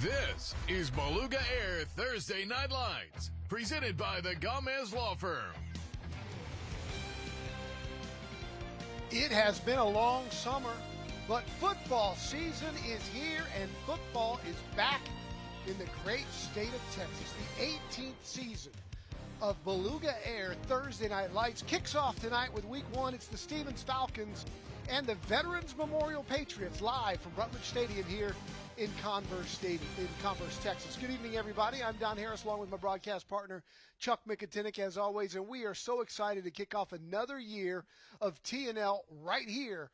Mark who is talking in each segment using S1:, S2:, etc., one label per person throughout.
S1: This is Beluga Air Thursday Night Lights, presented by the Gomez Law Firm.
S2: It has been a long summer, but football season is here and football is back in the great state of Texas. The 18th season of Beluga Air Thursday Night Lights kicks off tonight with week one. It's the Stephens Falcons and the Veterans Memorial Patriots live from Rutledge Stadium here in Converse, Texas. Good evening, everybody. I'm Don Harris along with my broadcast partner, Chuck Mikatinik, as always, and we are so excited to kick off another year of TNL right here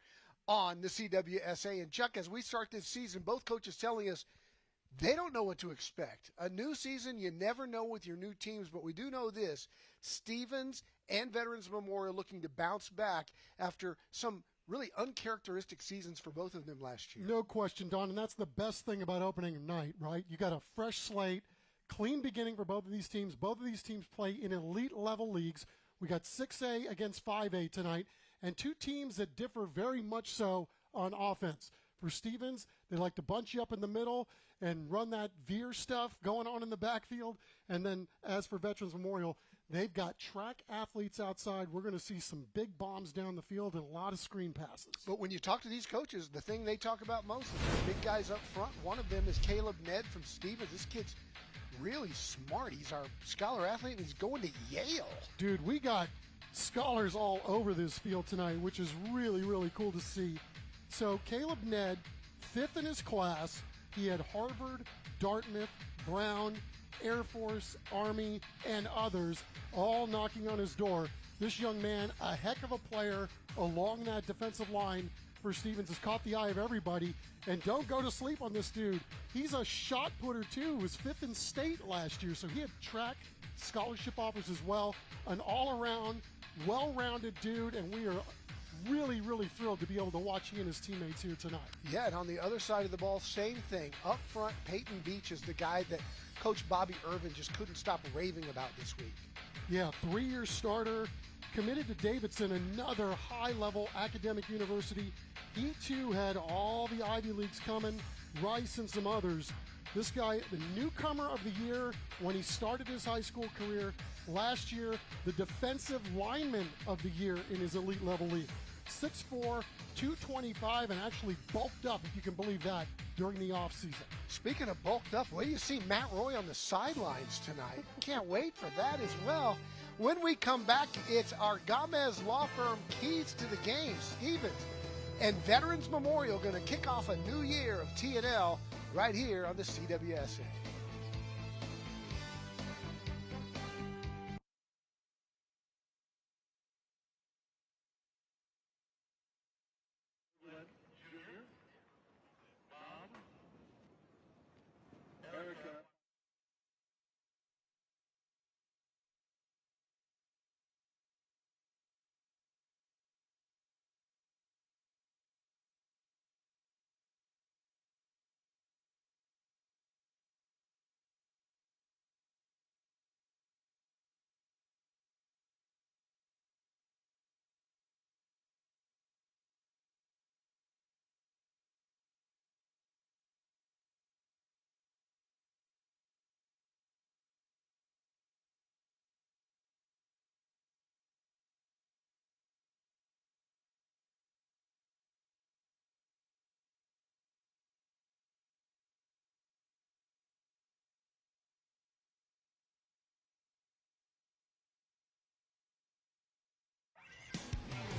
S2: on the CWSA. And Chuck, as we start this season, both coaches telling us they don't know what to expect. A new season, you never know with your new teams, but we do know this: Stephens and Veterans Memorial looking to bounce back after some really uncharacteristic seasons for both of them last year.
S3: No question, Don, and that's the best thing about opening night, right? You got a fresh slate, clean beginning for both of these teams. Both of these teams play in elite-level leagues. We got 6A against 5A tonight, and two teams that differ very much so on offense. For Stephens, they like to bunch you up in the middle and run that veer stuff going on in the backfield. And then as for Veterans Memorial, they've got track athletes outside. We're going to see some big bombs down the field and a lot of screen passes.
S2: But when you talk to these coaches, the thing they talk about most is the big guys up front. One of them is Caleb Ned from Stephens. This kid's really smart. He's our scholar athlete, and he's going to Yale.
S3: Dude, we got scholars all over this field tonight, which is really, really cool to see. So Caleb Ned, fifth in his class. He had Harvard, Dartmouth, Brown, Air Force, Army, and others all knocking on his door. This young man, a heck of a player along that defensive line for Stephens, has caught the eye of everybody. And don't go to sleep on this dude. He's a shot putter too. He was fifth in state last year, so he had track scholarship offers as well. An all-around, well-rounded dude, and we are really, really thrilled to be able to watch he and his teammates here tonight.
S2: Yeah, and on the other side of the ball, same thing. Up front, Peyton Beach is the guy that Coach Bobby Irvin just couldn't stop raving about this week.
S3: Yeah, 3-year starter, committed to Davidson, another high-level academic university. He, too, had all the Ivy Leagues coming, Rice and some others. This guy, the newcomer of the year when he started his high school career. Last year, the defensive lineman of the year in his elite level league. 6'4", 225, and actually bulked up, if you can believe that, during the offseason.
S2: Speaking of bulked up, where do you see Matt Roy on the sidelines tonight? Can't wait for that as well. When we come back, it's our Gomez Law Firm keys to the game. Stephens and Veterans Memorial going to kick off a new year of TNL right here on the CWSA.
S4: Junior, Bob, Erica.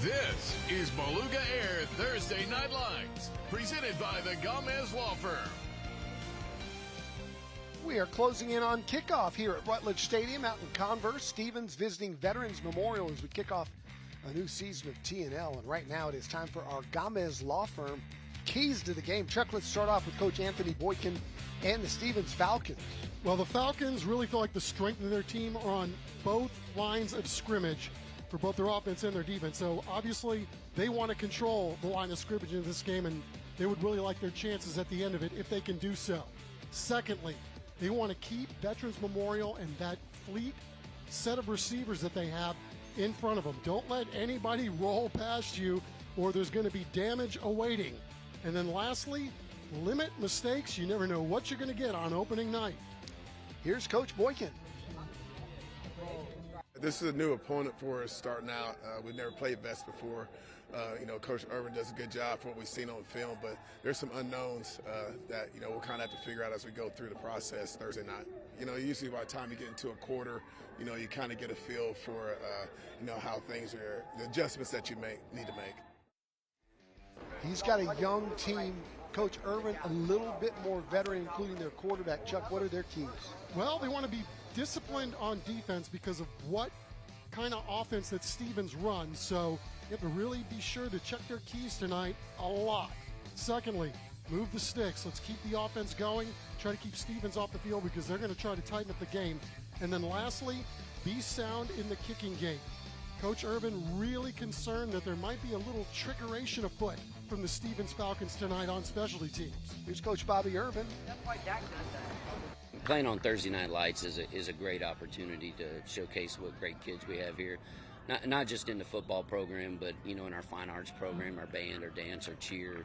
S1: This is Beluga Air Thursday Night Lights, presented by the Gomez Law Firm.
S2: We are closing in on kickoff here at Rutledge Stadium out in Converse. Stephens visiting Veterans Memorial as we kick off a new season of TNL. And right now it is time for our Gomez Law Firm keys to the game. Chuck, let's start off with Coach Anthony Boykin and the Stephens Falcons.
S3: Well, the Falcons really feel like the strength of their team are on both lines of scrimmage for both their offense and their defense. So obviously they want to control the line of scrimmage in this game, and they would really like their chances at the end of it if they can do so. Secondly, they want to keep Veterans Memorial and that fleet set of receivers that they have in front of them. Don't let anybody roll past you or there's going to be damage awaiting. And then lastly, limit mistakes. You never know what you're going to get on opening night.
S2: Here's Coach Boykin.
S5: This is a new opponent for us starting out. We've never played Vets before. Coach Irvin does a good job for what we've seen on film, but there's some unknowns that, we'll kind of have to figure out as we go through the process Thursday night. Usually by the time you get into a quarter, you kind of get a feel for, how things are, the adjustments that you need to make.
S2: He's got a young team. Coach Irvin, a little bit more veteran, including their quarterback. Chuck, what are their keys?
S3: Well, they want to be disciplined on defense because of what kind of offense that Stevens runs. So you have to really be sure to check their keys tonight a lot. Secondly, move the sticks. Let's keep the offense going. Try to keep Stevens off the field because they're going to try to tighten up the game. And then lastly, be sound in the kicking game. Coach Irvin really concerned that there might be a little trickeration afoot from the Stevens Falcons tonight on specialty teams.
S2: Here's Coach Bobby Irvin.
S6: Playing on Thursday Night Lights is a great opportunity to showcase what great kids we have here. Not just in the football program, but in our fine arts program, our band, our dance, our cheer,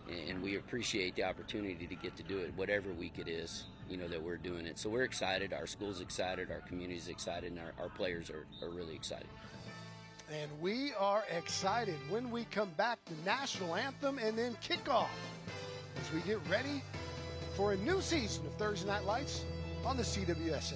S6: and we appreciate the opportunity to get to do it whatever week it is, that we're doing it. So we're excited, our school's excited, our community's excited, and our players are really excited.
S2: And we are excited when we come back, the national anthem and then kickoff as we get ready for a new season of Thursday Night Lights on the CWSA.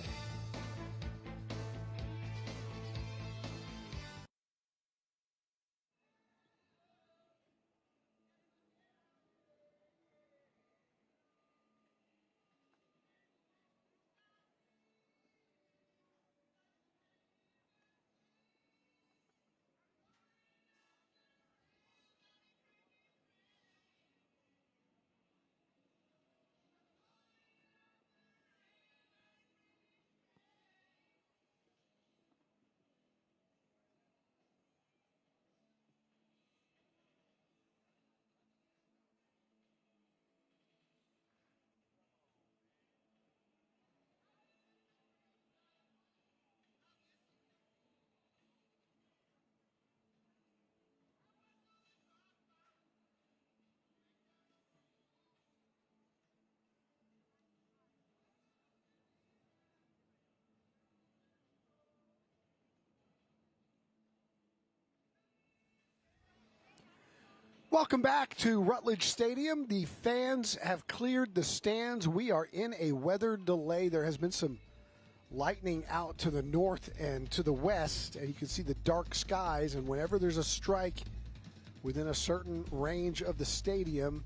S2: Welcome back to Rutledge Stadium. The fans have cleared the stands. We are in a weather delay. There has been some lightning out to the north and to the west, and you can see the dark skies. And whenever there's a strike within a certain range of the stadium,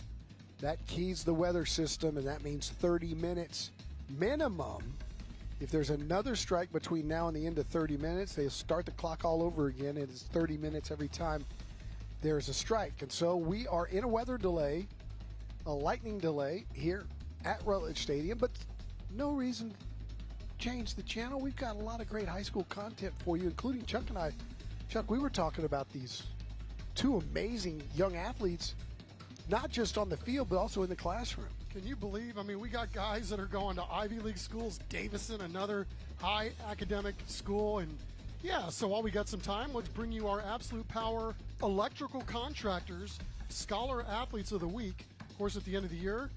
S2: that keys the weather system, and that means 30 minutes minimum. If there's another strike between now and the end of 30 minutes, they'll start the clock all over again. It is 30 minutes every time there's a strike. And so we are in a weather delay, a lightning delay here at Rutledge Stadium, but no reason to change the channel. We've got a lot of great high school content for you, including Chuck and I. Chuck, we were talking about these two amazing young athletes, not just on the field, but also in the classroom.
S3: Can you believe? I mean, we got guys that are going to Ivy League schools, Davison, another high academic school, and yeah, so while we got some time, let's bring you our Absolute Power Electrical Contractors Scholar Athletes of the Week. Of course, at the end of the year,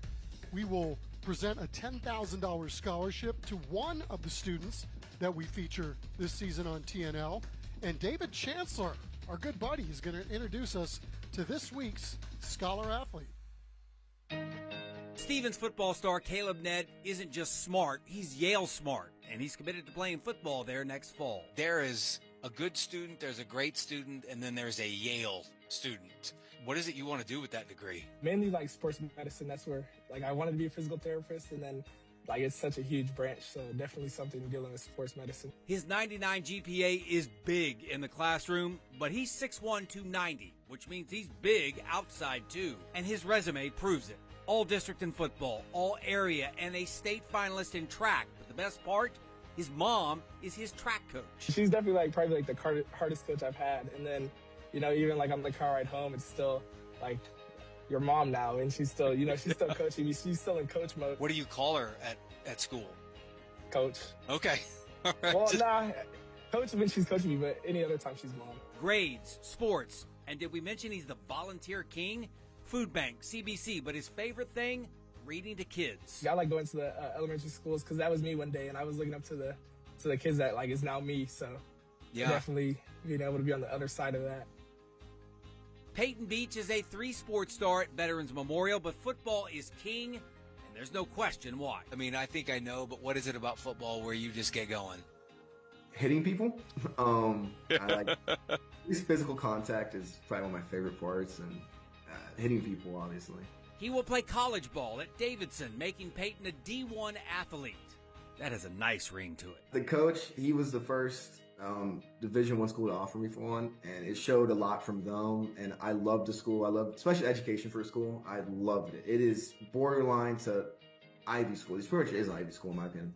S3: we will present a $10,000 scholarship to one of the students that we feature this season on TNL. And David Chancellor, our good buddy, is going to introduce us to this week's Scholar Athlete.
S7: Stevens football star Caleb Ned isn't just smart, he's Yale smart, and he's committed to playing football there next fall.
S8: There is a good student, there's a great student, and then there's a Yale student. What is it you want to do with that degree?
S9: Mainly like sports medicine. That's where I wanted to be a physical therapist, and then it's such a huge branch, so definitely something dealing with sports medicine.
S7: His 99 GPA is big in the classroom, but he's 6'1", 290, which means he's big outside too, and his resume proves it. All district in football, all area, and a state finalist in track. But the best part, his mom is his track coach.
S9: She's definitely probably the hardest coach I've had. And then, even on the car ride home, it's still your mom now, and she's still, she's still coaching me. She's still in coach mode.
S8: What do you call her at school?
S9: Coach.
S8: Okay. All right.
S9: Well, coach when she's coaching me, but any other time she's mom.
S7: Grades, sports, and did we mention he's the volunteer king? food bank, CBC, but his favorite thing, reading to kids.
S9: I like going to the elementary schools because that was me one day, and I was looking up to the kids that like is now me. So definitely being able to be on the other side of that.
S7: Peyton Beach is a 3-sport star at Veterans Memorial, but football is king, and there's no question why.
S8: I mean, I think I know, but what is it about football where you just get going?
S10: Hitting people. I like this physical contact is probably one of my favorite parts, and hitting people, obviously.
S7: He will play college ball at Davidson, making Peyton a D1 athlete. That has a nice ring to it.
S10: The coach, he was the first Division I school to offer me for one, and it showed a lot from them, and I loved the school. I loved special education for a school. I loved it. It is borderline to Ivy school. This pretty much is an Ivy school in my opinion.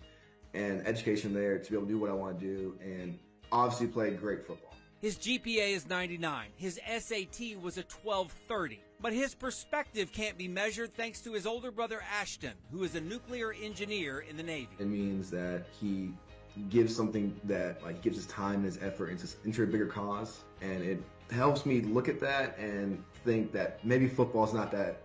S10: And education there to be able to do what I want to do, and obviously play great football.
S7: His GPA is 99. His SAT was a 1230. But his perspective can't be measured thanks to his older brother Ashton, who is a nuclear engineer in the Navy.
S10: It means that he gives something that like gives his time and his effort into a bigger cause, and it helps me look at that and think that maybe football is not that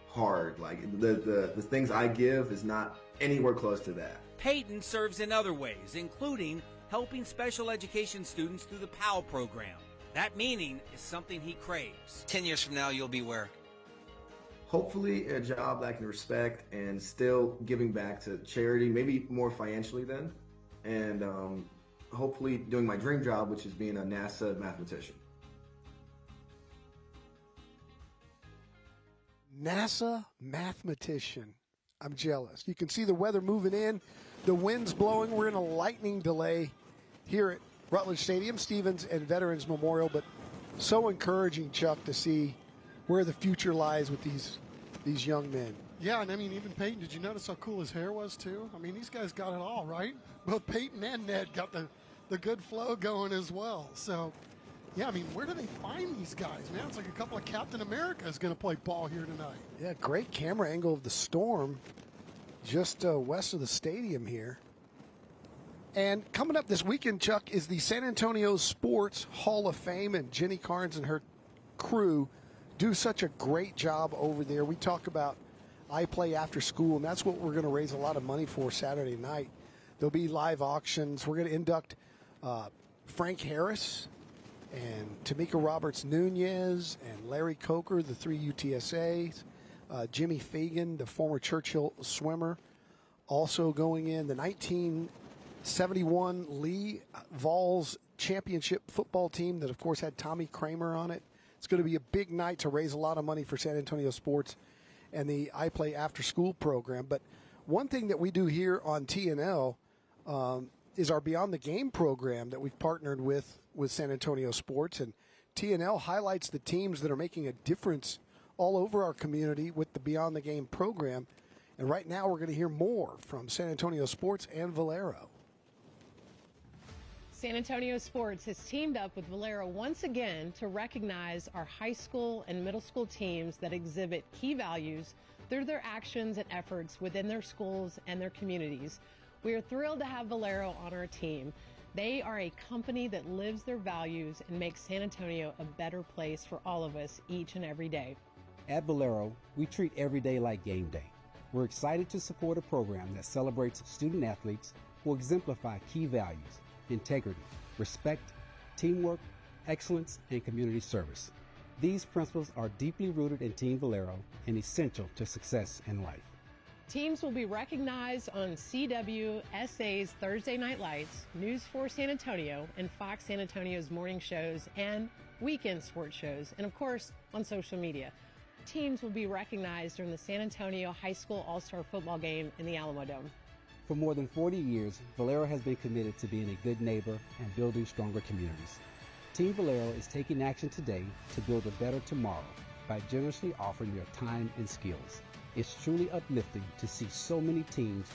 S10: hard. Like the things I give is not anywhere close to that.
S7: Peyton serves in other ways, including helping special education students through the PAL program. That meaning is something he craves.
S8: 10 years from now, you'll be where?
S10: Hopefully a job that I can respect and still giving back to charity, maybe more financially then. And hopefully doing my dream job, which is being a NASA mathematician.
S2: NASA mathematician. I'm jealous. You can see the weather moving in. The wind's blowing. We're in a lightning delay here at Rutledge Stadium, Stevens and Veterans Memorial, but so encouraging, Chuck, to see where the future lies with these young men.
S3: Yeah, and I mean, even Peyton, did you notice how cool his hair was, too? I mean, these guys got it all, right? Both Peyton and Ned got the good flow going as well. So, yeah, I mean, where do they find these guys, man? It's like a couple of Captain America is going to play ball here tonight.
S2: Yeah, great camera angle of the storm just west of the stadium here. And coming up this weekend, Chuck, is the San Antonio Sports Hall of Fame, and Jenny Carnes and her crew do such a great job over there. We talk about I Play After School, and that's what we're going to raise a lot of money for Saturday night. There'll be live auctions. We're going to induct Frank Harris and Tamika Roberts-Nunez and Larry Coker, the 3 UTSAs, Jimmy Fagan, the former Churchill swimmer, also going in. The 1971 Lee Vols championship football team that, of course, had Tommy Kramer on it. It's going to be a big night to raise a lot of money for San Antonio sports and the I Play After School program. But one thing that we do here on TNL is our Beyond the Game program that we've partnered with San Antonio Sports. And TNL highlights the teams that are making a difference all over our community with the Beyond the Game program. And right now we're going to hear more from San Antonio Sports and Valero.
S11: San Antonio Sports has teamed up with Valero once again to recognize our high school and middle school teams that exhibit key values through their actions and efforts within their schools and their communities. We are thrilled to have Valero on our team. They are a company that lives their values and makes San Antonio a better place for all of us each and every day.
S12: At Valero, we treat every day like game day. We're excited to support a program that celebrates student athletes who exemplify key values: integrity, respect, teamwork, excellence, and community service. These principles are deeply rooted in Team Valero and essential to success in life.
S11: Teams will be recognized on CWSA's Thursday Night Lights, News 4 San Antonio, and Fox San Antonio's morning shows and weekend sports shows, and of course on social media. Teams will be recognized during the San Antonio High School All-Star Football game in the Alamo Dome.
S12: For more than 40 years, Valero has been committed to being a good neighbor and building stronger communities. Team Valero is taking action today to build a better tomorrow by generously offering their time and skills. It's truly uplifting to see so many teams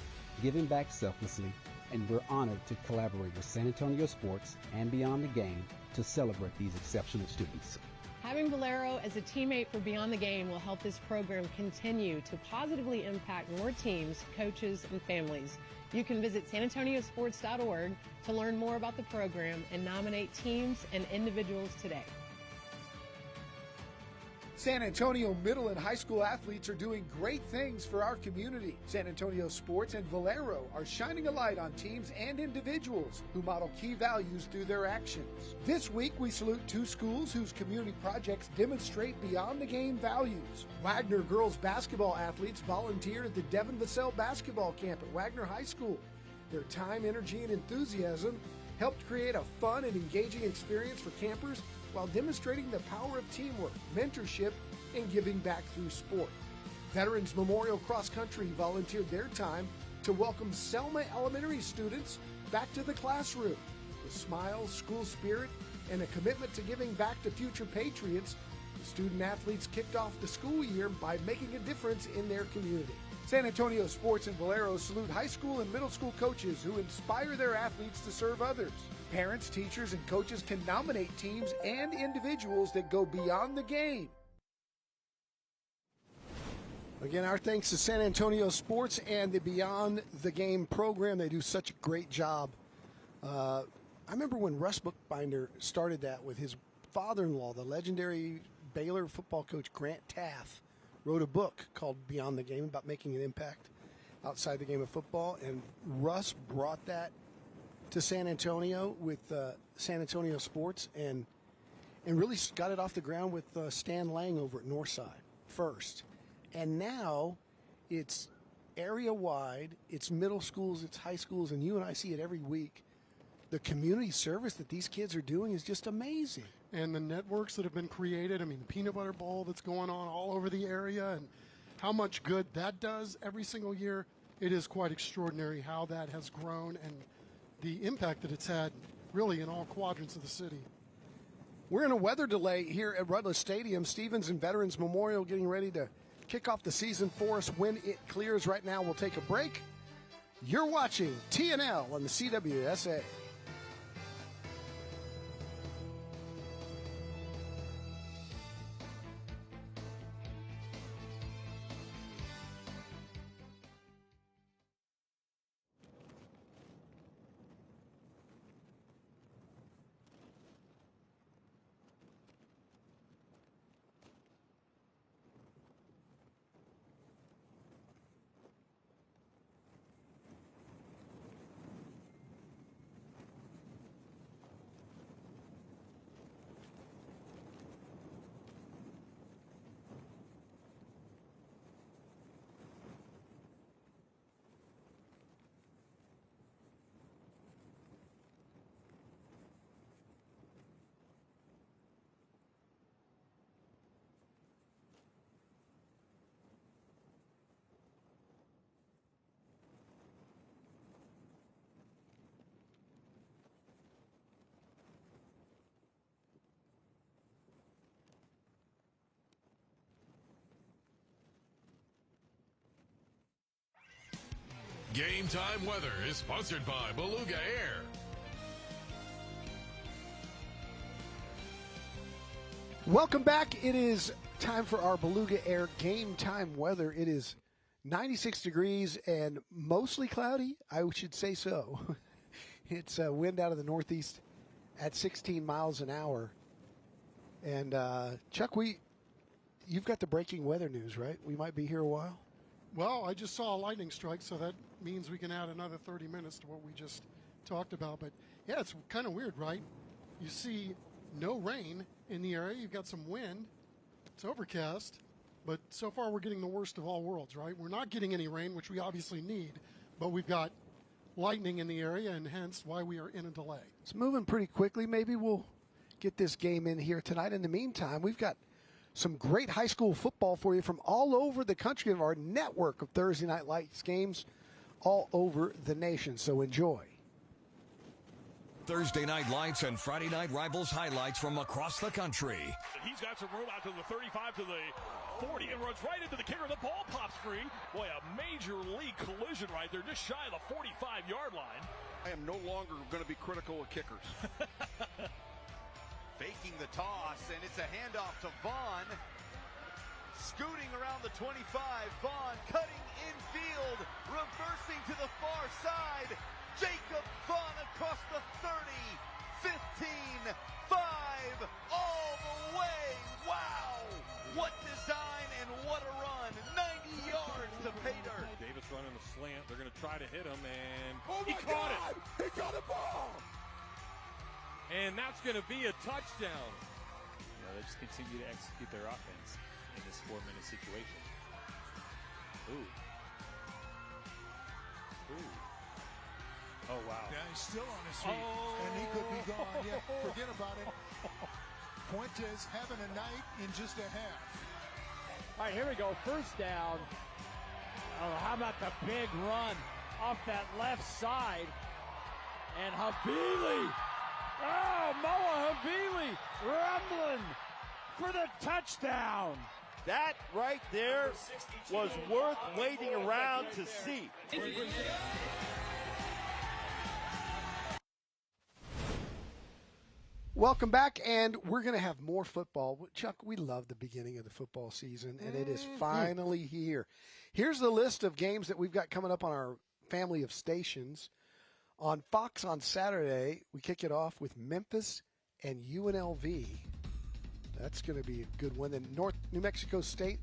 S12: giving back selflessly, and we're honored to collaborate with San Antonio Sports and Beyond the Game to celebrate these exceptional students.
S11: Having Valero as a teammate for Beyond the Game will help this program continue to positively impact more teams, coaches, and families. You can visit sanantoniosports.org to learn more about the program and nominate teams and individuals today.
S2: San Antonio middle and high school athletes are doing great things for our community. San Antonio Sports and Valero are shining a light on teams and individuals who model key values through their actions. This week, we salute 2 schools whose community projects demonstrate beyond the game values. Wagner girls basketball athletes volunteered at the Devin Vassell basketball camp at Wagner High School. Their time, energy, and enthusiasm helped create a fun and engaging experience for campers while demonstrating the power of teamwork, mentorship, and giving back through sport. Veterans Memorial Cross Country volunteered their time to welcome Selma Elementary students back to the classroom. With smiles, school spirit, and a commitment to giving back to future patriots, the student athletes kicked off the school year by making a difference in their community. San Antonio Sports and Valero salute high school and middle school coaches who inspire their athletes to serve others. Parents, teachers, and coaches can nominate teams and individuals that go beyond the game. Again, our thanks to San Antonio Sports and the Beyond the Game program. They do such a great job. I remember when Russ Bookbinder started that with his father-in-law, the legendary Baylor football coach Grant Taft, wrote a book called Beyond the Game about making an impact outside the game of football. And Russ brought that to San Antonio with San Antonio Sports and really got it off the ground with Stan Lang over at Northside first. And now it's area-wide, it's middle schools, it's high schools, and you and I see it every week. The community service that these kids are doing is just amazing.
S3: And the networks that have been created, I mean, Peanut Butter Bowl that's going on all over the area, and how much good that does every single year. It is quite extraordinary how that has grown and the impact that it's had really in all quadrants of the city.
S2: We're in a weather delay here at Rutledge Stadium. Stevens and Veterans Memorial getting ready to kick off the season for us when it clears. Right now, we'll take a break. You're watching TNL on the CWSA.
S1: Game Time Weather is sponsored by Beluga Air.
S2: Welcome back. It is time for our Beluga Air Game Time Weather. It is 96 degrees and mostly cloudy. I should say so. It's wind out of the northeast at 16 miles an hour. And Chuck, you've got the breaking weather news, right? We might be here a while.
S3: Well, I just saw a lightning strike, so that means we can add another 30 minutes to what we just talked about. But, yeah, it's kind of weird, right? You see no rain in the area. You've got some wind. It's overcast. But so far we're getting the worst of all worlds, right? We're not getting any rain, which we obviously need, but we've got lightning in the area, and hence why we are in a delay.
S2: It's moving pretty quickly. Maybe we'll get this game in here tonight. In the meantime, we've got some great high school football for you from all over the country of our network of Thursday Night Lights games all over the nation. So enjoy.
S13: Thursday Night Lights and Friday Night Rivals highlights from across the country.
S4: He's got some room out to the 35 to the 40 and runs right into the kicker. The ball pops free. Boy, a major league collision right there, just shy of the 45-yard line.
S14: I am no longer going to be critical of kickers.
S15: Faking the toss, and it's a handoff to Vaughn. Scooting around the 25, Vaughn cutting infield, reversing to the far side. Jacob Vaughn across the 30, 15, 5, all the way. Wow! What
S16: And that's going to be a touchdown.
S17: They just continue to execute their offense in this 4-minute situation. Ooh. Oh, wow.
S18: Yeah, he's still on his feet, and he could be gone. Yeah, forget about it. Fuentes having a night in just a half.
S19: All right, here we go. First down. Oh, how about the big run off that left side? And Havili. Oh, Moa Havili rumbling for the touchdown.
S15: That right there was worth waiting around to see.
S2: Welcome back, and we're going to have more football. Chuck, we love the beginning of the football season, and it is finally here. Here's the list of games that we've got coming up on our family of stations. On Fox on Saturday, we kick it off with Memphis and UNLV. That's going to be a good one. Then New Mexico State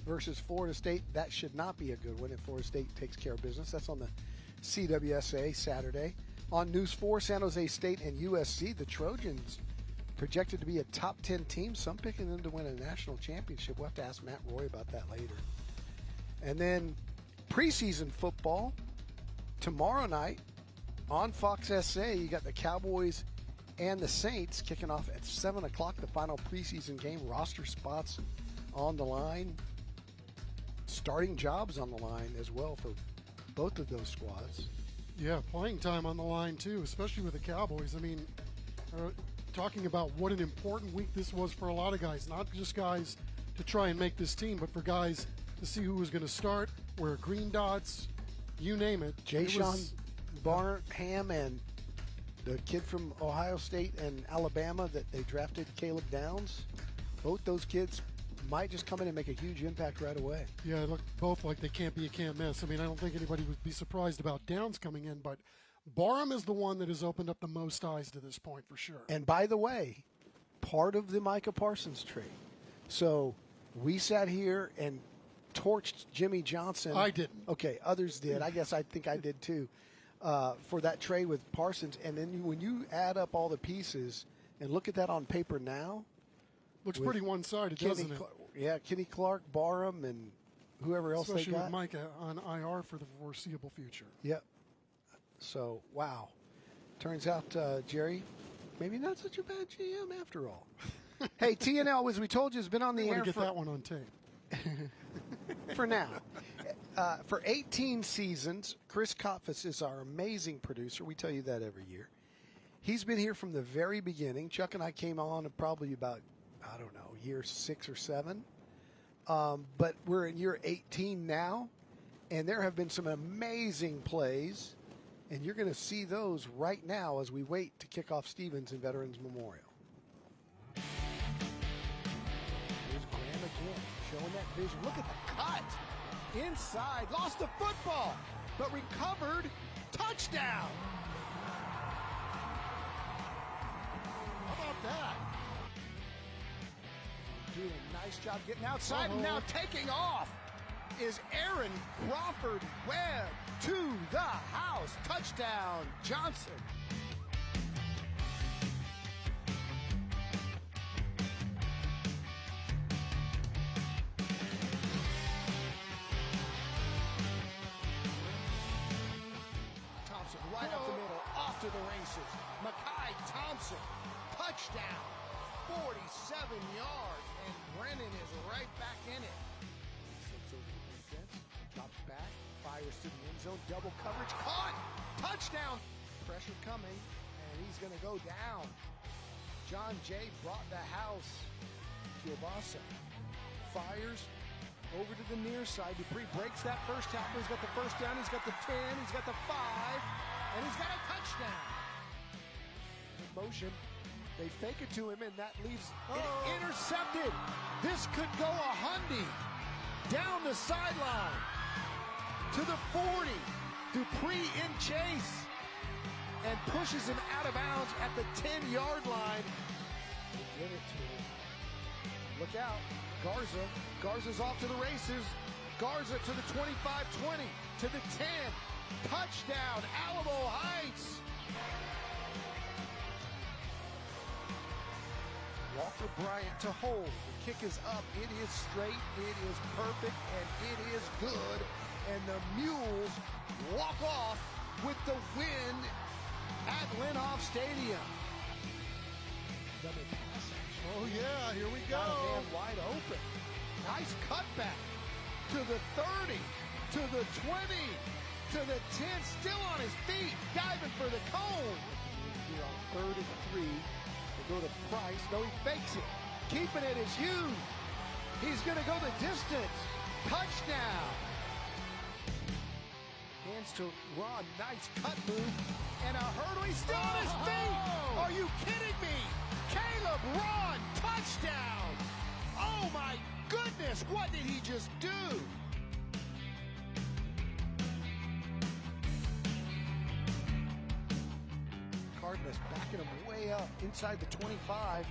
S2: versus Florida State. That should not be a good one if Florida State takes care of business. That's on the CWSA Saturday. On News 4, San Jose State and USC, the Trojans projected to be a top 10 team. Some picking them to win a national championship. We'll have to ask Matt Roy about that later. And then preseason football tomorrow night on Fox SA. You got the Cowboys and the Saints kicking off at 7 o'clock, the final preseason game. Roster spots on the line. Starting jobs on the line as well for both of those squads.
S3: Yeah, playing time on the line, too, especially with the Cowboys. I mean, talking about what an important week this was for a lot of guys, not just guys to try and make this team, but for guys to see who was going to start, wear green dots, you name it.
S2: Jayshon Barham and the kid from Ohio State and Alabama that they drafted, Caleb Downs, both those kids might just come in and make a huge impact right away.
S3: Yeah, look both like they can't be a can't miss. I mean, I don't think anybody would be surprised about Downs coming in, but Barham is the one that has opened up the most eyes to this point for sure.
S2: And by the way, part of the Micah Parsons trade. So we sat here and torched Jimmy Johnson.
S3: I didn't.
S2: Okay, others did. I think I did too, for that trade with Parsons. And then when you add up all the pieces and look at that on paper now,
S3: looks pretty one-sided, doesn't it?
S2: Yeah, Kenny Clark, Barham, and whoever else
S3: especially
S2: they got.
S3: with Micah on IR for the foreseeable future.
S2: Yep. So, wow. Turns out, Jerry, maybe not such a bad GM after all. Hey, TNL, as we told you, has been on the air
S3: get that one on tape.
S2: For now. For 18 seasons, Chris Kopfus is our amazing producer. We tell you that every year. He's been here from the very beginning. Chuck and I came on probably about, I don't know, year 6 or 7. But we're in year 18 now, and there have been some amazing plays, and you're going to see those right now as we wait to kick off Stevens and Veterans Memorial. Here's Graham again, showing that vision. Look at the cut. Inside, lost the football, but recovered. Touchdown. How about that? Doing a nice job getting outside and now taking off is Aaron Crawford Webb to the house. Touchdown, Johnson. Thompson right up the middle, off to the races. Makai Thompson, touchdown, 47 yards, and Brennan is right back in it. Slips over the defense, drops back, fires to the end zone, double coverage, caught, touchdown. Pressure coming, and he's going to go down. John Jay brought the house. Kielbasa fires over to the near side. Dupree breaks that first tackle. He's got the first down. He's got the 10. He's got the 5. And he's got a touchdown. In motion. They fake it to him, and that leaves it intercepted. This could go a hundy. Down the sideline. To the 40. Dupree in chase. And pushes him out of bounds at the 10-yard line. They give it to him. Look out. Garza. Garza's off to the races. Garza to the 25-20. To the 10. Touchdown, Alamo Heights. Bryant to hold. The kick is up. It is straight. It is perfect. And it is good. And the Mules walk off with the win at Linhoff Stadium. Double pass action.
S3: Oh, yeah, here we go.
S2: Got a man wide open. Nice cutback to the 30, to the 20, to the 10, still on his feet, diving for the cone. Here on 3rd and 3, they go to Price. No, he fakes it. Keeping it is Hughes. He's going to go the distance. Touchdown. Hands to Ron. Nice cut move. And a hurdle. He's still on his feet. Are you kidding me? Caleb Ron. Touchdown. Oh, my goodness. What did he just do? Cardinals backing him way up inside the 25.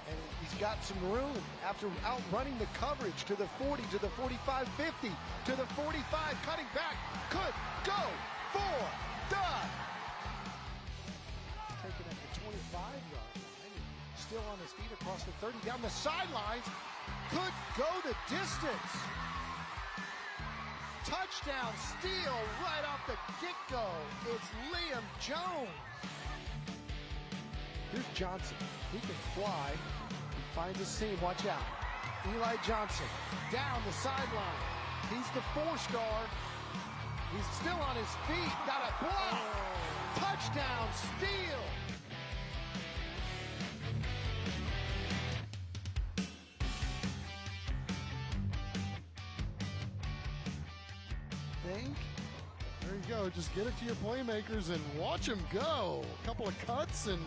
S2: And he's got some room after outrunning the coverage to the 40, to the 45, 50, to the 45, cutting back, could go for the taken at the 25-yard line, still on his feet across the 30, down the sidelines, could go the distance. Touchdown steal right off the get-go. It's Liam Jones. Here's Johnson. He can fly. He finds a seam. Watch out. Eli Johnson down the sideline. He's the 4-star. He's still on his feet. Got a block. Touchdown steal.
S3: There you go. Just get it to your playmakers and watch them go. A couple of cuts and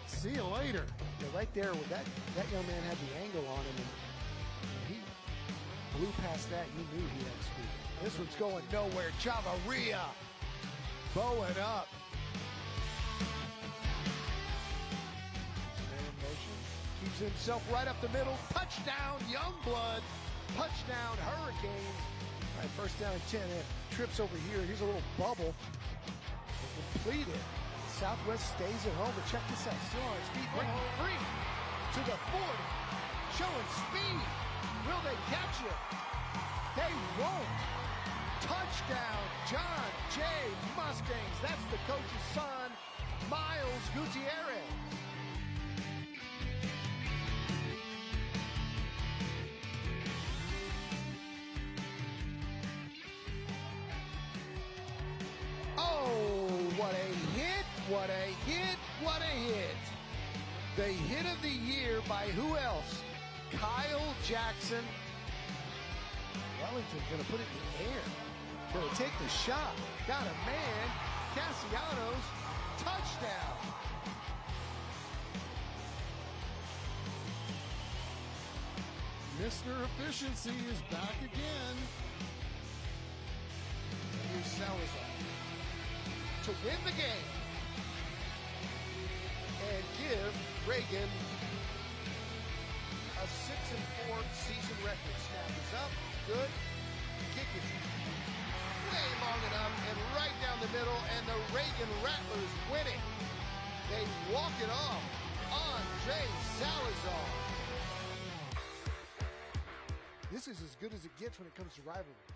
S3: see you later.
S2: Yeah, right there, with that young man had the angle on him, and he blew past that. You knew he had speed. This one's going nowhere. Chavarria bowing up. Man in motion. Keeps himself right up the middle. Touchdown, Youngblood. Touchdown, Hurricanes. All right, first down and 10. If trips over here, here's a little bubble. Completed. Southwest stays at home, but check this out. Still on his feet, breaking free to the 40. Showing speed. Will they catch it? They won't. Touchdown, John J. Mustangs. That's the coach's son, Miles Gutierrez. Oh, what a hit, what a hit, what a hit. The hit of the year by who else? Kyle Jackson. Wellington gonna put it in the air. Gonna take the shot. Got a man. Castellanos. Touchdown.
S3: Mr. Efficiency is back again.
S2: Here's Salazar to win the game and give Reagan a 6-4 season record. Snap is up, good. Kick is way long enough and right down the middle, and the Reagan Rattlers win it. They walk it off. Andre Salazar. This is as good as it gets when it comes to rivalry.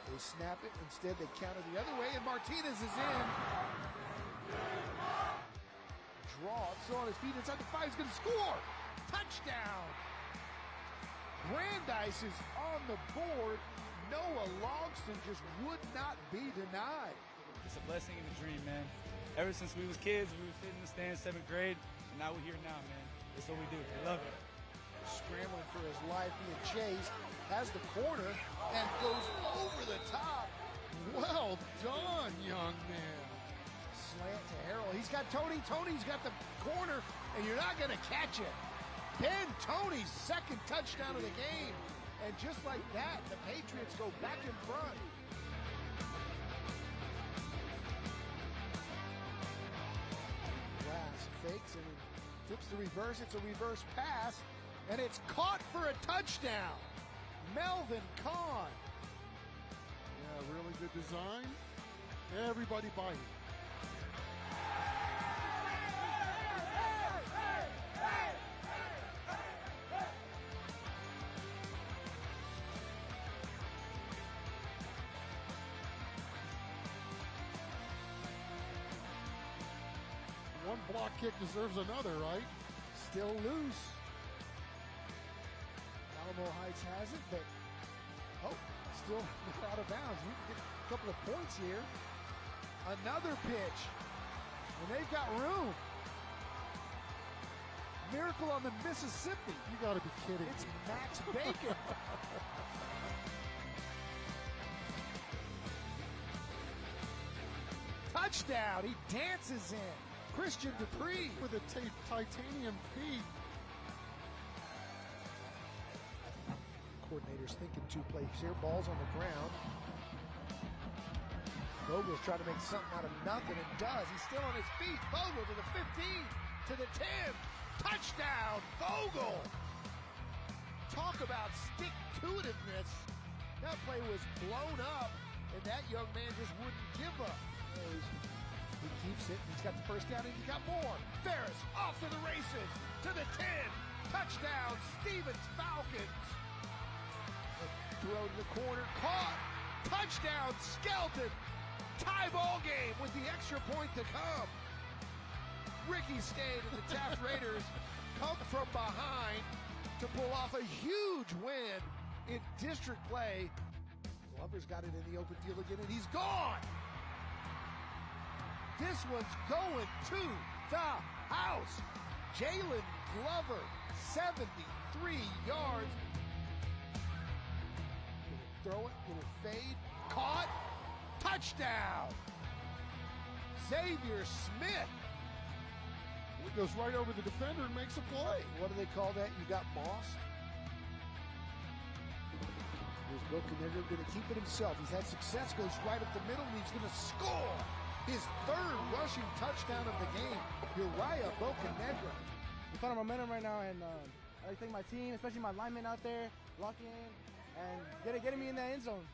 S2: They snap it. Instead, they counter the other way, and Martinez is in. Draw. Still on his feet inside the 5. He's going to score. Touchdown. Brandeis is on the board. Noah Logston just would not be denied.
S20: It's a blessing and a dream, man. Ever since we was kids, we were sitting in the stands, 7th grade, and now we're here now, man. That's what we do. We love it.
S2: Scrambling for his life, being chased, has the corner, and goes over the top.
S3: Well done, young man.
S2: Slant to Harrell. He's got Tony. Tony's got the corner, and you're not going to catch it. Ben Tony's second touchdown of the game. And just like that, the Patriots go back in front. Glass fakes and flips the reverse. It's a reverse pass, and it's caught for a touchdown. Melvin Kahn.
S3: Yeah, really good design. Everybody biting. block kick deserves another, right?
S2: Still loose. Alamo Heights has it, but still not out of bounds. We can get a couple of points here. Another pitch, and they've got room. Miracle on the Mississippi.
S3: You got to be kidding.
S2: It's Max Bacon. Touchdown. He dances in. Christian Dupree
S3: with a titanium feet.
S2: Coordinators thinking two plays here. Ball's on the ground. Vogel's trying to make something out of nothing and does. He's still on his feet. Vogel to the 15, to the 10. Touchdown, Vogel! Talk about stick-to-itiveness. That play was blown up, and that young man just wouldn't give up. He keeps it. He's got the first down, and he's got more. Ferris off to the races, to the 10. Touchdown, Stevens Falcons. Throw to the corner, caught. Touchdown, Skelton. Tie ball game with the extra point to come. Ricky Stade and the Taft Raiders come from behind to pull off a huge win in district play. Glover's got it in the open field again, and he's gone. This one's going to the house. Jalen Glover, 73 yards. Gonna throw it, gonna fade, caught, touchdown. Xavier Smith.
S3: It goes right over the defender and makes a play.
S2: What do they call that? You got bossed? Here's Bocanegra going to keep it himself. He's had success, goes right up the middle, and he's going to score his third rushing touchdown of the game. Uriah Bocanegra.
S9: We found our momentum right now, and I think my team, especially my linemen out there, locking in and getting me in that end zone.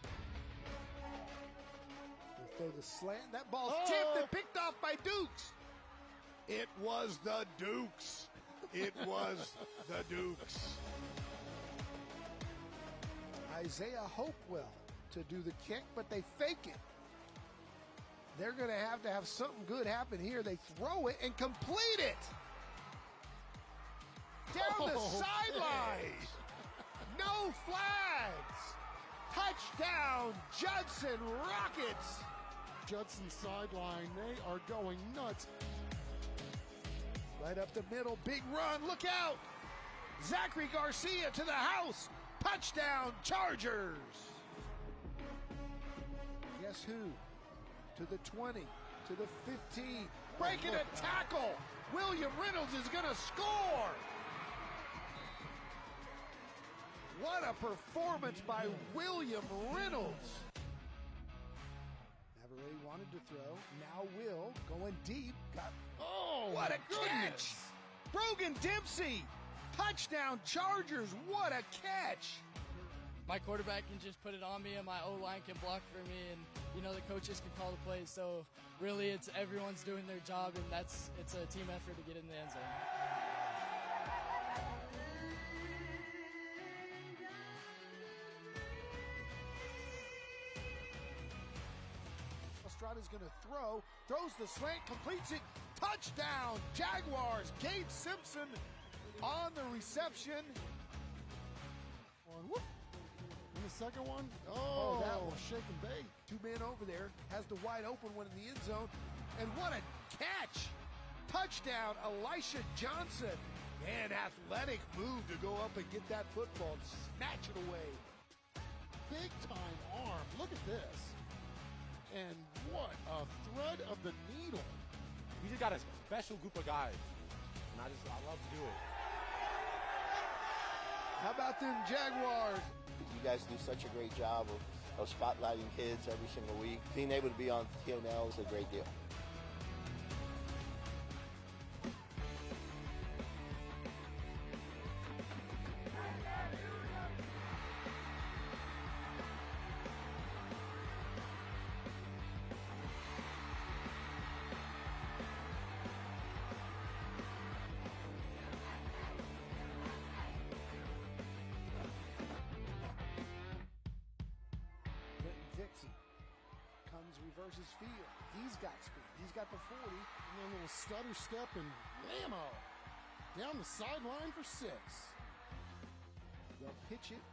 S2: They throw the slant. That ball's tipped and picked off by Dukes. It was the Dukes. It was the Dukes. Isaiah Hopewell to do the kick, but they fake it. They're going to have something good happen here. They throw it and complete it. Down the sideline. No flags. Touchdown, Judson Rockets.
S3: Judson sideline. They are going nuts.
S2: Right up the middle, big run, look out! Zachary Garcia to the house, touchdown Chargers! Guess who? To the 20, to the 15, breaking a tackle! William Reynolds is gonna score! What a performance by William Reynolds! Navarrete wanted to throw, now Will, going deep, got what a catch! Brogan Dempsey, touchdown Chargers, what a catch!
S21: My quarterback can just put it on me, and my O-line can block for me, and the coaches can call the plays. So really, it's everyone's doing their job, and it's a team effort to get in the end zone.
S2: Estrada's going to throws the slant, completes it, touchdown, Jaguars, Gabe Simpson on the reception.
S3: Whoop. And the second one,
S2: that was shake and bake. Two men over there, has the wide open one in the end zone, and what a catch. Touchdown, Elisha Johnson. Man, athletic move to go up and get that football and snatch it away.
S3: Big time arm, look at this. And what a thread of the needle.
S22: We just got a special group of guys. And I love to do it.
S2: How about them Jaguars?
S23: You guys do such a great job of spotlighting kids every single week. Being able to be on TNL is a great deal.
S2: Dixie comes, reverses field. He's got speed. He's got the 40.
S3: And then a little stutter step and blammo! Down the sideline for 6.
S2: They'll pitch it,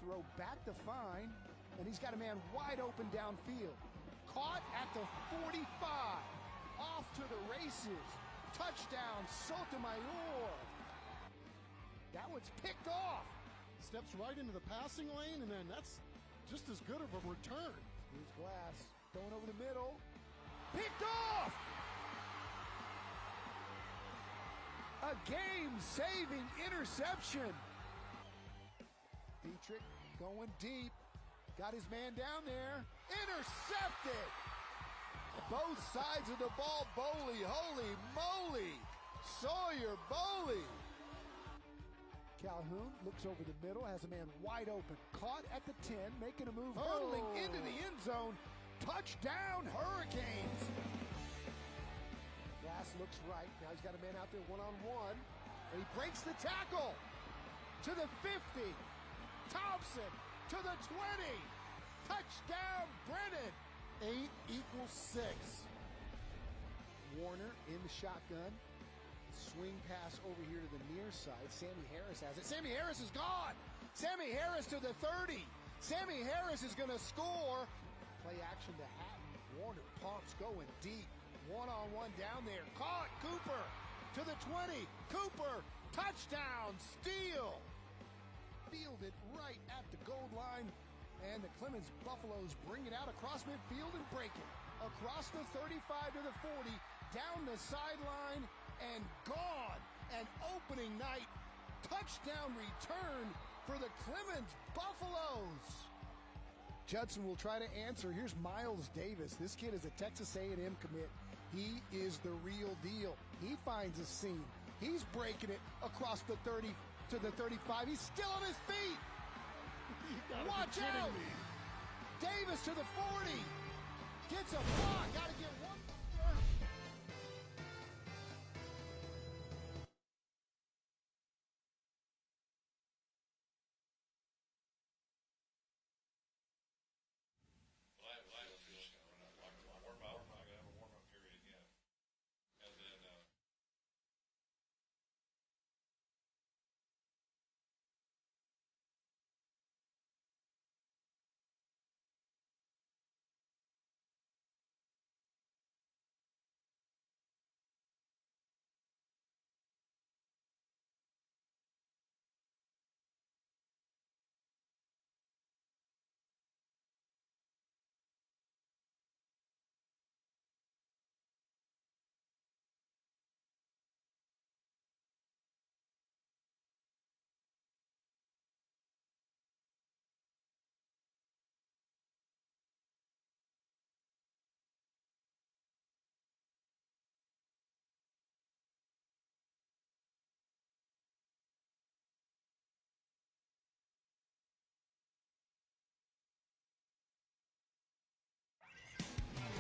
S2: throw back to Fine, and he's got a man wide open downfield. Caught at the 45. Off to the races. Touchdown, Sotomayor. That one's picked off.
S3: Steps right into the passing lane, and then that's just as good of a return.
S2: Here's Glass going over the middle. Picked off! A game-saving interception. Dietrich going deep. Got his man down there. Intercepted! Both sides of the ball, Boley. Holy moly! Sawyer Boley. Calhoun looks over the middle, has a man wide open. Caught at the 10, making a move, hurtling into the end zone. Touchdown, Hurricanes! Glass looks right. Now he's got a man out there one-on-one. And he breaks the tackle to the 50. Thompson to the 20. Touchdown, Brennan.
S3: 8 equals 6.
S2: Warner in the shotgun. Swing pass over here to the near side. Sammy Harris has it. Sammy Harris is gone. Sammy Harris to the 30. Sammy Harris is going to score. Play action to Hatton. Warner pumps going deep. One-on-one down there. Caught. Cooper to the 20. Cooper. Touchdown. Steal. Fielded right at the goal line. And the Clemens Buffaloes bring it out across midfield and break it. Across the 35 to the 40. Down the sideline. And gone. An opening night touchdown return for the Clemens Buffaloes. Judson will try to answer. Here's Miles Davis. This kid is a Texas A&M commit. He is the real deal. He finds a seam. He's breaking it across the 30 to the 35. He's still on his feet. Watch out. Davis to the 40. Gets a block. Got to get one.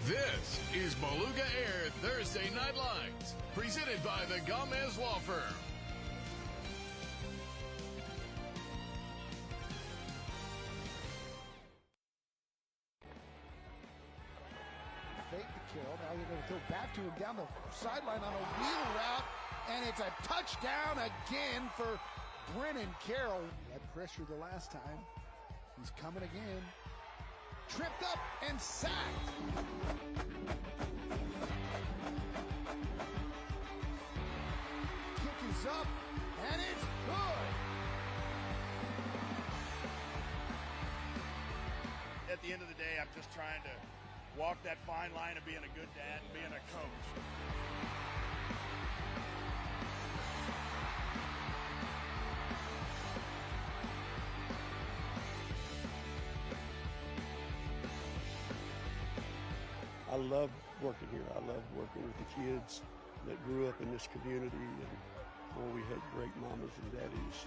S1: This is Beluga Air Thursday Night Lights, presented by the Gomez Law Firm.
S2: Fake the kill. Now they're going to throw back to him down the sideline on a wheel route, and it's a touchdown again for Brennan Carroll. He had pressure the last time. He's coming again. Tripped up and sacked. Kick is up, and it's good.
S5: At the end of the day, I'm just trying to walk that fine line of being a good dad and being a coach.
S6: I love working here. I love working with the kids that grew up in this community, and we had great mamas and daddies.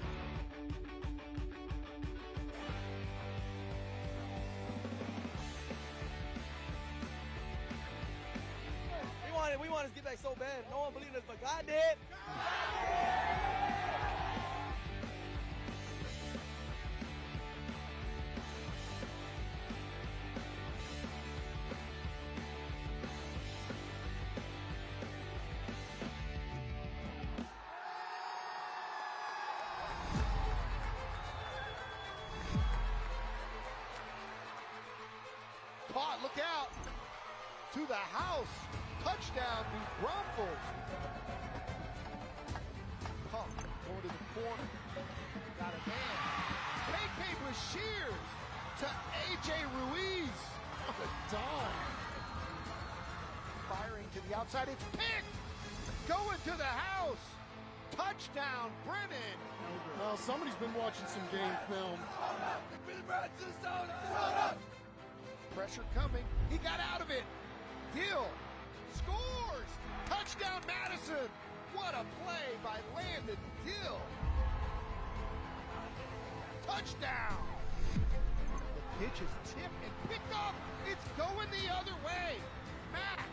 S7: We wanted to get back so bad. No one believed us, but God did.
S2: look out. To the house. Touchdown, New Braunfels. Puck going to the corner. Got a man. KK Bashir to A.J. Ruiz. What a dime. Firing to the outside. It's picked. Going to the house. Touchdown, Brennan.
S3: Well, somebody's been watching some game film.
S2: Pressure coming. He got out of it. Gill scores. Touchdown, Madison. What a play by Landon Gill. Touchdown. The pitch is tipped and picked off. It's going the other way. Mack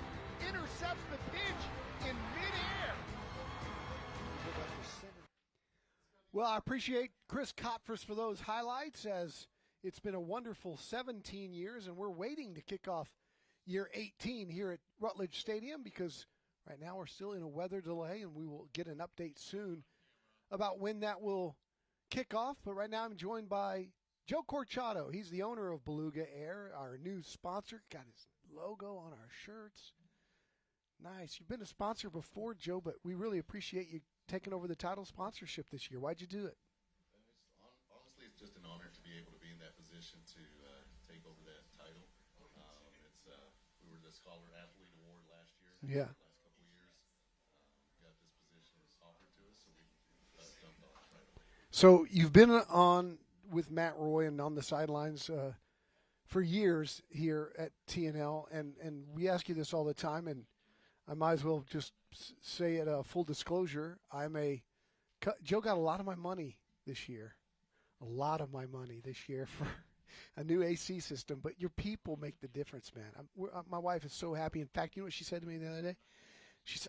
S2: intercepts the pitch in midair. Well, I appreciate Chris Kopfers for those highlights, as it's been a wonderful 17 years, and we're waiting to kick off year 18 here at Rutledge Stadium, because right now we're still in a weather delay, and we will get an update soon about when that will kick off. But right now I'm joined by Joe Corchado. He's the owner of Beluga Air, our new sponsor. Got his logo on our shirts. Nice. You've been a sponsor before, Joe, but we really appreciate you taking over the title sponsorship this year. Why'd you do it?
S8: Honestly, it's just an honor to be able to be in that position to take over that title. We were the Scholar Athlete Award last year.
S2: Yeah.
S8: The last couple of years, got this position offered to us, so we jumped on it right away.
S2: So you've been on with Matt Roy and on the sidelines for years here at TNL, and we ask you this all the time, and I might as well just say it, full disclosure. Joe got a lot of my money this year. A lot of my money this year for a new AC system. But your people make the difference, man. My wife is so happy. In fact, you know what she said to me the other day?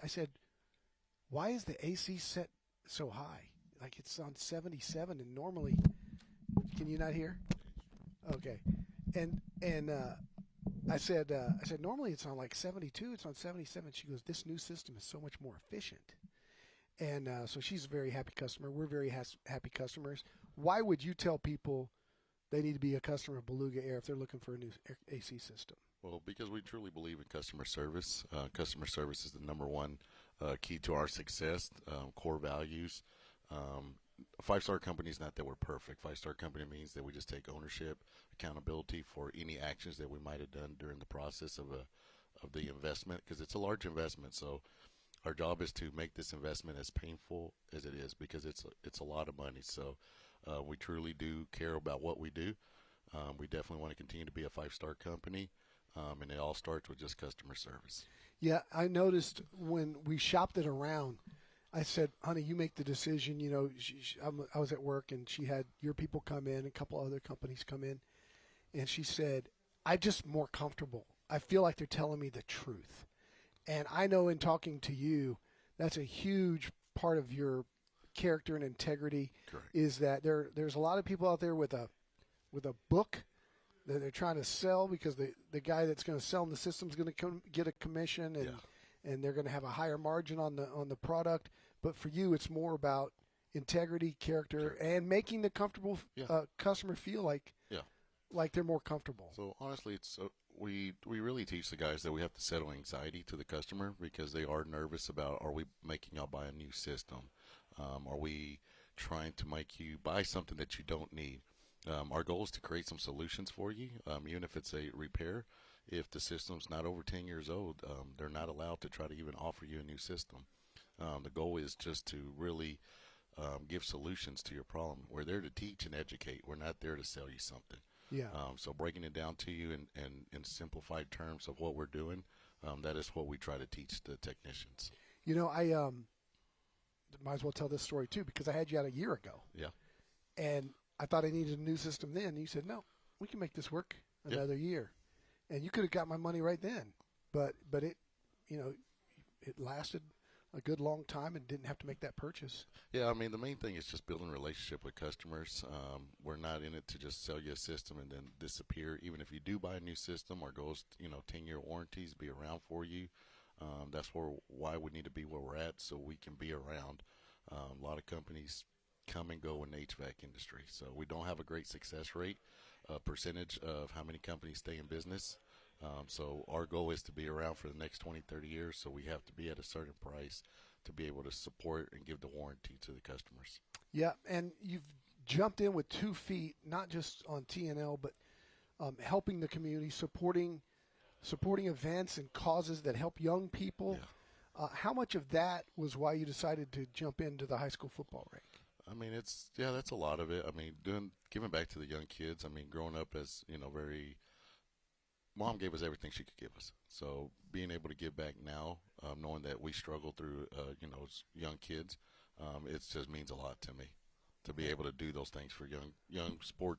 S2: I said, why is the AC set so high? Like it's on 77, and normally, can you not hear? Okay. And I said, normally it's on like 72. It's on 77. She goes, this new system is so much more efficient. And so she's a very happy customer. We're very happy customers. Why would you tell people they need to be a customer of Beluga Air if they're looking for a new AC system?
S8: Well, because we truly believe in customer service. Customer service is the number one key to our success, core values. A five-star company is not that we're perfect. Five-star company means that we just take ownership, accountability for any actions that we might have done during the process of the investment, because it's a large investment. So our job is to make this investment as painful as it is, because it's a lot of money. So we truly do care about what we do. We definitely want to continue to be a five-star company, and it all starts with just customer service.
S2: Yeah, I noticed when we shopped it around, I said, honey, you make the decision. You know, I was at work, and she had your people come in, a couple other companies come in, and she said, I'm just more comfortable. I feel like they're telling me the truth. And I know in talking to you, that's a huge part of your character and integrity.
S8: Correct.
S2: Is that there's a lot of people out there with a book that they're trying to sell, because the guy that's going to sell them the system is going to get a commission, and they're going to have a higher margin on the product. But for you, it's more about integrity, character, and making the comfortable customer feel like they're more comfortable.
S8: So honestly, it's we really teach the guys that we have to settle anxiety to the customer, because they are nervous about, are we making y'all buy a new system? Are we trying to make you buy something that you don't need? Our goal is to create some solutions for you, even if it's a repair. If the system's not over 10 years old, they're not allowed to try to even offer you a new system. The goal is just to really give solutions to your problem. We're there to teach and educate. We're not there to sell you something.
S2: Yeah.
S8: So breaking it down to you in simplified terms of what we're doing, that is what we try to teach the technicians.
S2: You know, I might as well tell this story too, because I had you out a year ago.
S8: Yeah.
S2: And I thought I needed a new system then. And you said, no, we can make this work another year. And you could have got my money right then. But it, it lasted a good long time and didn't have to make that purchase.
S8: Yeah, I mean, the main thing is just building a relationship with customers. We're not in it to just sell you a system and then disappear. Even if you do buy a new system, our goal is, 10-year warranties, be around for you. That's why we need to be where we're at, so we can be around. A lot of companies come and go in the HVAC industry, so we don't have a great success rate, percentage of how many companies stay in business. So our goal is to be around for the next 20, 30 years, so we have to be at a certain price to be able to support and give the warranty to the customers.
S2: Yeah, and you've jumped in with 2 feet, not just on TNL, but helping the community, supporting events and causes that help young people. Yeah. How much of that was why you decided to jump into the high school football rank?
S8: I mean, that's a lot of it. I mean, giving back to the young kids. I mean, growing up as, Mom gave us everything she could give us. So being able to give back now, knowing that we struggle through, as young kids, it just means a lot to me to be able to do those things for young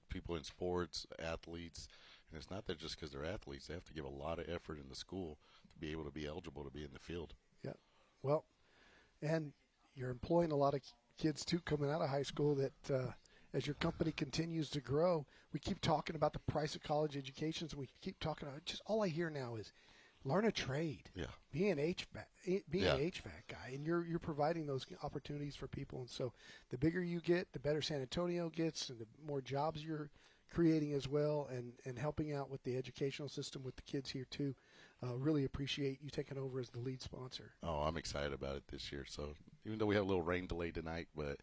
S8: people in sports, athletes. And it's not that just because they're athletes. They have to give a lot of effort in the school to be able to be eligible to be in the field.
S2: Yeah. Well, and you're employing a lot of kids, too, coming out of high school that as your company continues to grow, we keep talking about the price of college educations, and we keep talking about just all I hear now is learn a trade.
S8: Yeah.
S2: Be an HVAC guy, and you're providing those opportunities for people. And so the bigger you get, the better San Antonio gets, and the more jobs you're creating as well, and helping out with the educational system with the kids here too. Really appreciate you taking over as the lead sponsor.
S8: Oh, I'm excited about it this year. So even though we have a little rain delay tonight, but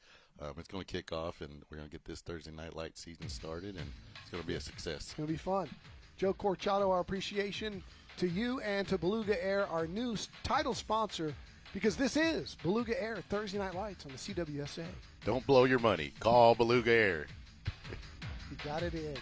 S8: it's going to kick off, and we're going to get this Thursday Night Light season started, and it's going to be a success.
S2: It's going to be fun. Joe Corchado, our appreciation to you and to Beluga Air, our new title sponsor, because this is Beluga Air Thursday Night Lights on the CWSA.
S8: Don't blow your money. Call Beluga Air.
S2: You got it in.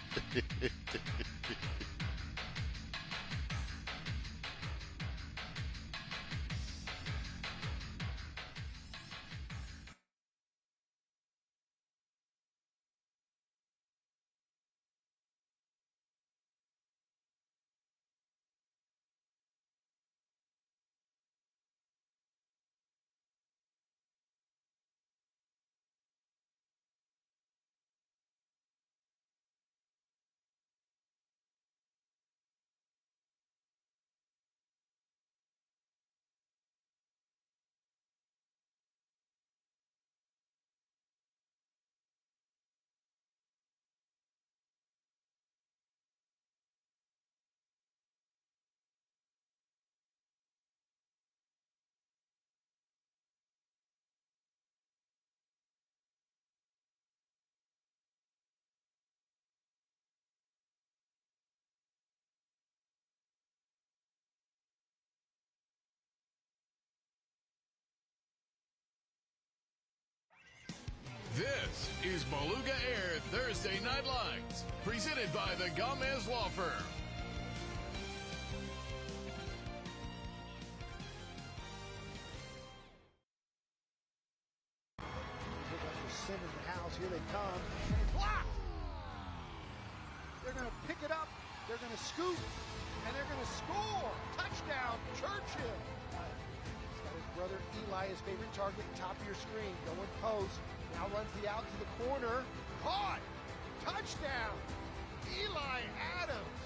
S1: This is Beluga Air Thursday Night Lights, presented by the Gomez Law Firm.
S2: Send in the house. Here they come. And it's blocked. They're going to pick it up. They're going to scoop. And they're going to score. Touchdown, Churchill. He's got his brother Eli, his favorite target, top of your screen. Going post. Now runs the out to the corner. Caught. Touchdown. Eli Adams.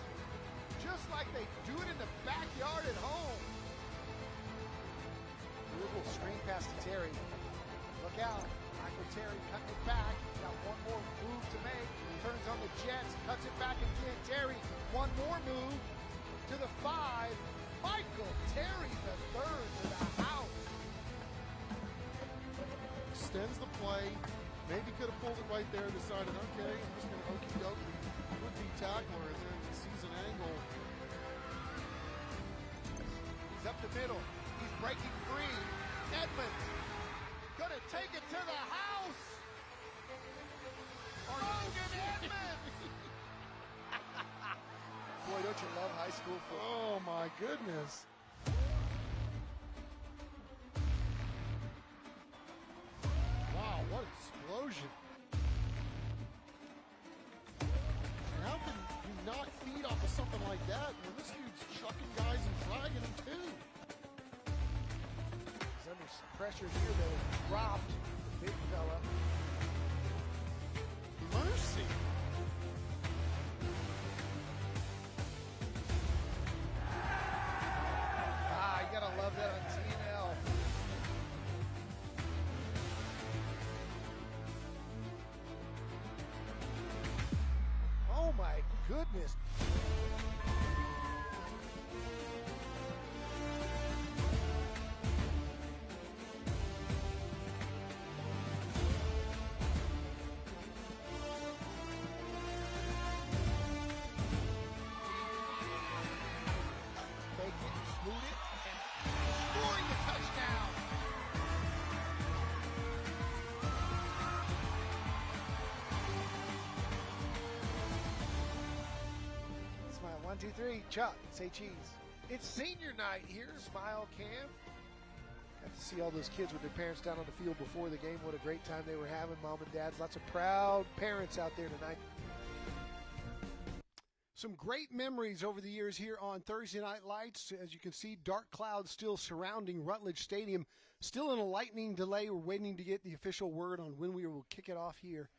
S2: Just like they do it in the backyard at home. Little screen pass to Terry. Look out. Michael Terry cutting it back. He's got one more move to make. Turns on the Jets. Cuts it back again. Terry, one more move to the 5. Michael Terry, the third to the house.
S3: Extends the play. Maybe could have pulled it right there. Decided, okay, I'm just going to okey doke the would-be tackler, and then sees an angle.
S2: He's up the middle. He's breaking free. Edmonds gonna take it to the house. Logan Edmonds. Boy, don't you love high school football?
S3: Oh my goodness. Wow, what explosion. And how can you not feed off of something like that when this dude's chucking guys and dragging them too?
S2: He's under some pressure here, though. Dropped. The big fella.
S3: Mercy.
S2: Ah, you gotta love that on TNL. Oh my goodness. 1, 2, 3. Chuck, say cheese. It's senior night here, Smile Camp. Got to see all those kids with their parents down on the field before the game. What a great time they were having, mom and dads. Lots of proud parents out there tonight. Some great memories over the years here on Thursday Night Lights. As you can see, dark clouds still surrounding Rutledge Stadium. Still in a lightning delay. We're waiting to get the official word on when we will kick it off here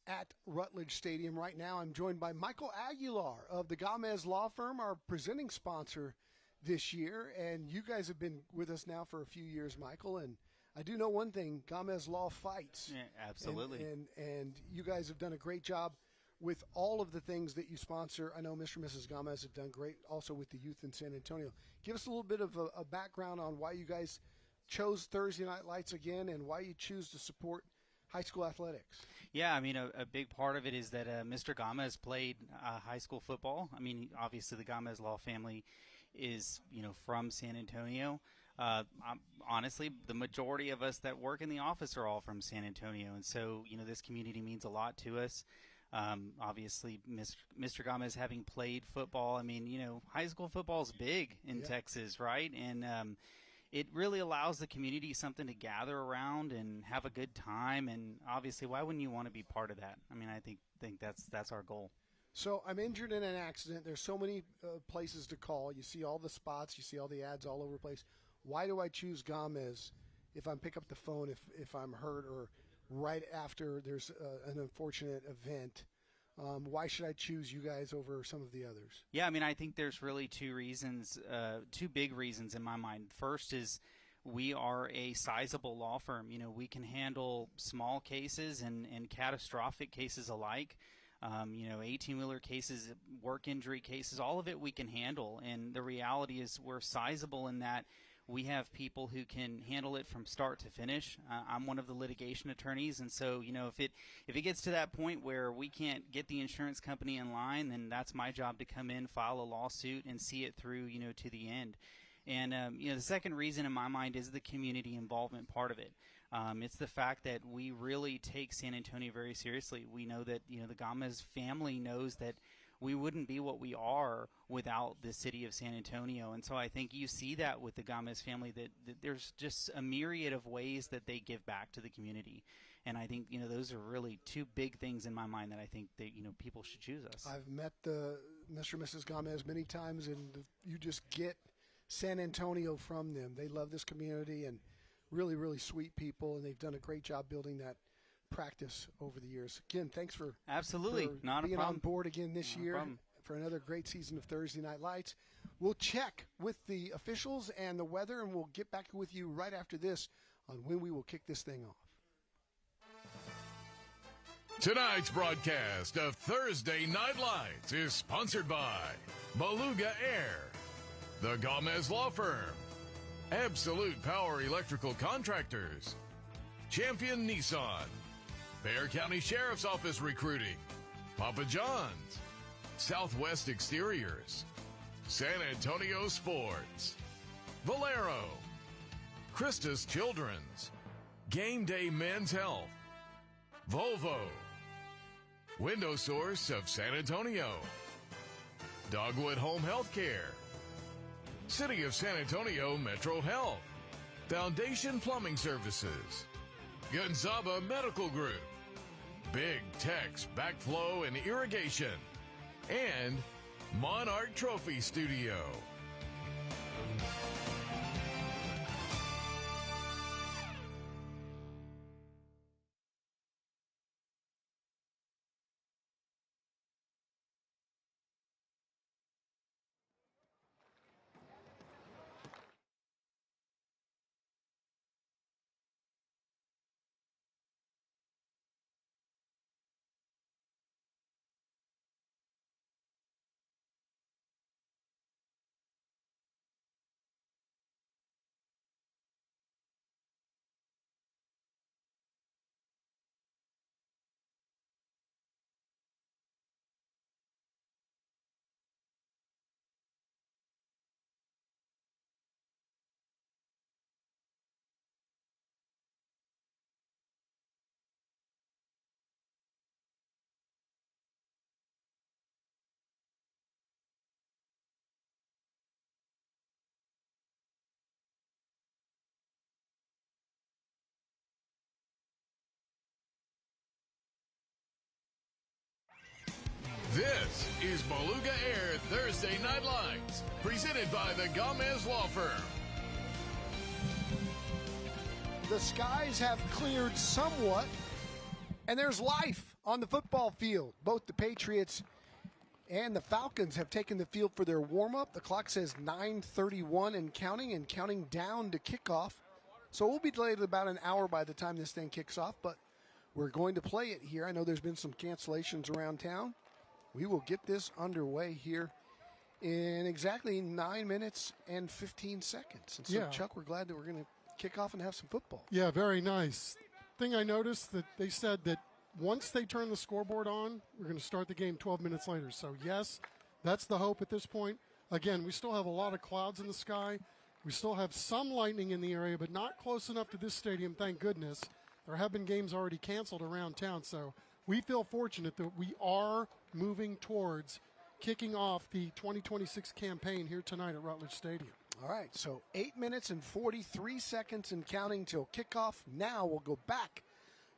S2: at Rutledge Stadium. Right now, I'm joined by Michael Aguilar of the Gamez Law Firm, our presenting sponsor this year. And you guys have been with us now for a few years, Michael. And I do know one thing, Gamez Law fights.
S10: Yeah, absolutely.
S2: And you guys have done a great job with all of the things that you sponsor. I know Mr. and Mrs. Gamez have done great also with the youth in San Antonio. Give us a little bit of a background on why you guys chose Thursday Night Lights again and why you choose to support high school athletics.
S10: Yeah, I mean, a big part of it is that Mr. Gamez played high school football. I mean, obviously the Gamez Law family is, from San Antonio. Honestly, the majority of us that work in the office are all from San Antonio. And so, this community means a lot to us. Obviously, Mr. Gamez having played football, I mean, high school football is big in Texas, right? And it really allows the community something to gather around and have a good time. And obviously, why wouldn't you want to be part of that? I mean, I think that's our goal.
S2: So I'm injured in an accident. There's so many places to call. You see all the spots. You see all the ads all over the place. Why do I choose Gamez if I pick up the phone if I'm hurt or right after there's an unfortunate event? Why should I choose you guys over some of the others?
S10: Yeah, I mean, I think there's really two big reasons in my mind. First is we are a sizable law firm. We can handle small cases and catastrophic cases alike. 18-wheeler cases, work injury cases, all of it we can handle. And the reality is we're sizable in that we have people who can handle it from start to finish. I'm one of the litigation attorneys, and so if it gets to that point where we can't get the insurance company in line, then that's my job to come in, file a lawsuit, and see it through, to the end. And the second reason in my mind is the community involvement part of it. It's the fact that we really take San Antonio very seriously. We know that the Gamez family knows that we wouldn't be what we are without the city of San Antonio. And so I think you see that with the Gamez family, that there's just a myriad of ways that they give back to the community. And I think, those are really two big things in my mind that I think that, people should choose us.
S2: I've met the Mr. and Mrs. Gamez many times, and you just get San Antonio from them. They love this community and really, really sweet people, and they've done a great job building that practice over the years. Again, thanks for being on board again this year for another great season of Thursday Night Lights. We'll check with the officials and the weather, and we'll get back with you right after this on when we will kick this thing off.
S1: Tonight's broadcast of Thursday Night Lights is sponsored by Beluga Air, the Gamez Law Firm, Absolute Power Electrical Contractors, Champion Nissan, Bexar County Sheriff's Office Recruiting, Papa John's, Southwest Exteriors, San Antonio Sports, Valero, Christus Children's, Game Day Men's Health, Volvo, Window Source of San Antonio, Dogwood Home Healthcare, City of San Antonio Metro Health, Foundation Plumbing Services, Gonzaba Medical Group, Big Tex Backflow and Irrigation, and Monarch Trophy Studio. is Beluga Air Thursday Night Lights, presented by the Gomez Law Firm.
S2: The skies have cleared somewhat, and there's life on the football field. Both the Patriots and the Falcons have taken the field for their warm-up. The clock says 9:31 and counting down to kickoff. So we'll be delayed about an hour by the time this thing kicks off, but we're going to play it here. I know there's been some cancellations around town. We will get this underway here in exactly 9 minutes and 15 seconds. And so,
S3: Yeah.
S2: Chuck, we're glad that we're going to kick off and have some football.
S3: Yeah, very nice. Thing I noticed that they said that once they turn the scoreboard on, we're going to start the game 12 minutes later. So, yes, that's the hope at this point. Again, we still have a lot of clouds in the sky. We still have some lightning in the area, but not close enough to this stadium, thank goodness. There have been games already canceled around town, so we feel fortunate that we are moving towards kicking off the 2026 campaign here tonight at Rutledge Stadium.
S2: All right, so 8 minutes and 43 seconds and counting till kickoff. Now we'll go back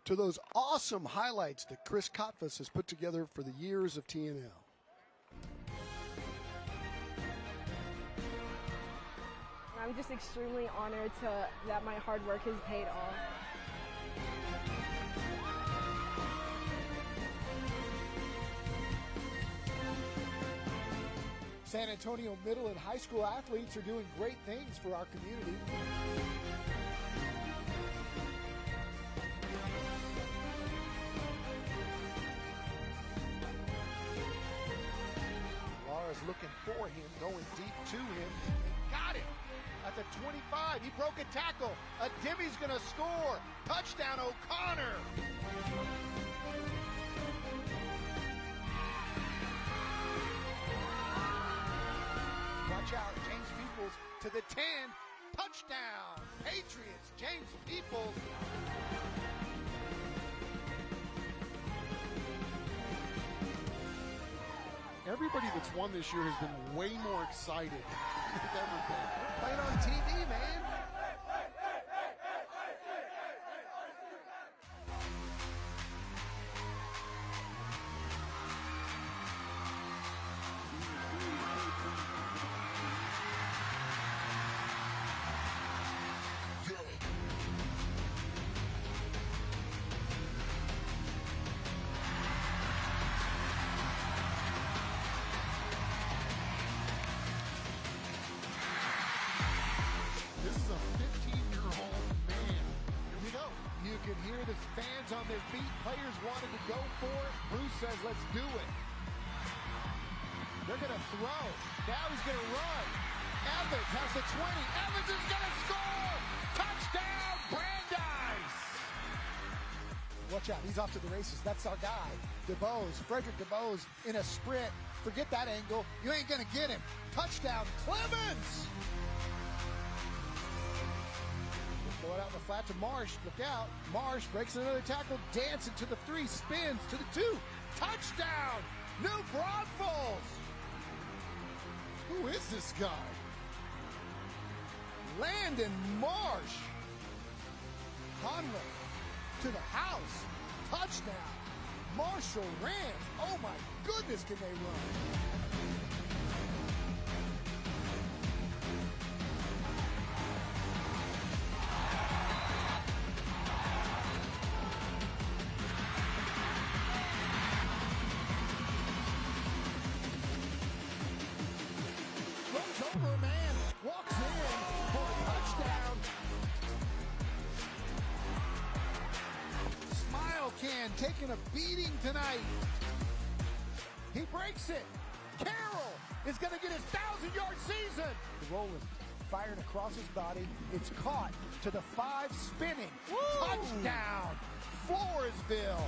S2: to those awesome highlights that Chris Kotfus has put together for the years of TNL.
S11: I'm just extremely honored that my hard work has paid off.
S2: San Antonio middle and high school athletes are doing great things for our community. Laura's looking for him, going deep to him. Got it at the 25. He broke a tackle. Demi's going to score. Touchdown, O'Connor. Watch out, James Peoples to the 10. Touchdown, Patriots, James Peoples.
S3: Everybody that's won this year has been way more excited than they've ever been.
S2: Playing on TV, man. You can hear the fans on their feet. Players wanted to go for it. Bruce says, let's do it. They're going to throw. Now he's going to run. Evans has the 20. Evans is going to score. Touchdown, Brandeis. Watch out. He's off to the races. That's our guy. DeBose, Frederick DeBose in a sprint. Forget that angle. You ain't going to get him. Touchdown, Clemens. Throw it out in the flat to Marsh. Look out. Marsh breaks another tackle. Dancing to the 3. Spins to the 2. Touchdown. New Braunfels.
S3: Who is this guy?
S2: Landon Marsh. Conway to the house. Touchdown. Marshall Rand. Oh my goodness, can they run? Taking a beating tonight. He breaks it. Carroll is going to get his 1,000-yard season. Rolling, fired across his body. It's caught to the 5, spinning. Woo! Touchdown, Floresville.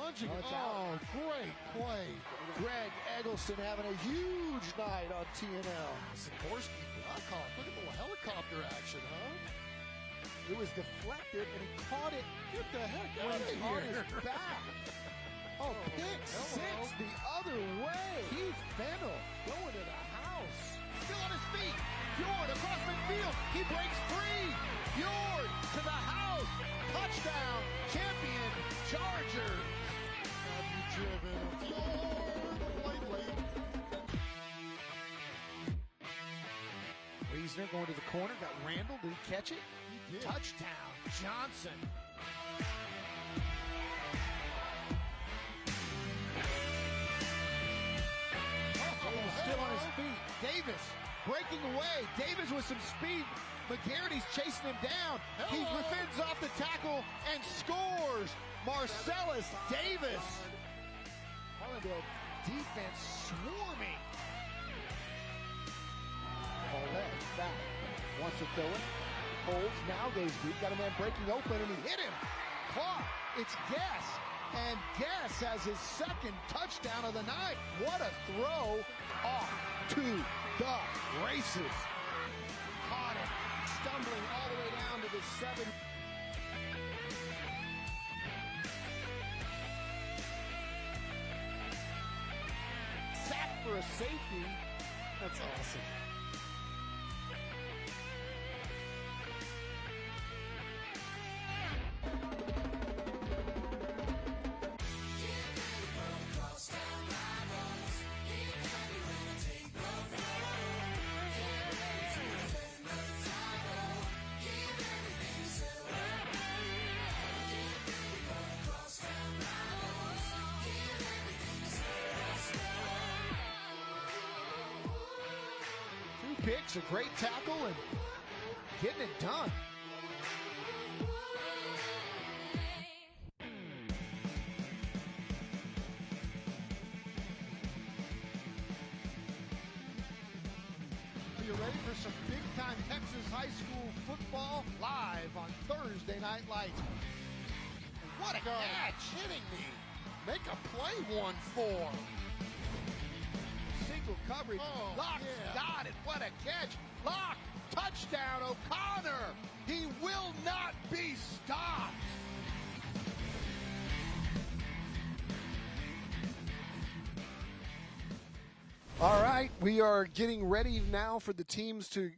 S3: lunging.
S4: Oh, it's
S3: Oh, great play.
S4: Greg Eggleston having a huge night on TNL.
S3: Sikorsky, Blackhawk. Look at the helicopter action, huh?
S4: It was deflected, and he caught it.
S3: Get the heck out
S4: Went
S3: of
S4: on
S3: here.
S4: his back. Oh, pick six the other way. Keith Fennell going to the house.
S2: Still on his feet. Fjord across midfield. He breaks free. Fjord to the house. Touchdown. Champion Chargers.
S3: Have you driven a Fjord lately?
S4: Reasoner going to the corner. Got Randall. Did he catch it?
S3: He did.
S4: Touchdown. Johnson.
S2: Still on his feet. Davis breaking away. Davis with some speed. McGarry's chasing him down. He fends off the tackle and scores. Marcellus Davis.
S4: Harlandale defense swarming. Paulette back. Wants to throw it. Holds. Now goes deep. Got a man breaking open, and he hit him.
S2: Caught. It's Guess. And Guess has his second touchdown of the night. What a throw off to the races. Caught it. Stumbling all the way down to the 7. Sacked for a safety.
S3: That's awesome.
S2: Picks, a great tackle, and getting it done. Are you ready for some big-time Texas high school football live on Thursday Night Lights? What a catch!
S3: Kidding me. Make a play 1-4.
S2: Single coverage.
S3: Oh,
S2: Locke got it. What a catch. Locke. Touchdown O'Connor. He will not be stopped. All right, we are getting ready now for the teams to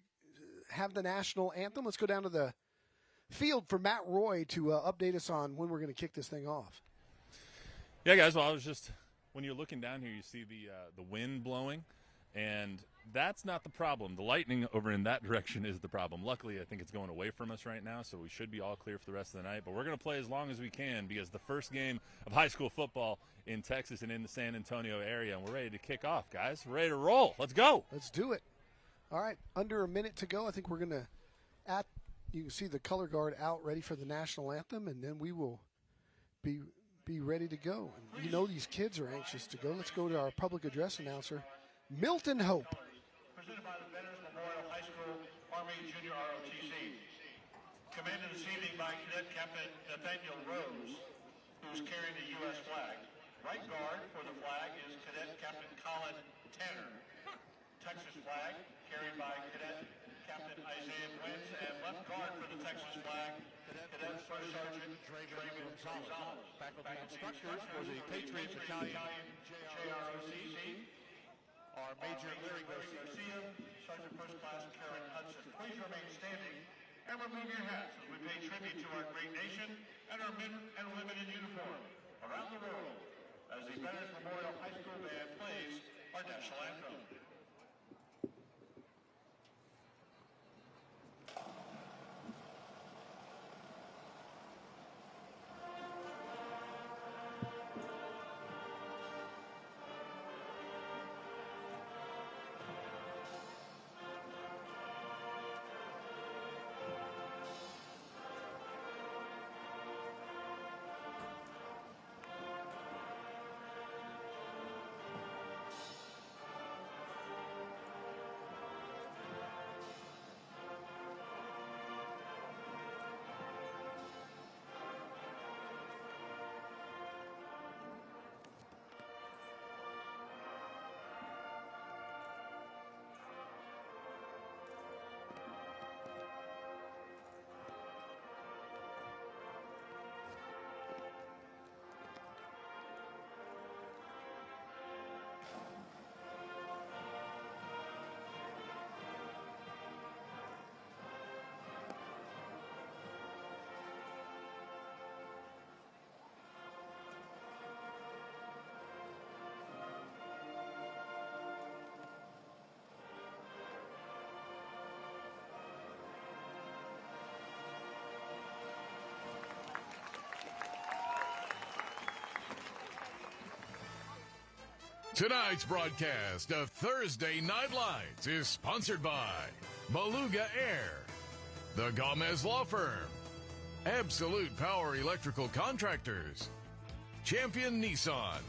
S2: have the national anthem. Let's go down to the field for Matt Roy to update us on when we're going to kick this thing off.
S12: Yeah, guys, well, when you're looking down here, you see the wind blowing, and that's not the problem. The lightning over in that direction is the problem. Luckily, I think it's going away from us right now, so we should be all clear for the rest of the night. But we're going to play as long as we can because the first game of high school football in Texas and in the San Antonio area, and we're ready to kick off, guys. We're ready to roll. Let's go.
S2: Let's do it. All right, under a minute to go. I think we're going to you can see the color guard out ready for the national anthem, and then we will be ready to go. And you know these kids are anxious to go. Let's go to our public address announcer, Milton Hope.
S13: Presented by the Veterans Memorial High School Army Junior ROTC. Commanded this evening by Cadet Captain Nathaniel Rose, who's carrying the U.S. flag. Right guard for the flag is Cadet Captain Colin Tanner. Texas flag carried by Cadet Captain Isaiah Wentz, and left guard for the Texas flag, Cadet First Sergeant Draymond Gonzalez.
S22: Faculty instructors for the Patriot Battalion
S13: JROTC are Major Larry Garcia, Sergeant First Class Karen Hudson. Please remain standing and remove your hats as we pay tribute to our great nation and our men and women in uniform around the world as the Veterans Memorial High School Band plays our national anthem.
S1: Tonight's broadcast of Thursday Night Lights is sponsored by Beluga Air, the Gomez Law Firm, Absolute Power Electrical Contractors, Champion Nissan,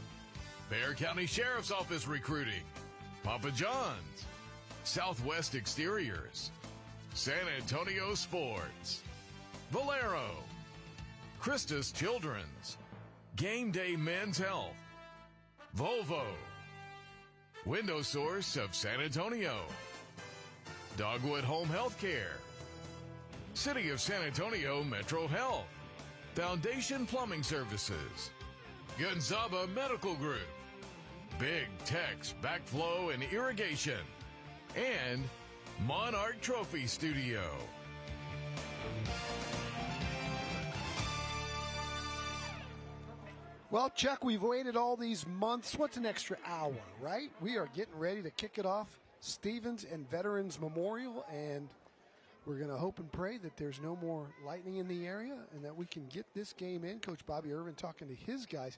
S1: Bexar County Sheriff's Office Recruiting, Papa John's, Southwest Exteriors, San Antonio Sports, Valero, Christus Children's, Game Day Men's Health, Volvo, Window Source of San Antonio, Dogwood Home Health Care, City of San Antonio Metro Health, Foundation Plumbing Services, Gonzaba Medical Group, Big Tex Backflow and Irrigation, and Monarch Trophy Studio.
S2: Well, Chuck, we've waited all these months. What's an extra hour, right? We are getting ready to kick it off, Stevens and Veterans Memorial, and we're going to hope and pray that there's no more lightning in the area and that we can get this game in. Coach Bobby Irvin talking to his guys.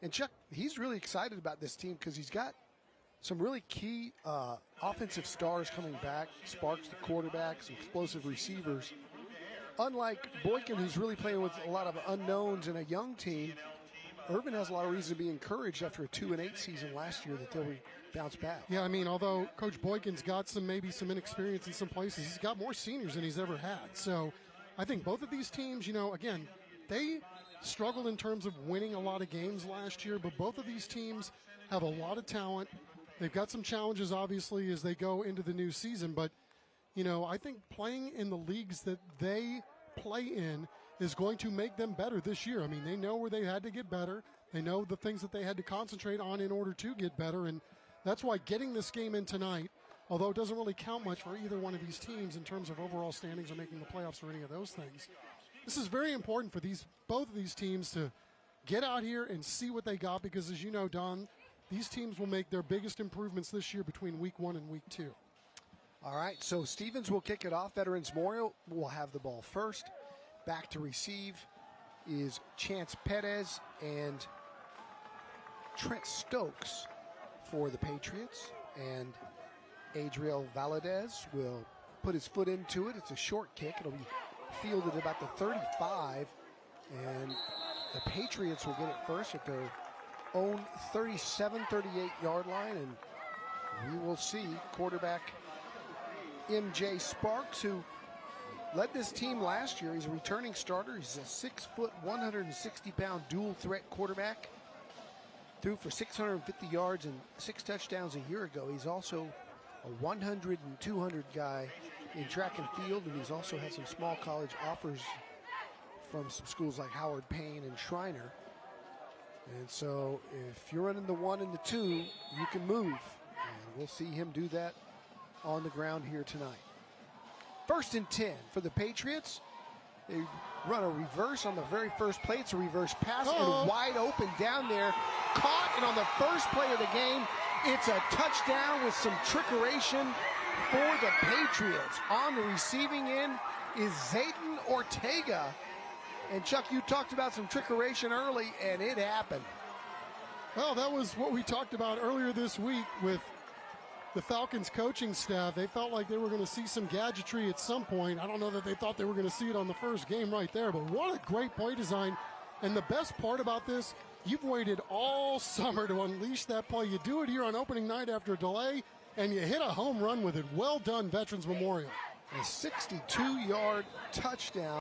S2: And Chuck, he's really excited about this team because he's got some really key offensive stars coming back. Sparks, the quarterback, some explosive receivers. Unlike Boykin, who's really playing with a lot of unknowns and a young team, Urban has a lot of reason to be encouraged after a 2-8 season last year that they'll bounce back.
S3: Yeah, I mean, although Coach Boykin's got maybe some inexperience in some places, he's got more seniors than he's ever had. So I think both of these teams, again, they struggled in terms of winning a lot of games last year, but both of these teams have a lot of talent. They've got some challenges, obviously, as they go into the new season. But, I think playing in the leagues that they play in is going to make them better this year. I mean, they know where they had to get better. They know the things that they had to concentrate on in order to get better. And that's why getting this game in tonight, although it doesn't really count much for either one of these teams in terms of overall standings or making the playoffs or any of those things, this is very important for both of these teams to get out here and see what they got because, as you know, Don, these teams will make their biggest improvements this year between week 1 and week 2.
S2: All right, so Stevens will kick it off. Veterans Memorial will have the ball first. Back to receive is Chance Perez and Trent Stokes for the Patriots. And Adriel Valadez will put his foot into it. It's a short kick. It'll be fielded about the 35. And the Patriots will get it first at their own 37, 38-yard line. And we will see quarterback M.J. Sparks, who led this team last year. He's a returning starter. He's a 6-foot, 160-pound dual-threat quarterback. Threw for 650 yards and 6 touchdowns a year ago. He's also a 100 and 200 guy in track and field, and he's also had some small college offers from some schools like Howard Payne and Schreiner. And so if you're running the 1 and the 2, you can move. And we'll see him do that on the ground here tonight. 1st and 10 for the Patriots. They run a reverse on the very first play. It's a reverse pass and wide open down there. Caught, and on the first play of the game, it's a touchdown with some trickeration for the Patriots. On the receiving end is Zayton Ortega. And Chuck, you talked about some trickeration early, and it happened.
S3: Well, that was what we talked about earlier this week with the Falcons coaching staff. They felt like they were going to see some gadgetry at some point. I don't know that they thought they were going to see it on the first game right there, but what a great play design. And the best part about this, you've waited all summer to unleash that play. You do it here on opening night after a delay, and you hit a home run with it. Well done, Veterans Memorial.
S2: A 62-yard touchdown.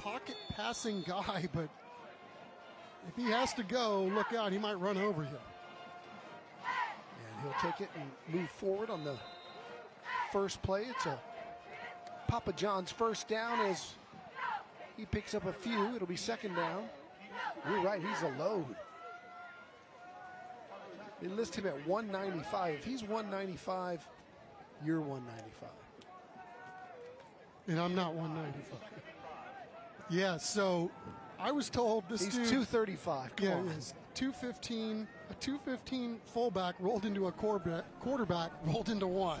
S3: pocket passing guy, but if he has to go, look out, he might run over you.
S2: And he'll take it and move forward on the first play. It's a Papa John's first down as he picks up a few. It'll be second down. You're right, he's a load. They list him at 195. If he's 195, you're 195.
S3: And I'm not 195. Yeah, so I was told this
S2: he's
S3: dude...
S2: 235. Come on.
S3: He's 215. A 215 fullback rolled into a quarterback rolled into one.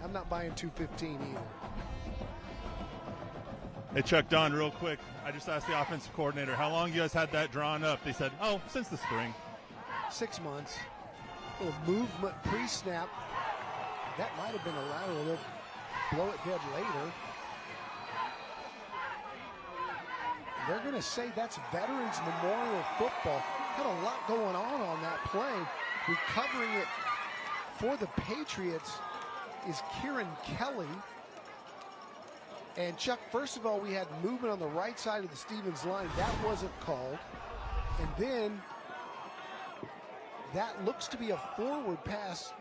S2: I'm not buying 215 either.
S12: Hey, Chuck, Don, real quick. I just asked the offensive coordinator, how long you guys had that drawn up? They said, since the spring.
S2: 6 months. A little movement pre-snap. That might have been a lateral. They'll blow it dead later. They're going to say that's Veterans Memorial Football. Got a lot going on that play. Recovering it for the Patriots is Kieran Kelly. And Chuck, first of all, we had movement on the right side of the Stevens line. That wasn't called. And then that looks to be a forward pass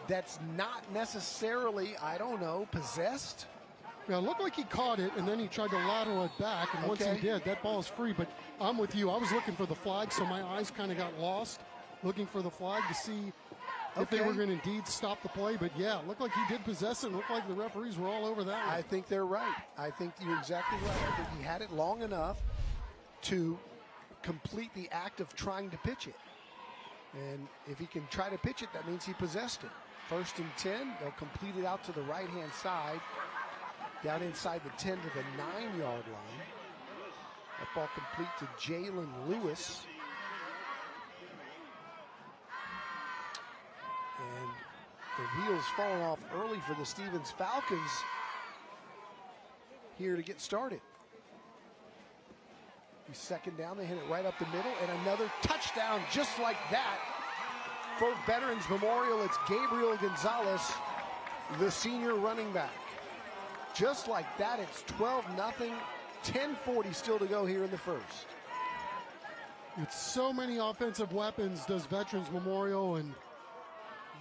S2: that's not necessarily, I don't know, possessed.
S3: Yeah, it looked like he caught it, and then he tried to lateral it back, and once he did, that ball is free. But I'm with you. I was looking for the flag, so my eyes kind of got lost looking for the flag to see if they were going to indeed stop the play. But, yeah, it looked like he did possess it. It looked like the referees were all over that one.
S2: I think they're right. I think you're exactly right. I think he had it long enough to complete the act of trying to pitch it. And if he can try to pitch it, that means he possessed it. 1st and 10, they'll complete it out to the right-hand side, down inside the 10 to the 9-yard line. That ball complete to Jalen Lewis. And the wheels falling off early for the Stevens Falcons here to get started. Second down, they hit it right up the middle, and another touchdown just like that for Veterans Memorial. It's Gabriel Gonzalez, the senior running back. Just like that, it's 12-0, 10:40 still to go here in the first.
S3: It's so many offensive weapons does Veterans Memorial, and you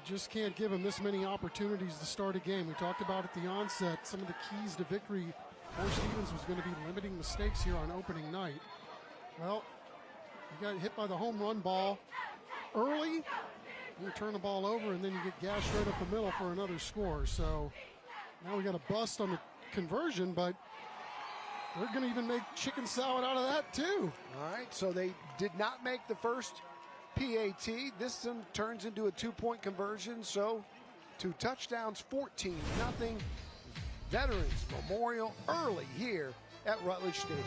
S3: just can't give them this many opportunities to start a game. We talked about at the onset some of the keys to victory for Stevens was going to be limiting mistakes here on opening night. Well, you got hit by the home run ball early, you turn the ball over, and then you get gashed right up the middle for another score. So now we got a bust on the conversion, but they're going to even make chicken salad out of that too.
S2: All right, so they did not make the first PAT. This one turns into a 2-point conversion, so 2 touchdowns, 14-0. Veterans Memorial early here at Rutledge Stadium.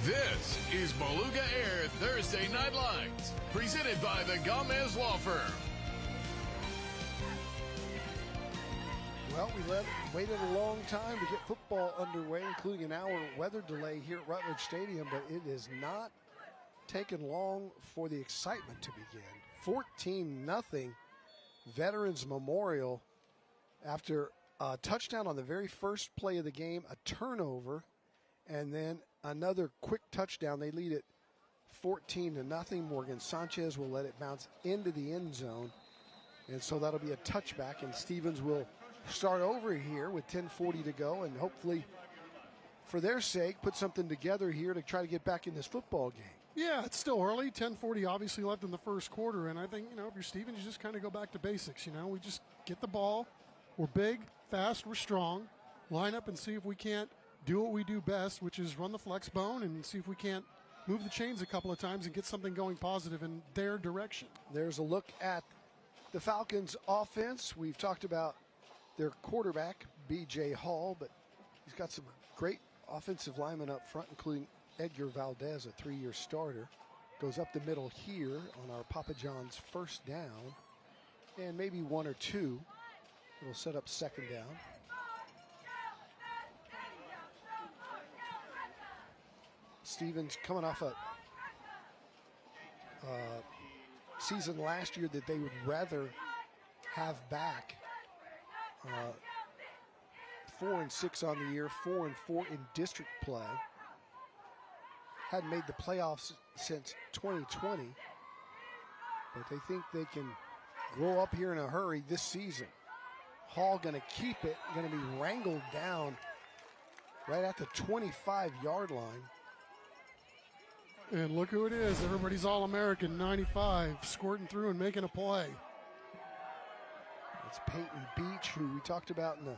S1: This is Beluga Air Thursday Night Lights, presented by the Gomez Law Firm.
S2: Well, we waited a long time to get football underway, including an hour weather delay here at Rutledge Stadium, but it is not taken long for the excitement to begin. 14-0 Veterans Memorial after a touchdown on the very first play of the game, a turnover, and then another quick touchdown. They lead it 14-0. Morgan Sanchez will let it bounce into the end zone. And so that'll be a touchback, and Stevens will start over here with 10:40 to go, and hopefully, for their sake, put something together here to try to get back in this football game.
S3: Yeah, it's still early. 10:40 obviously left in the first quarter, and I think, if you're Stevens, you just kind of go back to basics. We just get the ball. We're big, fast, we're strong. Line up and see if we can't do what we do best, which is run the flex bone and see if we can't move the chains a couple of times and get something going positive in their direction.
S2: There's a look at the Falcons' offense. We've talked about their quarterback, B.J. Hall, but he's got some great offensive linemen up front, including Edgar Valdez, a 3-year starter. Goes up the middle here on our Papa John's first down, and maybe one or two. It'll set up second down. Stevens coming off a season last year that they would rather have back. 4-6 on the year, 4-4 in district play. Hadn't made the playoffs since 2020, but they think they can grow up here in a hurry this season. Hall going to keep it, going to be wrangled down right at the 25-yard line.
S3: And look who it is. Everybody's All-American, 95, squirting through and making a play.
S2: It's Peyton Beach, who we talked about in the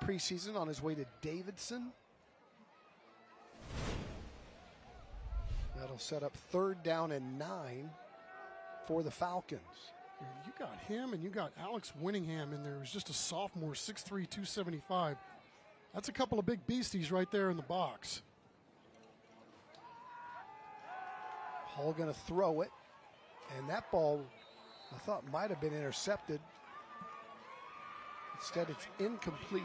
S2: preseason, on his way to Davidson. That'll set up third down and 9 for the Falcons.
S3: You got him and you got Alex Winningham in there. He's just a sophomore, 6'3", 275. That's a couple of big beasties right there in the box.
S2: Hall going to throw it, and that ball I thought might have been intercepted. Instead, it's incomplete,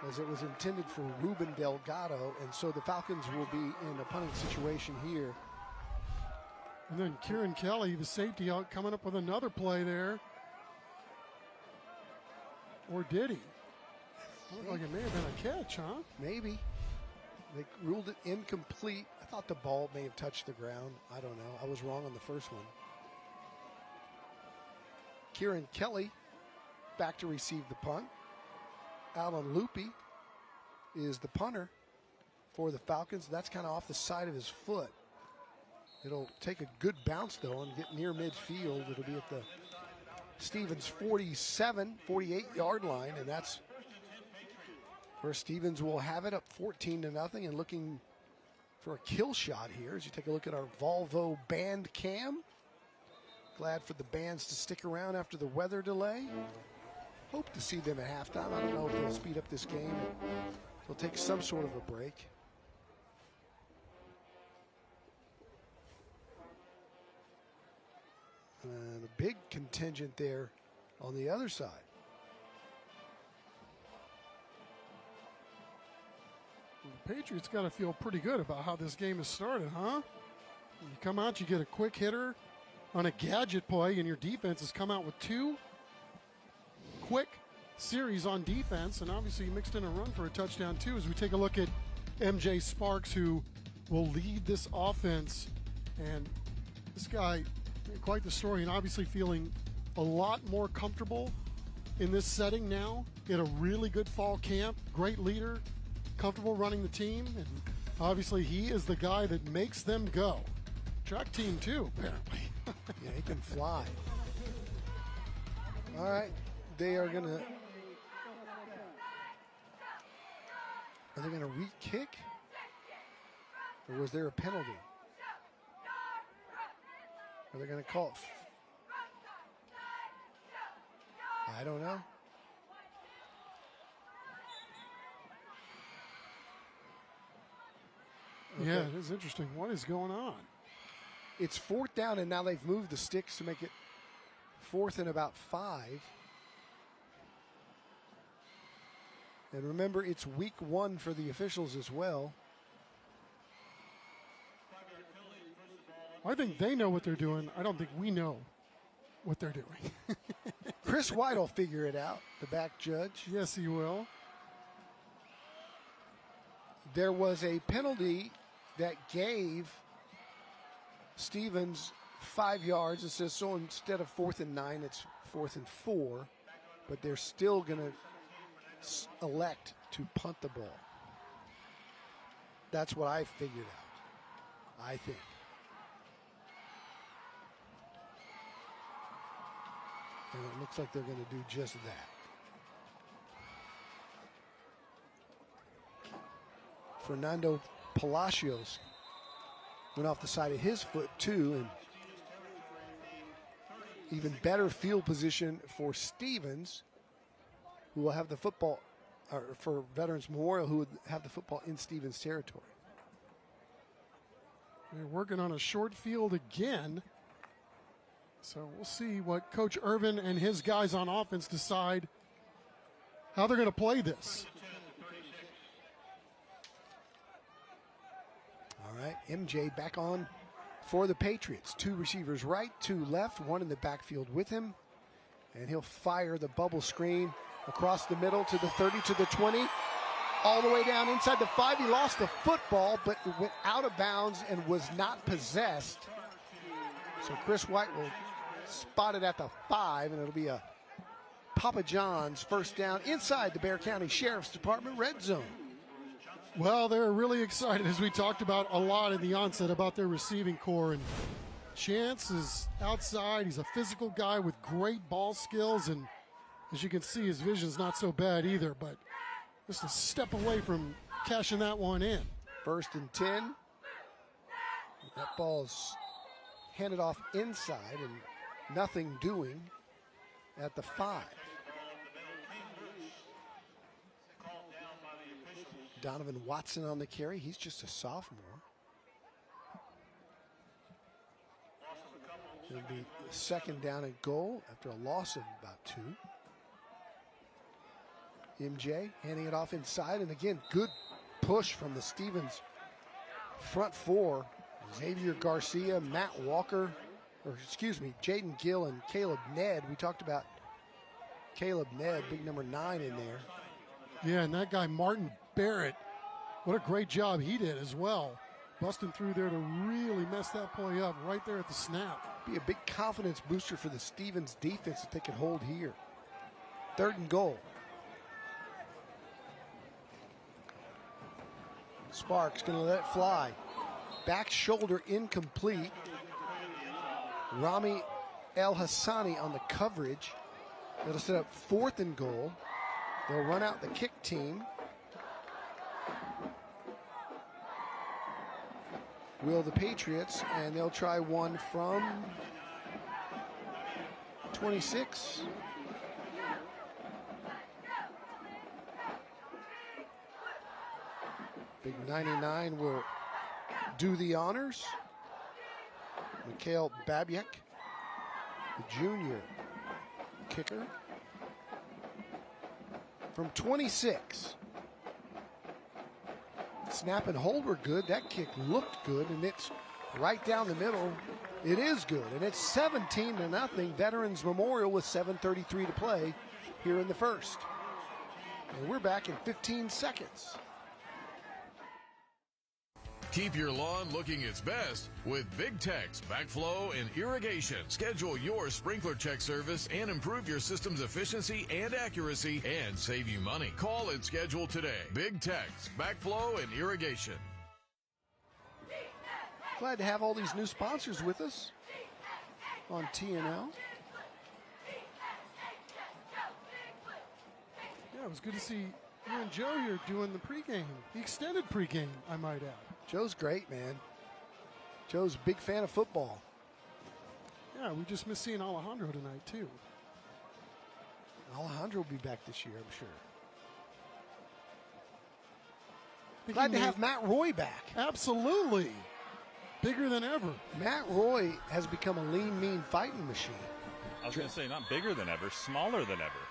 S2: as it was intended for Ruben Delgado, and so the Falcons will be in a punting situation here.
S3: And then Kieran Kelly, the safety, out coming up with another play there. Or did he? Looked like it may have been a catch, huh?
S2: Maybe. They ruled it incomplete. I thought the ball may have touched the ground. I don't know. I was wrong on the first one. Kieran Kelly back to receive the punt. Alan Loopy is the punter for the Falcons. That's kind of off the side of his foot. It'll take a good bounce, though, and get near midfield. It'll be at the Stevens 48-yard line, and that's where Stevens will have it, up 14-0 and looking for a kill shot here as you take a look at our Volvo band cam. Glad for the bands to stick around after the weather delay. Hope to see them at halftime. I don't know if they'll speed up this game. They'll take some sort of a break. And a big contingent there on the other side.
S3: The Patriots got to feel pretty good about how this game has started, huh? You come out, you get a quick hitter on a gadget play, and your defense has come out with 2 quick series on defense, and obviously you mixed in a run for a touchdown too. As we take a look at MJ Sparks, who will lead this offense, and this guy, quite the story, and obviously feeling a lot more comfortable in this setting now. He had a really good fall camp, great leader, comfortable running the team, and obviously he is the guy that makes them go. Track team too, apparently.
S2: Yeah, he can fly. All right, they are gonna. Are they gonna re-kick, or was there a penalty? Are they gonna call it? I don't know. Okay.
S3: Yeah, it is interesting. What is going on?
S2: It's 4th down, and now they've moved the sticks to make it 4th and about 5. And remember, it's week 1 for the officials as well.
S3: I think they know what they're doing. I don't think we know what they're doing.
S2: Chris White will figure it out, the back judge.
S3: Yes, he will.
S2: There was a penalty that gave Stevens 5 yards. It says so instead of 4th and 9, it's 4th and 4. But they're still going to elect to punt the ball. That's what I figured out, I think. And it looks like they're going to do just that. Fernando Palacios went off the side of his foot too, and even better field position for Stevens, who will have the football, or for Veterans Memorial, who would have the football in Stevens territory.
S3: They're working on a short field again. So we'll see what Coach Irvin and his guys on offense decide how they're going to play this.
S2: All right, MJ back on for the Patriots. 2 receivers right, 2 left, 1 in the backfield with him. And he'll fire the bubble screen across the middle to the 30, to the 20, all the way down inside the 5. He lost the football, but it went out of bounds and was not possessed. So Chris White will spot it at the 5, and it'll be a Papa John's first down inside the Bexar County Sheriff's Department red zone.
S3: Well, they're really excited, as we talked about a lot in the onset, about their receiving core. And Chance is outside. He's a physical guy with great ball skills, and as you can see, his vision's not so bad either, but just a step away from cashing that one in.
S2: 1st and 10. That ball's handed off inside and nothing doing at the 5. Donovan Watson on the carry. He's just a sophomore. It'll be 2nd down and goal after a loss of about 2. MJ handing it off inside, and again, good push from the Stevens front 4. Xavier Garcia, Matt Walker, Jaden Gill and Caleb Ned. We talked about Caleb Ned, big number 9 in there.
S3: Yeah, and that guy Martin Barrett, what a great job he did as well. Busting through there to really mess that play up right there at the snap.
S2: Be a big confidence booster for the Stevens defense if they can hold here. 3rd and goal. Sparks going to let it fly. Back shoulder incomplete. Rami El Hassani on the coverage. That'll set up 4th and goal. They'll run out the kick team. Will the Patriots, and they'll try one from 26. Big 99 will do the honors. Mikhail Babiak, the junior kicker. From 26. Snap and hold were good. That kick looked good, and it's right down the middle. It is good, and it's 17-0. Veterans Memorial with 7:33 to play here in the first. And we're back in 15 seconds.
S1: Keep your lawn looking its best with Big Tech's Backflow and Irrigation. Schedule your sprinkler check service and improve your system's efficiency and accuracy and save you money. Call and schedule today. Big Tech's Backflow and Irrigation.
S2: Glad to have all these new sponsors with us on TNL.
S3: Yeah, it was good to see you and Joe here doing the pregame, the extended pregame, I might add.
S2: Joe's great, man. Joe's a big fan of football.
S3: Yeah, we just missed seeing Alejandro tonight, too.
S2: Alejandro will be back this year, I'm sure. Glad to have Matt Roy back.
S3: Absolutely. Bigger than ever.
S2: Matt Roy has become a lean, mean fighting machine.
S12: I was going to say, not bigger than ever, smaller than ever.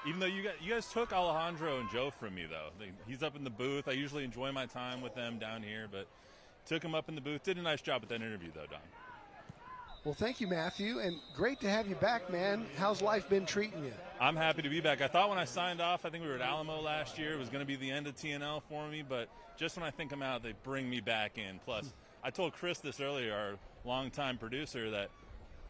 S12: Even though you guys took Alejandro and Joe from me, though. He's up in the booth. I usually enjoy my time with them down here, but took him up in the booth. Did a nice job at that interview, though, Don.
S2: Well, thank you, Matthew, and great to have you back, man. How's life been treating you?
S12: I'm happy to be back. I thought when I signed off, I think we were at Alamo last year, it was going to be the end of TNL for me, but just when I think I'm out, they bring me back in. Plus, I told Chris this earlier, longtime producer, that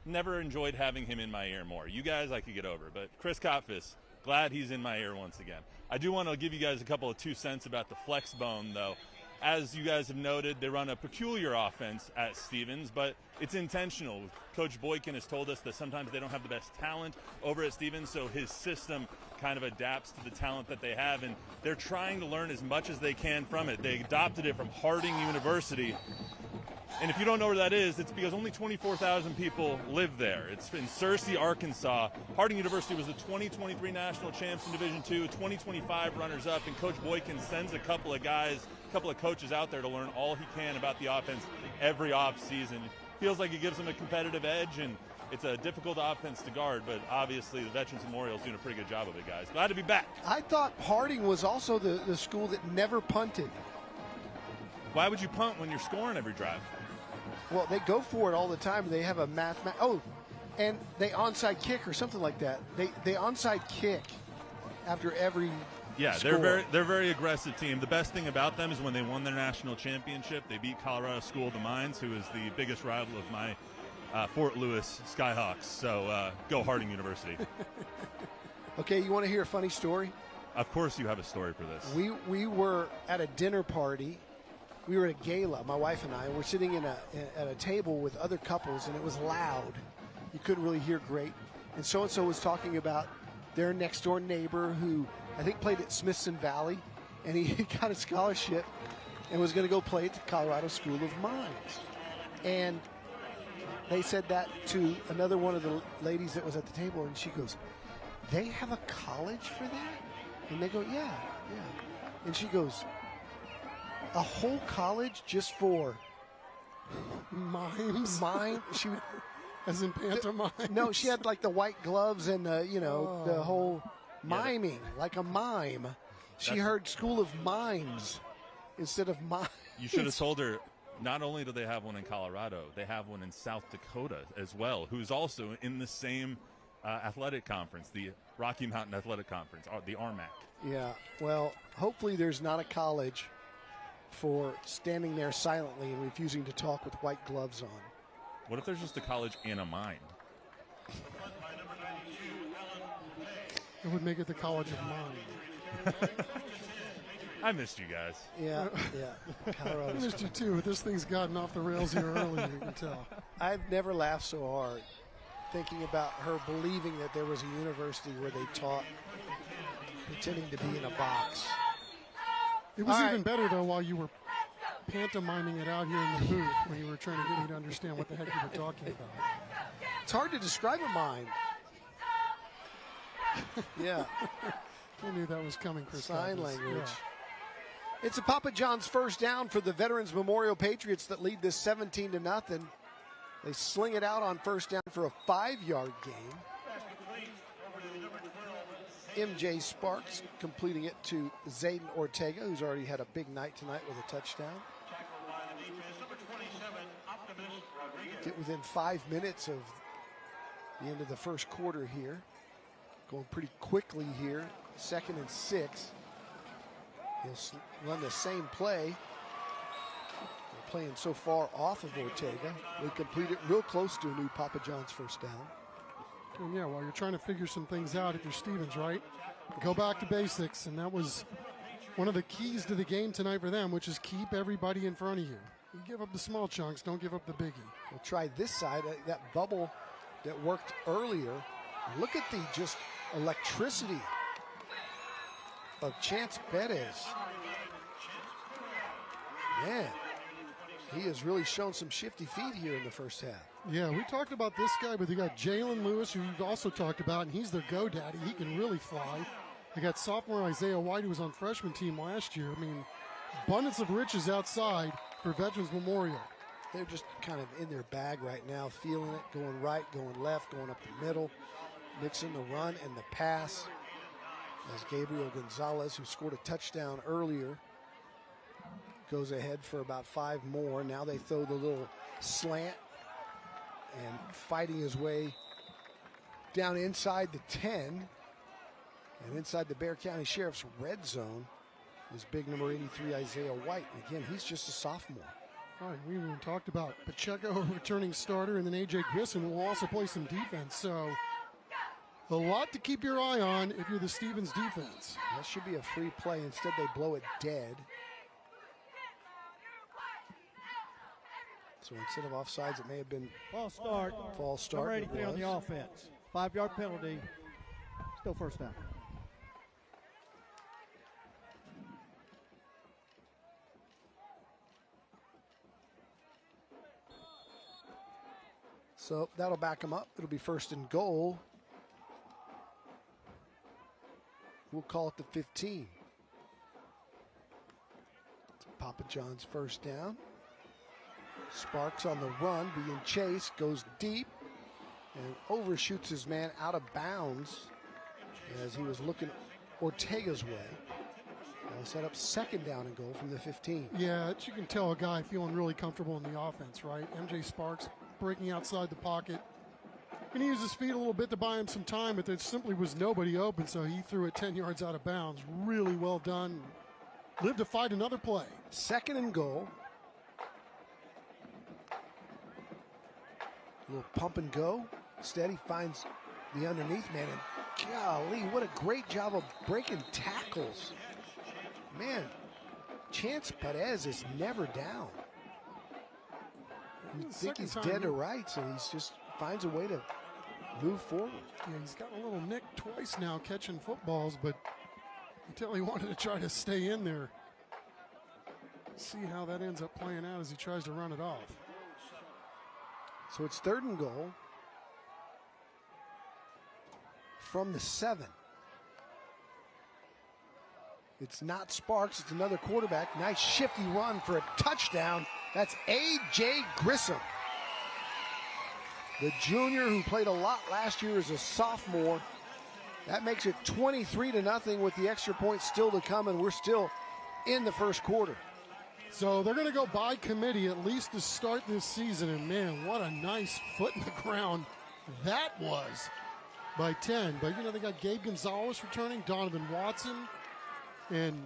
S12: never enjoyed having him in my ear more. You guys I could get over, but Chris Kotfus, glad he's in my ear once again. I do want to give you guys a couple of 2 cents about the flex bone, though. As you guys have noted, they run a peculiar offense at Stevens, but it's intentional. Coach Boykin has told us that sometimes they don't have the best talent over at Stevens, so his system kind of adapts to the talent that they have, and they're trying to learn as much as they can from it. They adopted it from Harding University. And if you don't know where that is, it's because only 24,000 people live there. It's in Searcy, Arkansas. Harding University was the 2023 national champs in Division II, 2025 runners-up, and Coach Boykin sends a couple of coaches out there to learn all he can about the offense every offseason. Feels like it gives them a competitive edge, and it's a difficult offense to guard, but obviously the Veterans Memorial is doing a pretty good job of it, guys. Glad to be back.
S2: I thought Harding was also the school that never punted.
S12: Why would you punt when you're scoring every drive?
S2: Well, they go for it all the time. They have a and they onside kick or something like that. They onside kick after every score.
S12: They're very aggressive team. The best thing about them is when they won their national championship, they beat Colorado School of the Mines, who is the biggest rival of my Fort Lewis Skyhawks. So go Harding University.
S2: Okay, you want to hear a funny story?
S12: Of course you have a story for this.
S2: We were at a dinner party. We were at a gala, my wife and I. We're sitting at a table with other couples, and it was loud. You couldn't really hear great. And so-and-so was talking about their next-door neighbor who I think played at Smithson Valley, and he got a scholarship and was going to go play at the Colorado School of Mines. And they said that to another one of the ladies that was at the table, and she goes, "They have a college for that?" And they go, yeah. And she goes, "A whole college just for
S3: mimes?"
S2: She
S3: as in pantomime.
S2: No, she had like the white gloves and the the whole miming, like a mime. She heard School of Mimes instead of mime.
S12: You should have told her. Not only do they have one in Colorado, they have one in South Dakota as well, who's also in the same athletic conference, the Rocky Mountain Athletic Conference, the RMAC.
S2: Yeah. Well, hopefully there's not a college for standing there silently and refusing to talk with white gloves on.
S12: What if there's just a college and a mine?
S3: It would make it the College of Mine.
S12: I missed you guys.
S2: Yeah. Colorado.
S3: I missed you too. This thing's gotten off the rails here early, you can tell.
S2: I've never laughed so hard thinking about her believing that there was a university where they taught pretending to be in a box.
S3: It was even better, though, while you were pantomiming it out here in the booth when you were trying to get me to understand what the heck you were talking about.
S2: It's hard to describe a mime. Yeah.
S3: I knew that was coming, Chris.
S2: Sign language. Yeah. It's a Papa John's first down for the Veterans Memorial Patriots that lead this 17-0. They sling it out on first down for a 5-yard gain. MJ Sparks completing it to Zayden Ortega, who's already had a big night tonight with a touchdown. Get within 5 minutes of the end of the first quarter here. Going pretty quickly here. 2nd and 6. He'll run the same play. They're playing so far off of Ortega. They complete it real close to a new Papa John's first down.
S3: And yeah, while you're trying to figure some things out, if you're Stevens, right? Go back to basics, and that was one of the keys to the game tonight for them, which is keep everybody in front of you. You give up the small chunks, don't give up the biggie.
S2: We'll try this side, that bubble that worked earlier. Look at the just electricity of Chance Perez. Man, he has really shown some shifty feet here in the first half.
S3: Yeah, we talked about this guy, but they got Jalen Lewis, who you've also talked about, and he's their go-daddy. He can really fly. They got sophomore Isaiah White, who was on freshman team last year. I mean, abundance of riches outside for Veterans Memorial.
S2: They're just kind of in their bag right now, feeling it, going right, going left, going up the middle, mixing the run and the pass. As Gabriel Gonzalez, who scored a touchdown earlier, goes ahead for about 5 more. Now they throw the little slant and fighting his way down inside the 10 and inside the Bexar County Sheriff's red zone is big number 83 Isaiah White. And again, he's just a sophomore.
S3: All right, we even talked about Pacheco, returning starter, and then A.J. Grissom will also play some defense. So a lot to keep your eye on if you're the Stevens defense.
S2: That should be a free play. Instead, they blow it dead. So instead of offsides, it may have been
S4: false start.
S2: False start.
S4: I'm ready to be on the offense. 5-yard penalty. Still first down.
S2: So that'll back them up. It'll be first and goal. We'll call it the 15. It's Papa John's first down. Sparks on the run, being chased, goes deep and overshoots his man out of bounds as he was looking Ortega's way. They'll set up second down and goal from the 15.
S3: Yeah, you can tell a guy feeling really comfortable in the offense, right? MJ Sparks breaking outside the pocket. And he used his feet a little bit to buy him some time, but there simply was nobody open, so he threw it 10 yards out of bounds. Really well done. Lived to fight another play.
S2: Second and goal. A little pump and go. Instead, he finds the underneath man. And golly, what a great job of breaking tackles. Man, Chance Perez is never down. You think he's dead to rights, and he's just finds a way to move forward.
S3: Yeah, he's got a little nick twice now catching footballs, but until he wanted to try to stay in there. See how that ends up playing out as he tries to run it off.
S2: So it's third and goal from the 7. It's not Sparks, it's another quarterback. Nice shifty run for a touchdown. That's A.J. Grissom, the junior who played a lot last year as a sophomore. That makes it 23-0 with the extra point still to come, and we're still in the first quarter.
S3: So they're going to go by committee at least to start this season. And man, what a nice foot in the ground that was by 10. But, you know, they got Gabe Gonzalez returning, Donovan Watson, and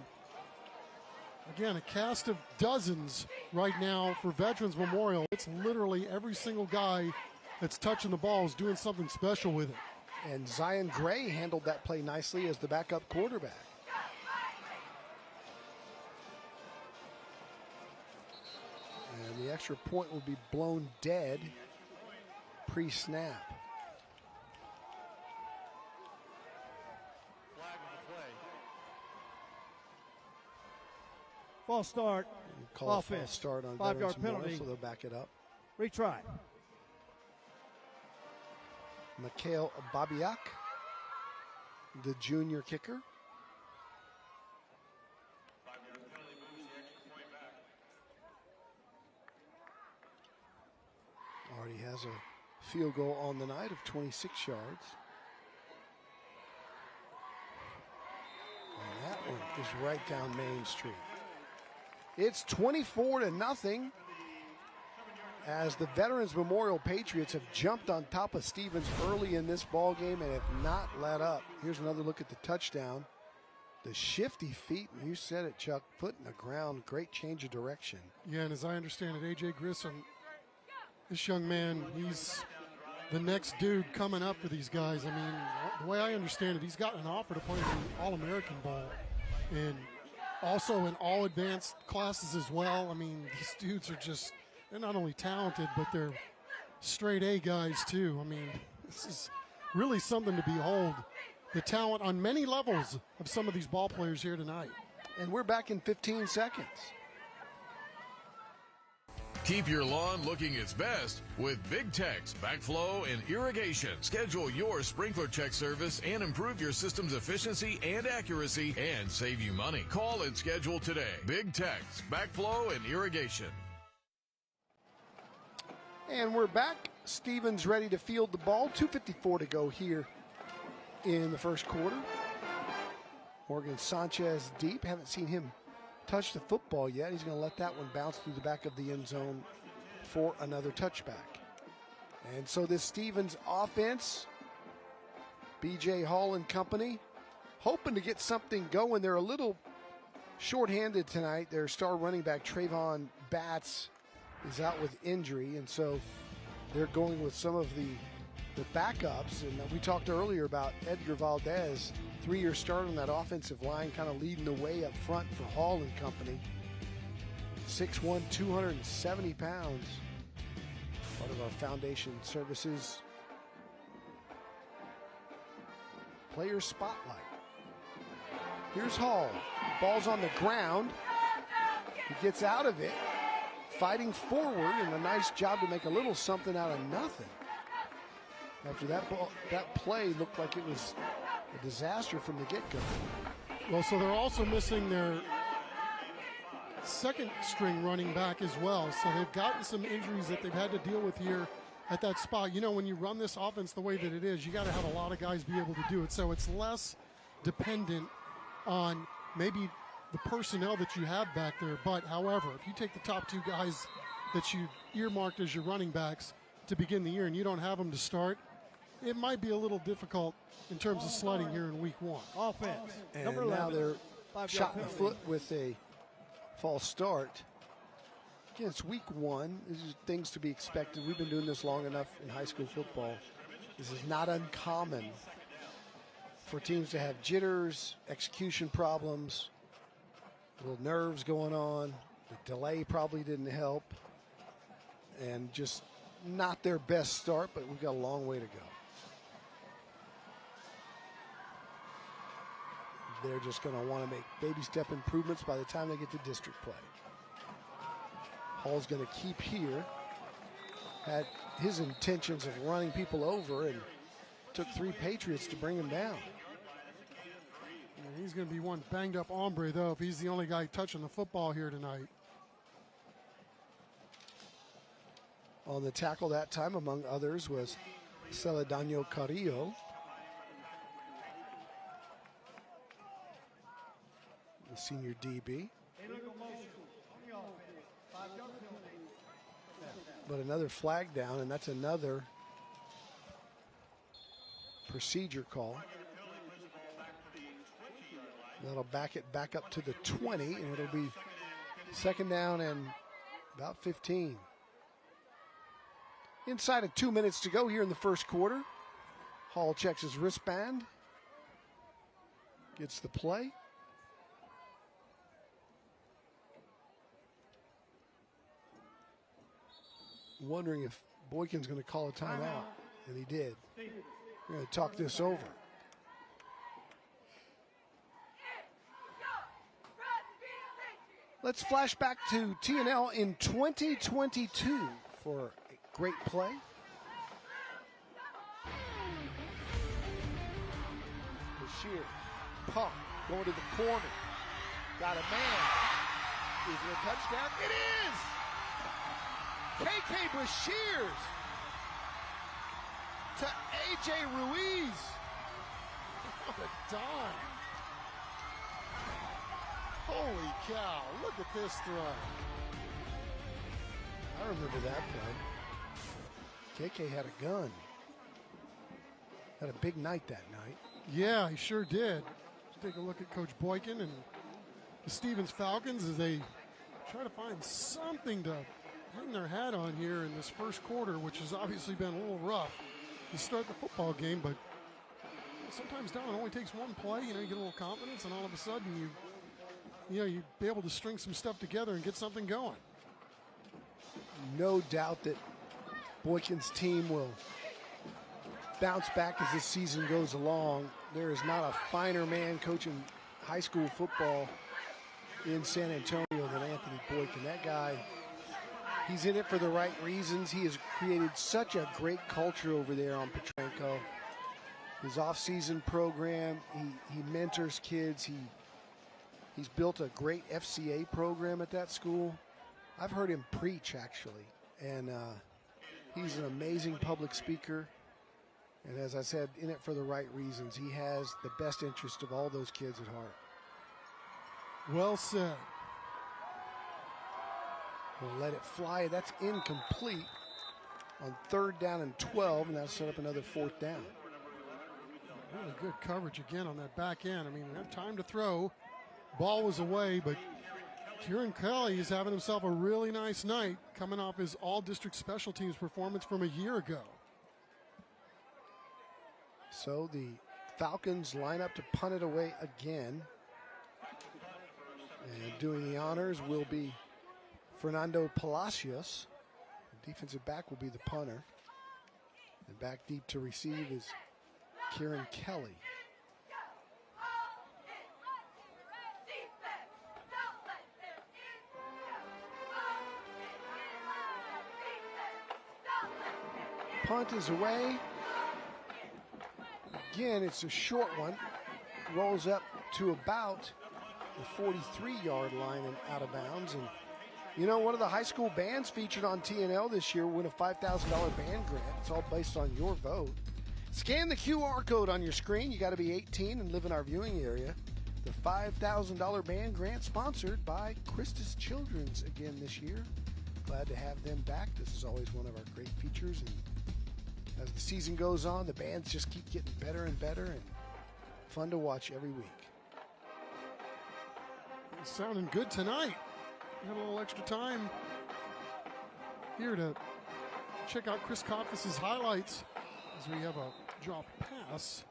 S3: again, a cast of dozens right now for Veterans Memorial. It's literally every single guy that's touching the ball is doing something special with it.
S2: And Zion Gray handled that play nicely as the backup quarterback. And the extra point will be blown dead pre-snap.
S4: False start.
S2: Call
S4: offense.
S2: A false start on
S4: 5-yard
S2: Veterans Memorial,
S4: penalty.
S2: so they'll back it up.
S4: Retry.
S2: Mikhail Babiak, the junior kicker. Already has a field goal on the night of 26 yards. And that one is right down Main Street. It's 24-0 as the Veterans Memorial Patriots have jumped on top of Stevens early in this ball game and have not let up. Here's another look at the touchdown. The shifty feet, and you said it, Chuck, foot in the ground, great change of direction.
S3: Yeah, and as I understand it, A.J. Grissom, this young man, he's the next dude coming up for these guys. I mean, the way I understand it, he's got an offer to play in the All-American Bowl and also in all advanced classes as well. I mean, these dudes are just, they're not only talented, but they're straight A guys too. I mean, this is really something to behold. The talent on many levels of some of these ball players here tonight.
S2: And we're back in 15 seconds.
S1: Keep your lawn looking its best with Big Tech's Backflow and Irrigation. Schedule your sprinkler check service and improve your system's efficiency and accuracy and save you money. Call and schedule today. Big Tech's Backflow and Irrigation.
S2: And we're back. Stevens ready to field the ball. 2:54 to go here in the first quarter. Morgan Sanchez deep. Haven't seen him touch the football yet. He's going to let that one bounce through the back of the end zone for another touchback. And so this Stevens offense, B.J. Hall and company, hoping to get something going. They're a little shorthanded tonight. Their star running back, Trayvon Batts, is out with injury, and so they're going with some of the backups. And we talked earlier about Edgar Valdez, 3-year starter on that offensive line, kind of leading the way up front for Hall and company. 6'1", 270 pounds. Part of our foundation services player spotlight. Here's Hall. Ball's on the ground. He gets out of it, fighting forward, and a nice job to make a little something out of nothing. After that play looked like it was a disaster from the get-go.
S3: Well, so they're also missing their second string running back as well. So they've gotten some injuries that they've had to deal with here at that spot. You know, when you run this offense the way that it is, you got to have a lot of guys be able to do it. So it's less dependent on maybe the personnel that you have back there. But however, if you take the top 2 guys that you earmarked as your running backs to begin the year and you don't have them to start, it might be a little difficult in terms of sledding here in week 1.
S4: Offense.
S2: And
S4: Number
S2: now
S4: 11.
S2: they're shot in the foot with a false start. Again, it's week 1. This is things to be expected. We've been doing this long enough in high school football. This is not uncommon for teams to have jitters, execution problems, little nerves going on. The delay probably didn't help. And just not their best start, but we've got a long way to go. They're just going to want to make baby step improvements by the time they get to district play. Hall's going to keep here. Had his intentions of running people over and took 3 Patriots to bring him down.
S3: And he's going to be one banged up hombre, though, if he's the only guy touching the football here tonight.
S2: On the tackle that time, among others, was Celedano Carrillo. The senior DB. But another flag down, and that's another procedure call. That'll back it back up to the 20, and it'll be second down and about 15. Inside of 2 minutes to go here in the first quarter. Hall checks his wristband. Gets the play. Wondering if Boykin's going to call a timeout, and he did. We're going to talk this over. Let's flash back to TNL in 2022 for a great play. Bashir, pump, going to the corner. Got a man. Is it a touchdown? It is! KK Bashirs to AJ Ruiz.
S3: What a dime. Holy cow, look at this throw.
S2: I remember that play. KK had a gun. Had a big night that night.
S3: Yeah, he sure did. Let's take a look at Coach Boykin and the Stevens Falcons as they try to find something to hang their hat on here in this first quarter, which has obviously been a little rough to start the football game, but sometimes down it only takes one play, you get a little confidence, and all of a sudden you be able to string some stuff together and get something going.
S2: No doubt that Boykin's team will bounce back as this season goes along. There is not a finer man coaching high school football in San Antonio than Anthony Boykin. That guy, he's in it for the right reasons. He has created such a great culture over there on Petrenko. His off-season program, he mentors kids. He's built a great FCA program at that school. I've heard him preach, actually, and he's an amazing public speaker. And as I said, in it for the right reasons. He has the best interest of all those kids at heart.
S3: Well said.
S2: We'll let it fly. That's incomplete on 3rd down and 12, and that'll set up another 4th down.
S3: Really good coverage again on that back end. I mean, they had time to throw. Ball was away, but Kieran Kelly is having himself a really nice night, coming off his all-district special teams performance from a year ago.
S2: So the Falcons line up to punt it away again. And doing the honors will be Fernando Palacios. The defensive back will be the punter. And back deep to receive is Kieran Kelly. Punt is away. Again, it's a short one. Rolls up to about the 43-yard line and out of bounds. And you know, one of the high school bands featured on TNL this year win a $5,000 band grant. It's all based on your vote. Scan the QR code on your screen. You got to be 18 and live in our viewing area. The $5,000 band grant sponsored by Christus Children's again this year. Glad to have them back. This is always one of our great features. And as the season goes on, the bands just keep getting better and better and fun to watch every week.
S3: It's sounding good tonight. Got a little extra time here to check out Chris Kopfis' highlights as we have a drop pass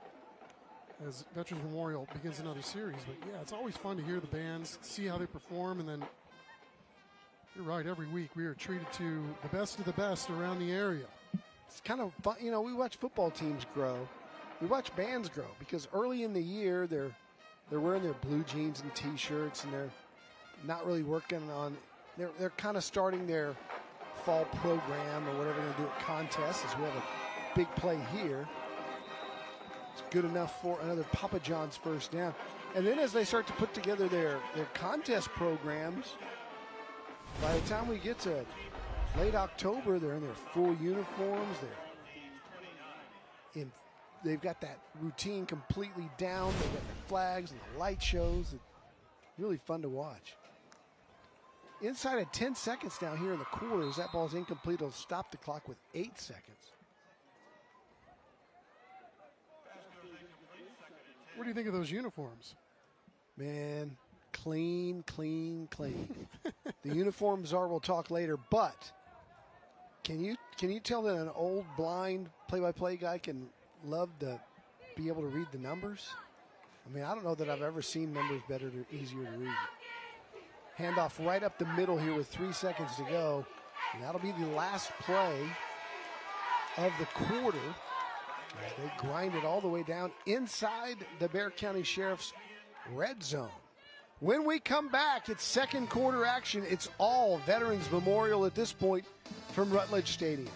S3: as Veterans Memorial begins another series. But yeah, it's always fun to hear the bands, see how they perform, and then you're right, every week we are treated to the best of the best around the area.
S2: It's kind of fun. You know, we watch football teams grow. We watch bands grow because early in the year they're wearing their blue jeans and T-shirts, and they're not really working on. They're kind of starting their fall program or whatever they're going to do at contests. As we have a big play here, it's good enough for another Papa John's first down. And then as they start to put together their contest programs, by the time we get to late October, they're in their full uniforms. They've got that routine completely down. They've got the flags and the light shows. It's really fun to watch. Inside of 10 seconds now here in the quarters. That ball's incomplete. It'll stop the clock with 8 seconds.
S3: What do you think of those uniforms?
S2: Man, clean, clean, clean. The uniforms we'll talk later, but can you tell that an old blind play-by-play guy can love to be able to read the numbers? I mean, I don't know that I've ever seen numbers better or easier to read. Handoff right up the middle here with 3 seconds to go. And that'll be the last play of the quarter. As they grind it all the way down inside the Bexar County Sheriff's red zone. When we come back, it's second quarter action. It's all Veterans Memorial at this point from Rutledge Stadium.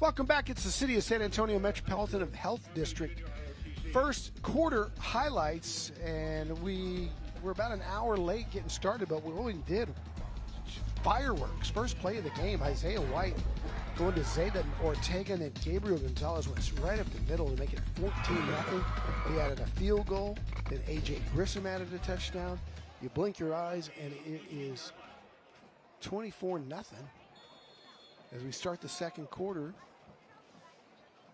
S2: Welcome back. It's the City of San Antonio Metropolitan Health District. First quarter highlights, and we we're about an hour late getting started, but what we did, fireworks. First play of the game, Isaiah White going to Zayden Ortega, and then Gabriel Gonzalez went right up the middle to make it 14-0. He added a field goal, then A.J. Grissom added a touchdown. You blink your eyes, and it is 24-0 as we start the second quarter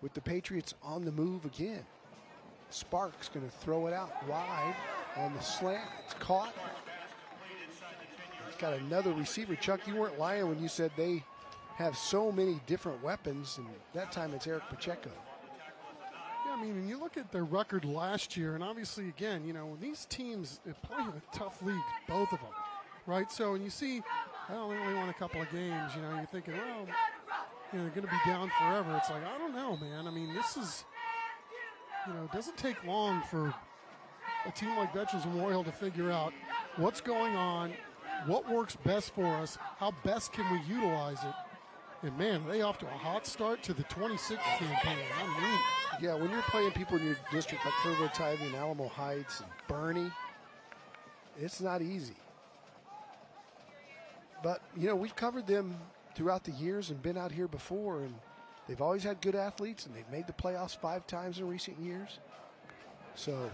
S2: with the Patriots on the move again. Sparks going to throw it out wide on the slant. It's caught. He's got another receiver. Chuck, you weren't lying when you said they have so many different weapons, and that time it's Eric Pacheco.
S3: Yeah, I mean, when you look at their record last year, and obviously, again, you know, when these teams play in a tough league, both of them, right? So when you see, I only won a couple of games, you know, you're thinking, well, you know, they're going to be down forever. It's like, I don't know, man. I mean, this is, you know, it doesn't take long for a team like Veterans Memorial to figure out what's going on, what works best for us, how best can we utilize it. And, man, are they off to a hot start to the 26th campaign. I mean,
S2: yeah, when you're playing people in your district like Kerrville, Tybee, and Alamo Heights, and Bernie, it's not easy. But, you know, we've covered them throughout the years and been out here before, and they've always had good athletes, and they've made the playoffs 5 times in recent years. So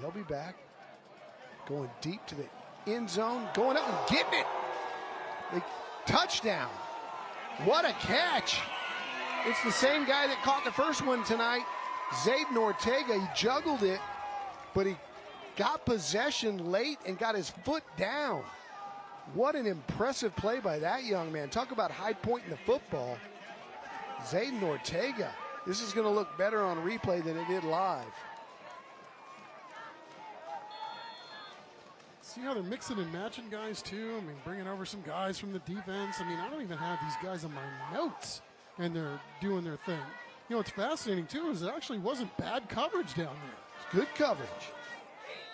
S2: they'll be back, going deep to the end zone, going up and getting it. Touchdown. What a catch. It's the same guy that caught the first one tonight, Zayden Ortega. He juggled it, but he got possession late and got his foot down. What an impressive play by that young man. Talk about high point in the football. Zayden Ortega. This is going to look better on replay than it did live.
S3: see how they're mixing and matching guys too? I mean, bringing over some guys from the defense. I mean, I don't even have these guys on my notes, and they're doing their thing. You know, what's fascinating too is it actually wasn't bad coverage down there.
S2: It's good coverage.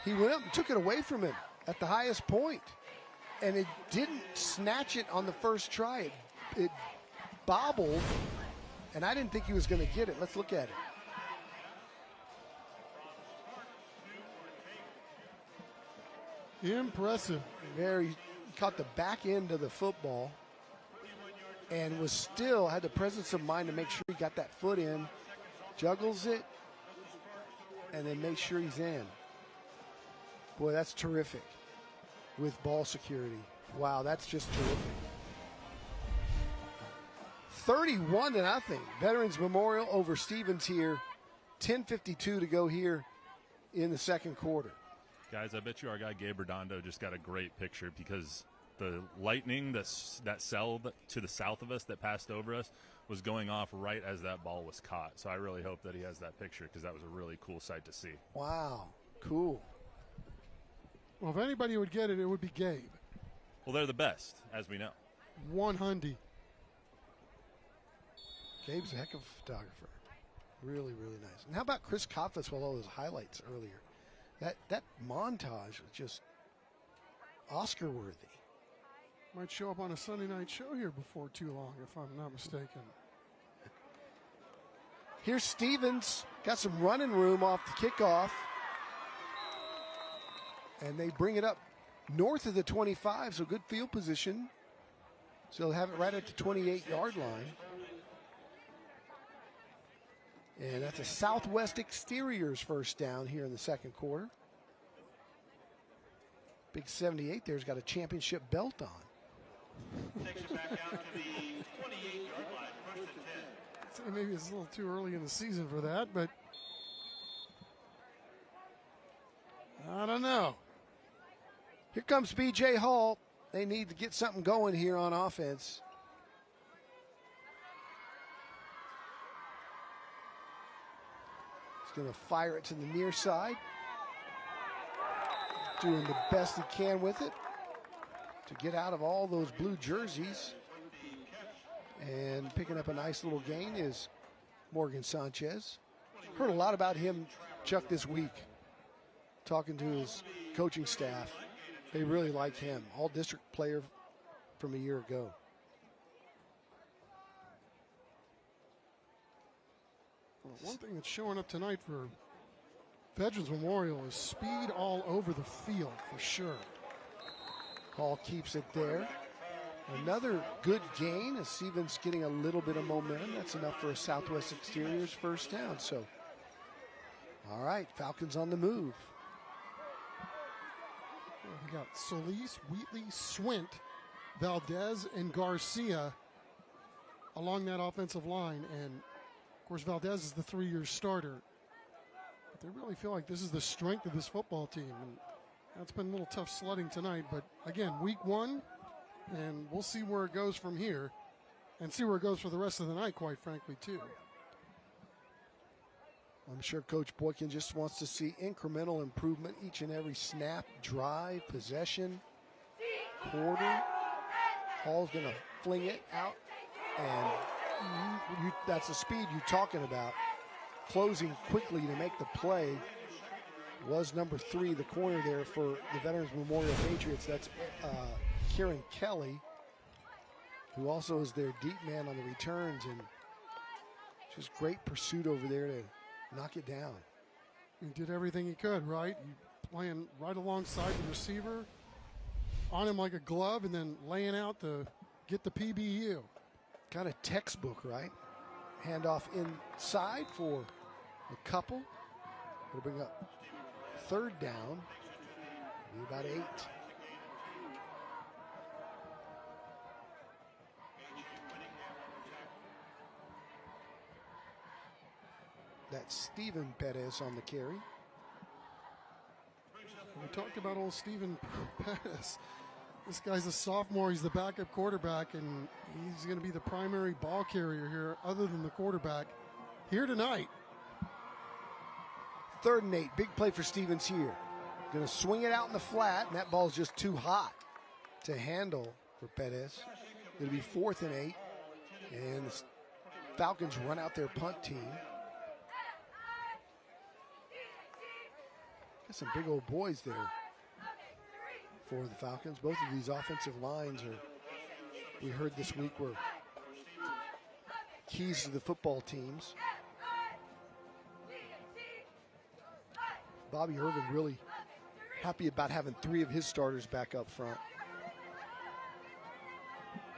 S2: He went up and took it away from him at the highest point, and it didn't snatch it on the first try. It bobbled, and I didn't think he was going to get it. Let's look at it.
S3: Impressive.
S2: Very, caught the back end of the football and was still had the presence of mind to make sure he got that foot in, juggles it, and then make sure he's in. Boy, that's terrific with ball security. Wow, that's just terrific. 31-0. Veterans Memorial over Stevens here. 10:52 to go here in the second quarter.
S12: Guys, I bet you our guy Gabe Redondo just got a great picture because the lightning that cell to the south of us that passed over us was going off right as that ball was caught. So I really hope that he has that picture because that was a really cool sight to see.
S2: Wow, cool.
S3: Well, if anybody would get it, it would be Gabe.
S12: Well, they're the best, as we know.
S3: 100.
S2: Gabe's a heck of a photographer. Really, really nice. And how about Chris Koffitz with all those highlights earlier? That montage was just Oscar-worthy.
S3: Might show up on a Sunday night show here before too long, if I'm not mistaken.
S2: Here's Stevens. Got some running room off the kickoff. And they bring it up north of the 25, so good field position. So they'll have it right at the 28-yard line. And that's a Southwest Exteriors first down here in the second quarter. Big 78 there's got a championship belt on.
S13: Takes it back out to the 28-yard line, first and 10.
S3: So maybe it's a little too early in the season for that, but I don't know.
S2: Here comes B.J. Hall. They need to get something going here on offense. He's going to fire it to the near side. Doing the best he can with it to get out of all those blue jerseys. And picking up a nice little gain is Morgan Sanchez. Heard a lot about him, Chuck, this week. Talking to his coaching staff. They really like him. All-district player from a year ago.
S3: Well, one thing that's showing up tonight for Veterans Memorial is speed all over the field for sure.
S2: Hall keeps it there. Another good gain as Stevens getting a little bit of momentum. That's enough for a Southwest Exteriors first down. So, all right, Falcons on the move.
S3: We got Solis, Wheatley, Swint, Valdez, and Garcia along that offensive line. And, of course, Valdez is the 3-year starter. But they really feel like this is the strength of this football team. And that's been a little tough sledding tonight. But, again, week 1, and we'll see where it goes from here and see where it goes for the rest of the night, quite frankly, too.
S2: I'm sure Coach Boykin just wants to see incremental improvement each and every snap, drive, possession, quarter. Hall's going to fling it out, and that's the speed you're talking about. Closing quickly to make the play was number 3, the corner there for the Veterans Memorial Patriots. That's Kieran Kelly, who also is their deep man on the returns, and just great pursuit over there to knock it down.
S3: He did everything he could, right? Playing right alongside the receiver, on him like a glove, and then laying out to get the PBU.
S2: Kind of textbook, right? Handoff inside for a couple. It'll bring up 3rd down. Be about 8. That's Steven Perez on the carry.
S3: We talked about old Steven Perez. This guy's a sophomore. He's the backup quarterback, and he's going to be the primary ball carrier here, other than the quarterback, here tonight.
S2: 3rd and 8. Big play for Stevens here. Going to swing it out in the flat, and that ball's just too hot to handle for Perez. It'll be 4th and 8, and the Falcons run out their punt team. Got some big old boys there for the Falcons. Both of these offensive lines are, we heard this week, were keys to the football teams. Bobby Irvin really happy about having 3 of his starters back up front.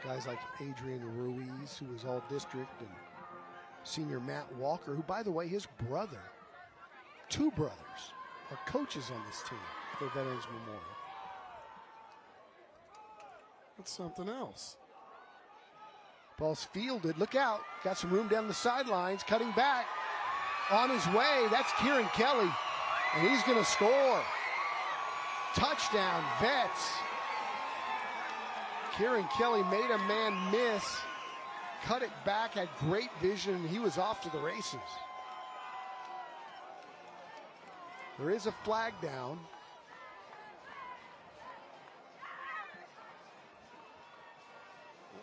S2: Guys like Adrian Ruiz, who was all district, and senior Matt Walker, who, by the way, his brother, 2 brothers, are coaches on this team for Veterans Memorial.
S3: That's something else.
S2: Ball's fielded. Look out. Got some room down the sidelines. Cutting back. On his way. That's Kieran Kelly. And he's going to score. Touchdown, Vets. Kieran Kelly made a man miss. Cut it back. Had great vision. He was off to the races. There is a flag down.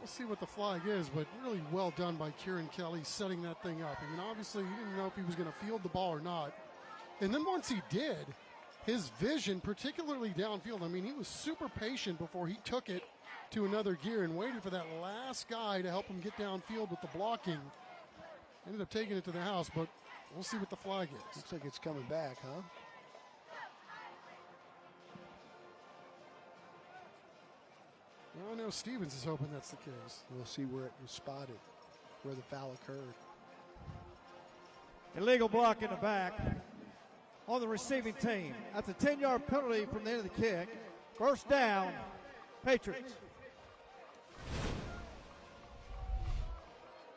S3: We'll see what the flag is, but really well done by Kieran Kelly setting that thing up. I mean, obviously, he didn't know if he was going to field the ball or not. And then once he did, his vision, particularly downfield, I mean, he was super patient before he took it to another gear and waited for that last guy to help him get downfield with the blocking. Ended up taking it to the house, but we'll see what the flag is.
S2: Looks like it's coming back, huh?
S3: Well, I know Stevens is hoping that's the case.
S2: We'll see where it was spotted, where the foul occurred.
S14: Illegal block in the back on the receiving team. That's a 10-yard penalty from the end of the kick. First down, Patriots.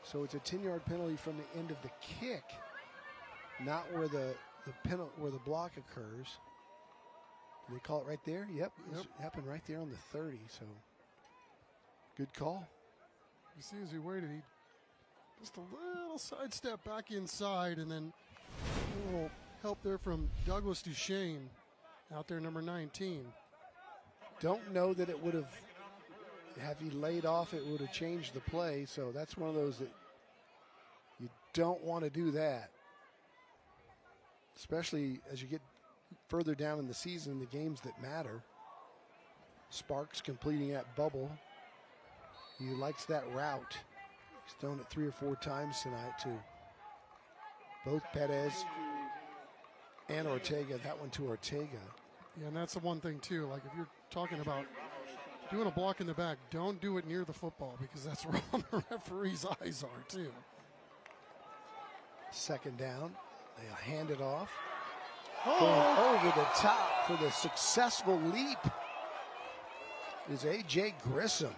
S2: So it's a 10-yard penalty from the end of the kick, not where the where the block occurs. Did they call it right there? Yep. It happened right there on the 30. So good call.
S3: You see, as he waited, he just a little sidestep back inside, and then a little help there from Douglas Duchesne out there, number 19.
S2: Don't know that it would have he laid off, it would have changed the play. So that's one of those that you don't want to do that, especially as you get further down in the season, the games that matter. Sparks completing that bubble. He likes that route. He's thrown it 3 or 4 times tonight to both Perez And Ortega, that one to Ortega.
S3: Yeah, and that's the one thing, too. Like, if you're talking about doing a block in the back, don't do it near the football because that's where all the referee's eyes are, too.
S2: Second down. They'll hand it off. Going over the top for the successful leap is A.J. Grissom.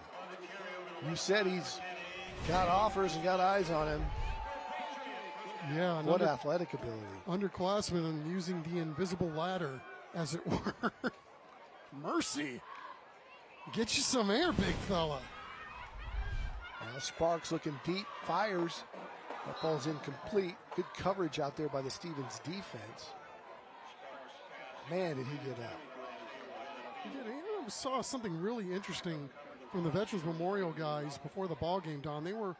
S2: You said he's got offers and got eyes on him.
S3: Yeah.
S2: What athletic ability.
S3: Underclassmen and using the invisible ladder, as it were. Mercy. Get you some air, big fella.
S2: Now Sparks looking deep, fires. That ball's incomplete. Good coverage out there by the Stevens defense. Man, did he get up.
S3: He did. I saw something really interesting from the Veterans Memorial guys before the ball game, Don. They were,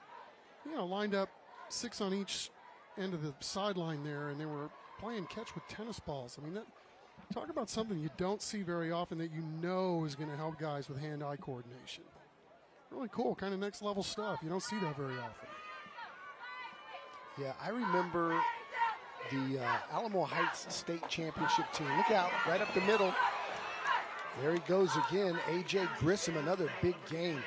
S3: lined up 6 on each end of the sideline there, and they were playing catch with tennis balls. I mean, talk about something you don't see very often that you know is going to help guys with hand-eye coordination. Really cool, kind of next-level stuff. You don't see that very often.
S2: Yeah, I remember the Alamo Heights State Championship team. Look out, right up the middle. There he goes again. A.J. Grissom, another big game.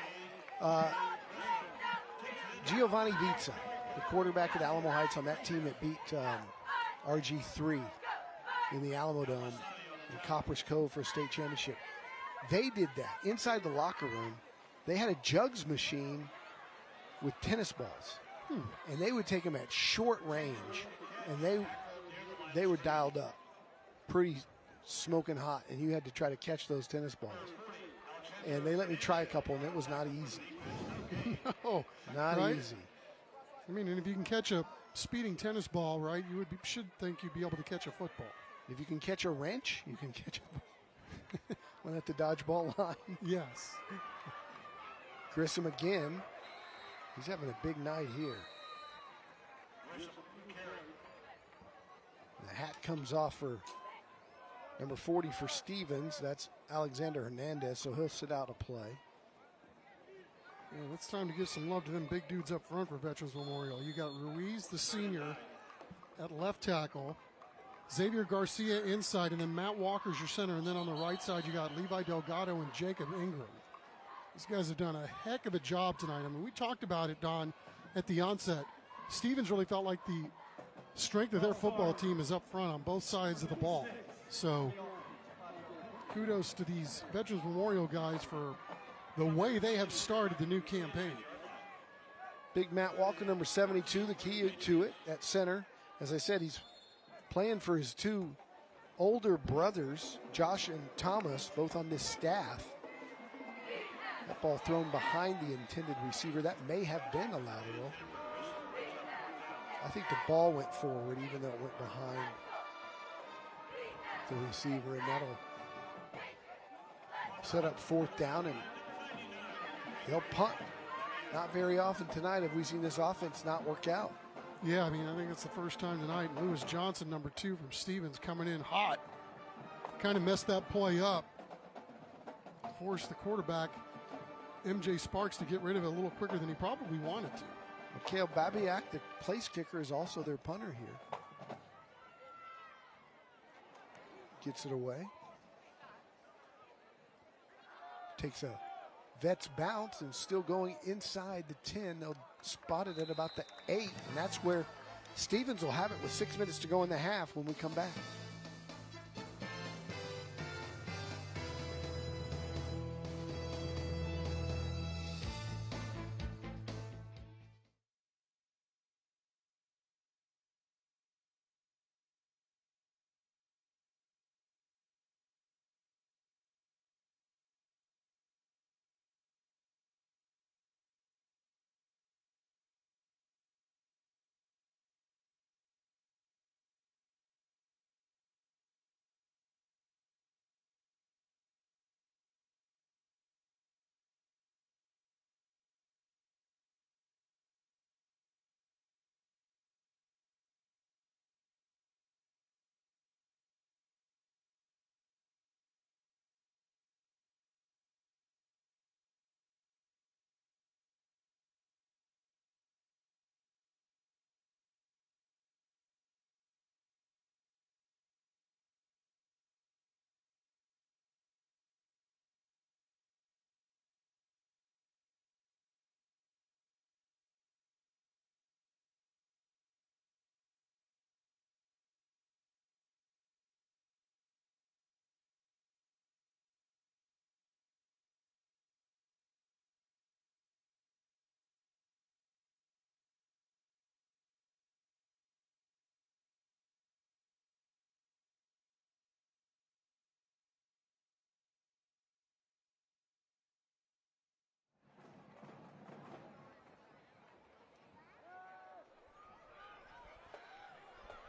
S2: Giovanni Vizza, the quarterback at Alamo Heights on that team that beat RG3 in the Alamo Dome in Coppers Cove for a state championship. They did that. Inside the locker room, they had a jugs machine with tennis balls. And they would take them at short range, and they were dialed up pretty smoking hot, and you had to try to catch those tennis balls. And they let me try a couple, and it was not easy.
S3: No,
S2: not
S3: right?
S2: easy.
S3: I mean, and if you can catch a speeding tennis ball, right, you should think you'd be able to catch a football.
S2: If you can catch a wrench, you can catch a one at the dodgeball line.
S3: Yes.
S2: Grissom again. He's having a big night here. The hat comes off for number 40 for Stevens. That's Alexander Hernandez, so he'll sit out a play.
S3: Yeah, it's time to give some love to them big dudes up front for Veterans Memorial. You got Ruiz, the senior, at left tackle. Xavier Garcia inside, and then Matt Walker's your center. And then on the right side, you got Levi Delgado and Jacob Ingram. These guys have done a heck of a job tonight. I mean, we talked about it, Don, at the onset. Stevens really felt like the strength of their football team is up front on both sides of the ball. So kudos to these Veterans Memorial guys for the way they have started the new campaign.
S2: Big Matt Walker, number 72, the key to it at center. As I said, he's playing for his two older brothers, Josh and Thomas, both on this staff. That ball thrown behind the intended receiver. That may have been a lateral. I think the ball went forward even though it went behind the receiver, and that'll set up 4th down, and they'll punt. Not very often tonight have we seen this offense not work out.
S3: Yeah, I mean, I think it's the first time tonight. Lewis Johnson, number 2 from Stevens, coming in hot. Kind of messed that play up. Forced the quarterback, MJ Sparks, to get rid of it a little quicker than he probably wanted to.
S2: Mikhail Babiak, the place kicker, is also their punter here. Gets it away. Takes a Vets bounce and still going inside the 10. They'll spot it at about the 8, and that's where Stevens will have it with 6 minutes to go in the half when we come back.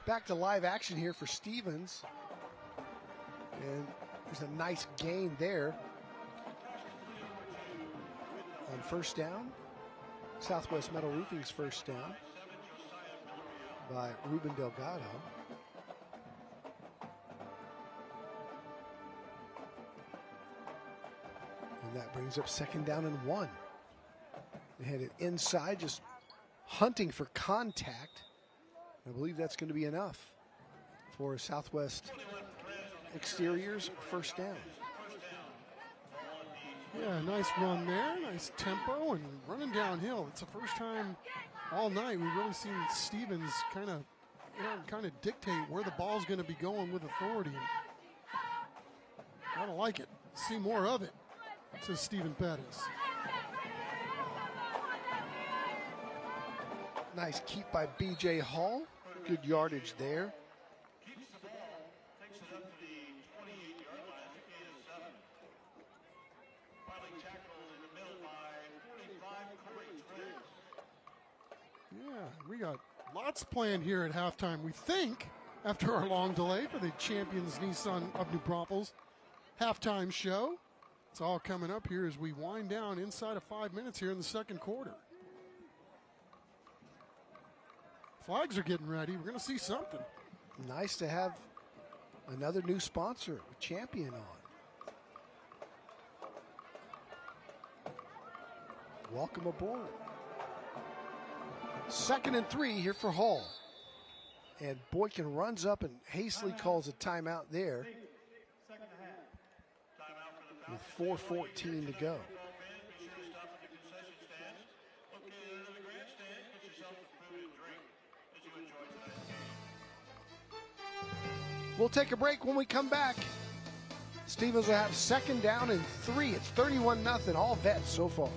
S2: Back to live action here for Stevens. And there's a nice gain there. On first down, Southwest Metal Roofing's first down by Ruben Delgado. And that brings up 2nd down and 1. They had it inside, just hunting for contact. I believe that's going to be enough for Southwest Exteriors first down.
S3: Yeah, nice run there, nice tempo, and running downhill. It's the first time all night we've really seen Stevens kind of dictate where the ball's going to be going with authority. I don't like it. See more of it, says Stephen Pettis.
S2: Nice keep by B.J. Hall. Good yardage there.
S3: Yeah, we got lots planned here at halftime, we think, after our long delay for the Champions Nissan of New Braunfels halftime show. It's all coming up here as we wind down inside of 5 minutes here in the second quarter. Flags are getting ready. We're going to see something.
S2: Nice to have another new sponsor, Champion, on. Welcome aboard. 2nd and 3 here for Hall. And Boykin runs up and hastily calls a timeout there with 4:14 to go. We'll take a break. When we come back, Stevens will have 2nd down and 3. It's 31-0, all Vets so far.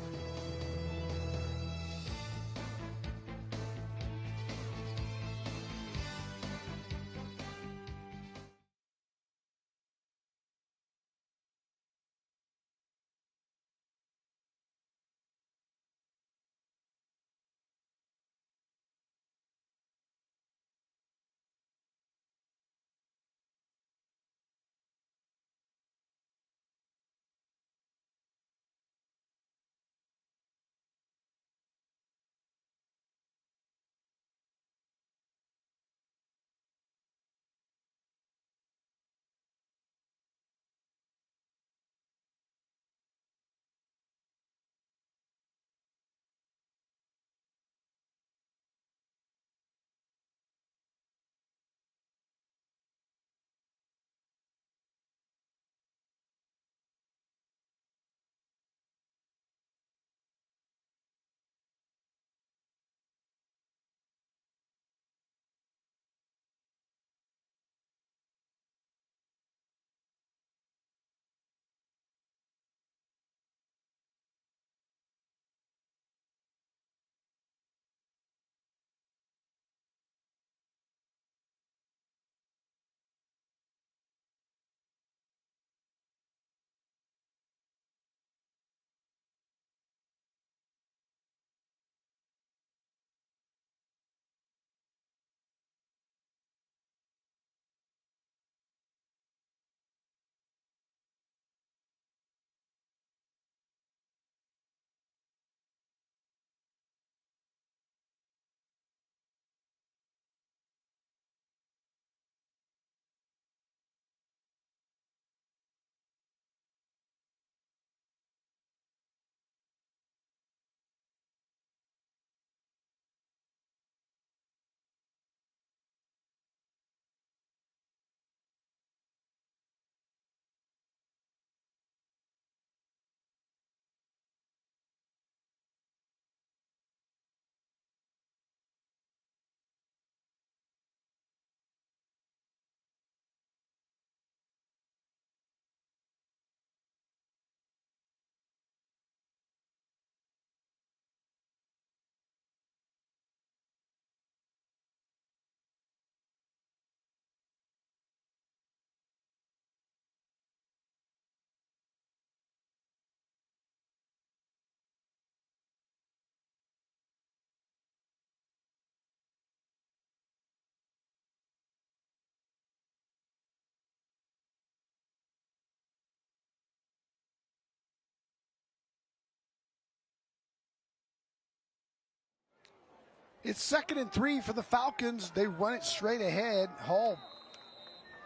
S2: It's 2nd and 3 for the Falcons. They run it straight ahead. Hall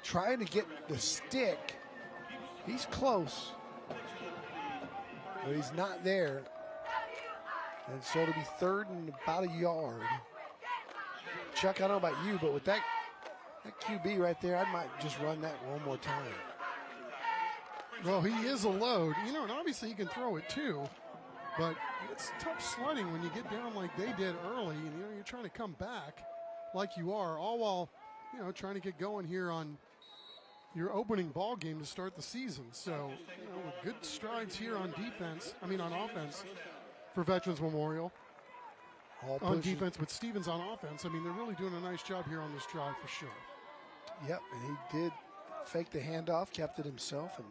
S2: trying to get the stick. He's close, but he's not there. And so it'll be 3rd and about a yard. Chuck, I don't know about you, but with that QB right there, I might just run that one more time.
S3: Well, he is a load. You know, and obviously he can throw it too. But it's tough sledding when you get down like they did early, and you know you're trying to come back like you are, all while trying to get going here on your opening ball game to start the season. So with good strides here on offense for Veterans Memorial. On defense, but Stevens on offense. I mean, they're really doing a nice job here on this drive for sure.
S2: Yep, and he did fake the handoff, kept it himself, and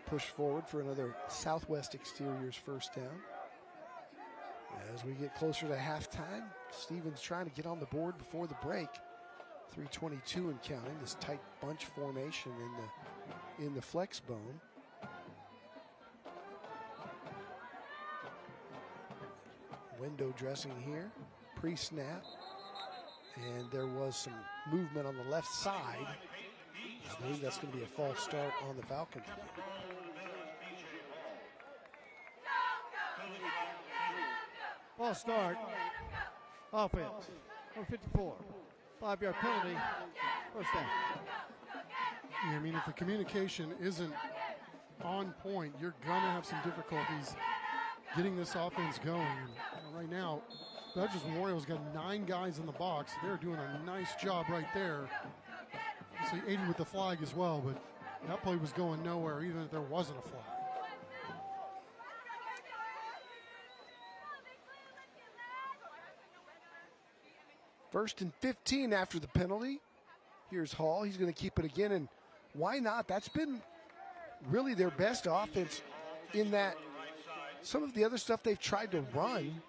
S2: push forward for another Southwest Exteriors first down. As we get closer to halftime, Stevens trying to get on the board before the break. 3:22 and counting. This tight bunch formation in the flex bone. Window dressing here, pre-snap, and there was some movement on the left side. I believe that's going to be a false start on the Falcons.
S14: False start. Offense. Number 54. 5-yard penalty. First down.
S3: Yeah, I mean, if the communication isn't on point, you're going to have some difficulties getting this offense going. And right now, Veterans Memorial's got 9 guys in the box. They're doing a nice job right there. So 80 with the flag as well, but that play was going nowhere, even if there wasn't a flag.
S2: First and 15 after the penalty. Here's Hall. He's going to keep it again, and why not? That's been really their best offense in that some of the other stuff they've tried to run,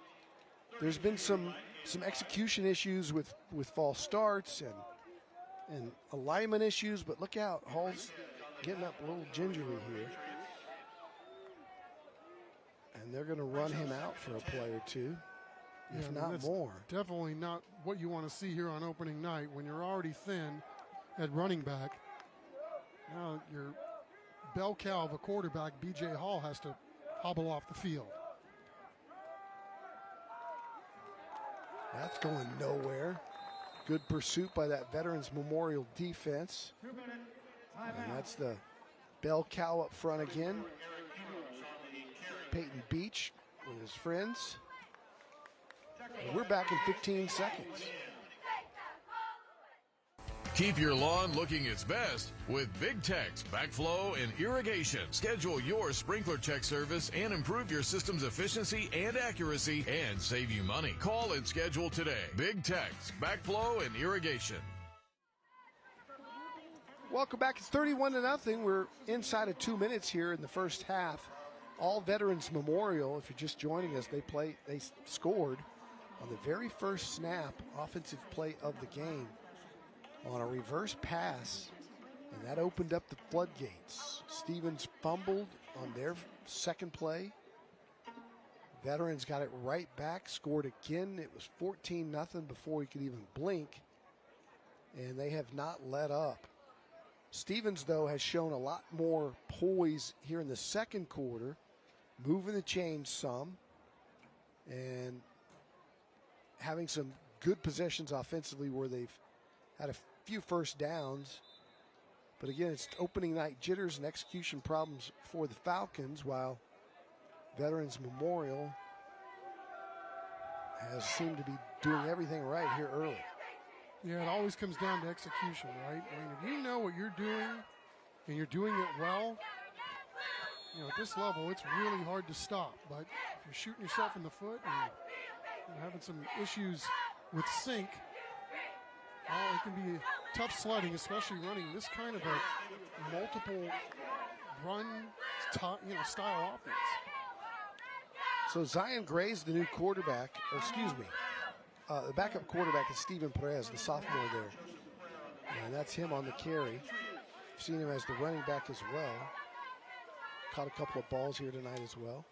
S2: there's been some execution issues with false starts and alignment issues, but look out. Hall's getting up a little gingerly here. And they're going to run him out for a play or two, if not more.
S3: Definitely not what you want to see here on opening night when you're already thin at running back. Now your bell cow of a quarterback, B.J. Hall, has to hobble off the field.
S2: That's going nowhere. Good pursuit by that Veterans Memorial defense. And that's the bell cow up front again. Peyton Beach with his friends. And we're back in 15 seconds.
S1: Keep your lawn looking its best with Big Tech's Backflow and Irrigation. Schedule your sprinkler check service and improve your system's efficiency and accuracy and save you money. Call and schedule today. Big Tech's Backflow and Irrigation.
S2: Welcome back. It's 31-0. We're inside of 2 minutes here in the first half. All Veterans Memorial, if you're just joining us, they scored on the very first snap, offensive play of the game, on a reverse pass, and that opened up the floodgates. Stevens fumbled on their second play. Veterans got it right back, scored again. It was 14-0 before he could even blink, and they have not let up. Stevens, though, has shown a lot more poise here in the second quarter, moving the chains some, and having some good possessions offensively where they've had a few first downs. But again, it's opening night jitters and execution problems for the Falcons, while Veterans Memorial has seemed to be doing everything right here early.
S3: Yeah, it always comes down to execution, right? I mean, if you know what you're doing and you're doing it well, at this level, it's really hard to stop. But if you're shooting yourself in the foot and having some issues with sync, it can be tough sledding, especially running this kind of a multiple run style offense.
S2: So Zion Gray's the new quarterback, the backup quarterback is Steven Perez, the sophomore there. And that's him on the carry. I've seen him as the running back as well. Caught a couple of balls here tonight as well.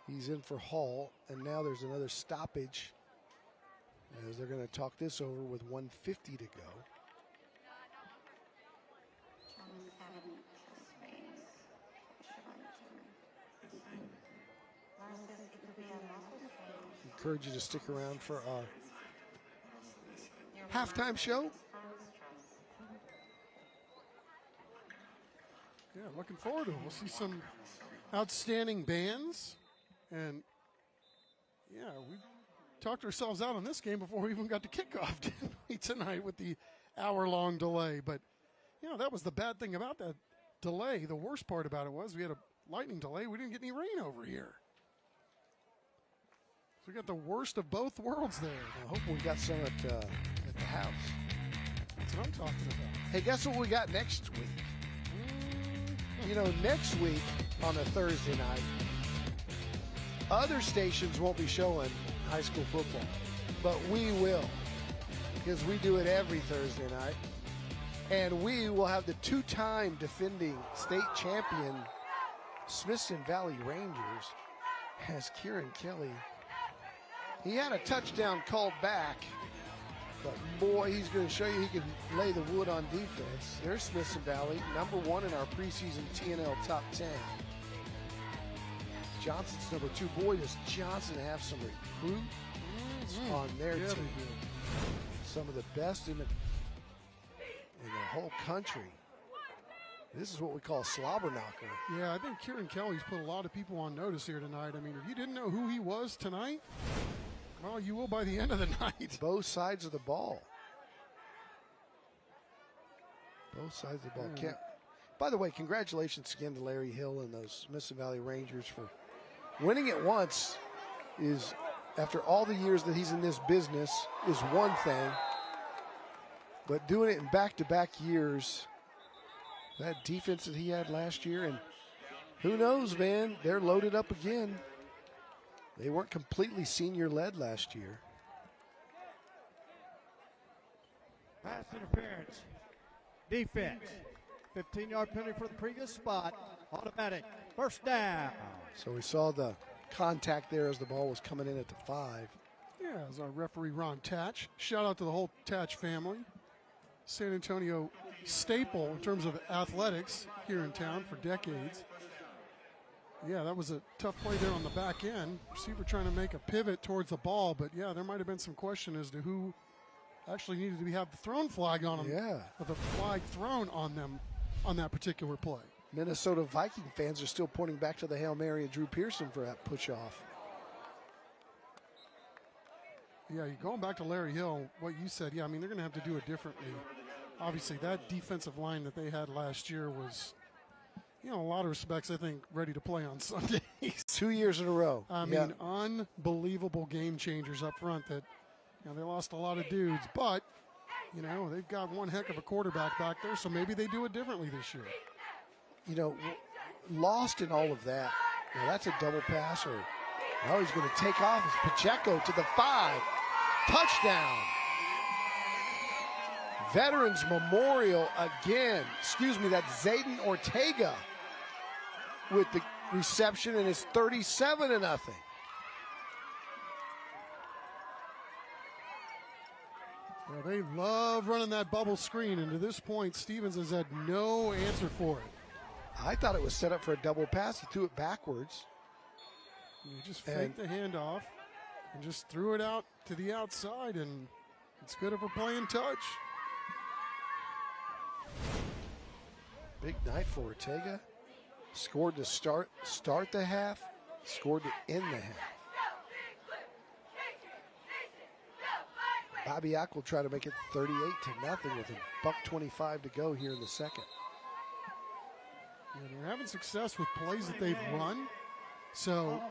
S2: He's in for Hall, and now there's another stoppage as they're going to talk this over with 1:50 to go. Encourage you to stick around for our halftime show.
S3: Yeah, looking forward to it. We'll see some outstanding bands. And, yeah, we talked ourselves out on this game before we even got to kickoff, didn't we, tonight with the hour-long delay. But, you know, that was the bad thing about that delay. The worst part about it was we had a lightning delay. We didn't get any rain over here. So we got the worst of both worlds there.
S2: I hope we got some at the house.
S3: That's what I'm talking about.
S2: Hey, guess what we got next week? You know, next week on a Thursday night, other stations won't be showing high school football, but we will, because we do it every Thursday night. And we will have the two-time defending state champion Smithson Valley Rangers as Kieran Kelly. He had a touchdown called back, but boy, he's going to show you he can lay the wood on defense. There's Smithson Valley, number 1 in our preseason TNL top 10. Johnson's number 2. Boy, does Johnson have some recruits on their team. Some of the best in the whole country. This is what we call a slobber knocker.
S3: Yeah, I think Kieran Kelly's put a lot of people on notice here tonight. I mean, if you didn't know who he was tonight, well, you will by the end of the night.
S2: Both sides of the ball. Both sides of the ball.
S3: Yeah.
S2: By the way, congratulations again to Larry Hill and those Smithson Valley Rangers for winning it once. Is, after all the years that he's in this business, is one thing. But doing it in back-to-back years, that defense that he had last year, and who knows, man, they're loaded up again. They weren't completely senior-led last year.
S14: Pass interference. Defense. 15-yard penalty for the previous spot. Automatic. First down.
S2: So we saw the contact there as the ball was coming in at the 5.
S3: Yeah, as our referee Ron Tatch. Shout out to the whole Tatch family. San Antonio staple in terms of athletics here in town for decades. Yeah, that was a tough play there on the back end. Receiver trying to make a pivot towards the ball, but yeah, there might have been some question as to who actually needed to have the thrown flag on them.
S2: Yeah.
S3: With the flag thrown on them on that particular play.
S2: Minnesota Viking fans are still pointing back to the Hail Mary and Drew Pearson for that push-off.
S3: Yeah, you're going back to Larry Hill, what you said, yeah, I mean, they're going to have to do it differently. Obviously, that defensive line that they had last year was, you know, in a lot of respects, I think, ready to play on Sundays.
S2: 2 years in a row.
S3: I mean, unbelievable game changers up front that, you know, they lost a lot of dudes, but, you know, they've got one heck of a quarterback back there, so maybe they do it differently this year.
S2: You know, lost in all of that. Now, that's a double pass, or now he's going to take off. It's Pacheco to the 5. Touchdown. Veterans Memorial again. Excuse me, that's Zayden Ortega with the reception, and it's 37-0.
S3: Well, they love running that bubble screen, and to this point, Stevens has had no answer for it.
S2: I thought it was set up for a double pass. He threw it backwards.
S3: You just faked the handoff and just threw it out to the outside, and it's good for playing touch.
S2: Big night for Ortega. Scored to start the half, scored to end the half. Babiak will try to make it 38-0 with a $1:25 to go here in the second.
S3: Yeah, they're having success with plays that they've run. So,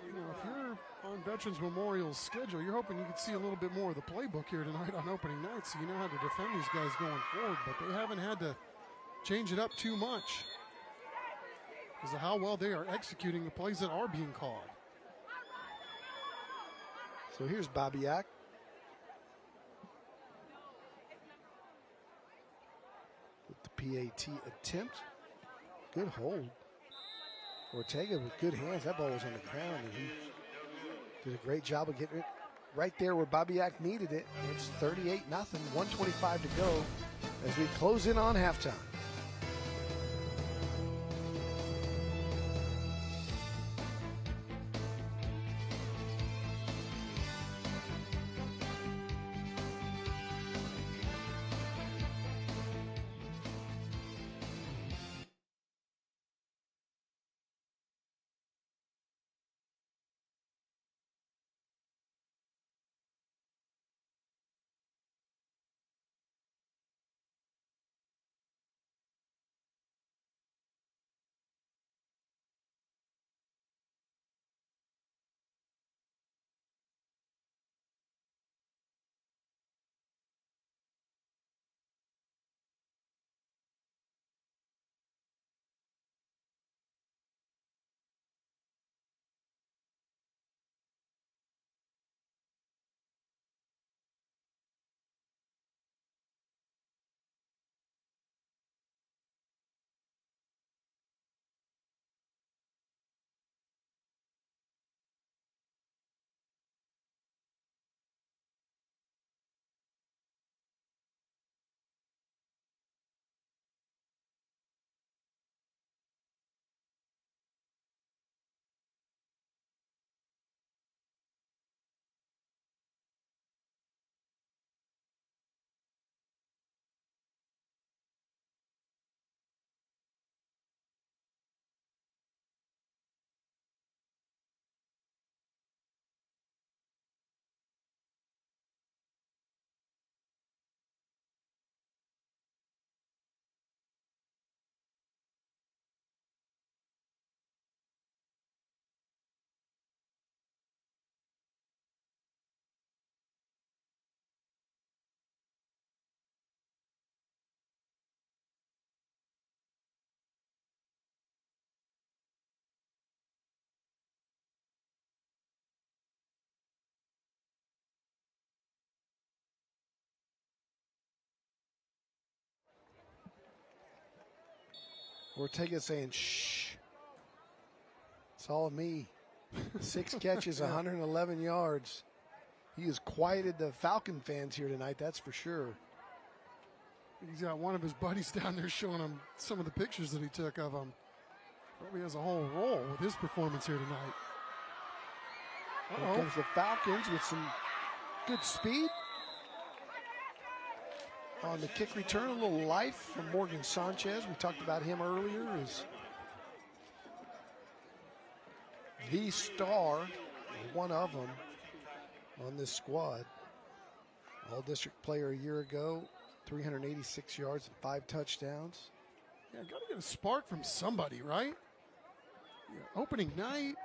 S3: you know, if you're on Veterans Memorial's schedule, you're hoping you could see a little bit more of the playbook here tonight on opening night, so you know how to defend these guys going forward. But they haven't had to change it up too much because of how well they are executing the plays that are being called.
S2: So here's Babiak. With the PAT attempt. Good hold. Ortega with good hands. That ball was on the ground, and he did a great job of getting it right there where Babiak needed it. It's 38-0, 1:25 to go as we close in on halftime. Ortega saying, shh. It's all me. 6 catches, 111 yards. He has quieted the Falcon fans here tonight, that's for sure.
S3: He's got one of his buddies down there showing him some of the pictures that he took of him. Probably has a whole roll with his performance here tonight.
S2: Here comes the Falcons with some good speed. On the kick return, a little life from Morgan Sanchez. We talked about him earlier as the star, one of them on this squad. All-district player a year ago, 386 yards and 5 touchdowns.
S3: Yeah, got to get a spark from somebody, right? Yeah, opening night,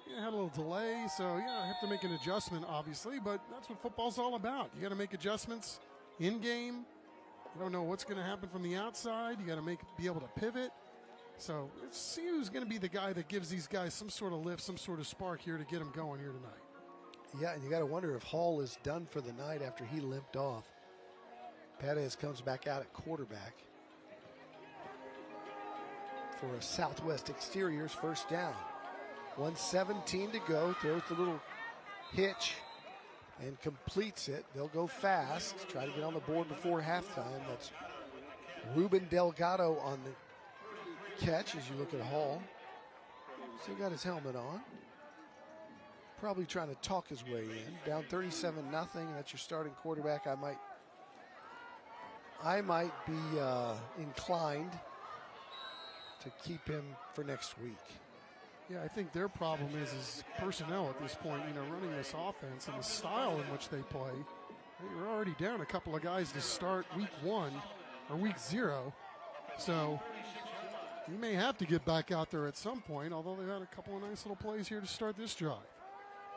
S3: yeah, had a little delay, so yeah, I have to make an adjustment, obviously, but that's what football's all about. You got to make adjustments in game. You don't know what's going to happen from the outside. You got to be able to pivot. So let's see who's going to be the guy that gives these guys some sort of lift, some sort of spark here to get them going here tonight.
S2: Yeah, and you got to wonder if Hall is done for the night after he limped off. Perez comes back out at quarterback for a Southwest Exteriors first down. 1:17 to go. Throws the little hitch and completes it. They'll go fast, try to get on the board before halftime. That's Ruben Delgado on the catch as you look at Hall. Still got his helmet on. Probably trying to talk his way in. Down 37-0. That's your starting quarterback. I might be inclined to keep him for next week.
S3: Yeah, I think their problem is personnel at this point, running this offense and the style in which they play. You're already down a couple of guys to start week 1 or week 0. So you may have to get back out there at some point, although they've had a couple of nice little plays here to start this drive.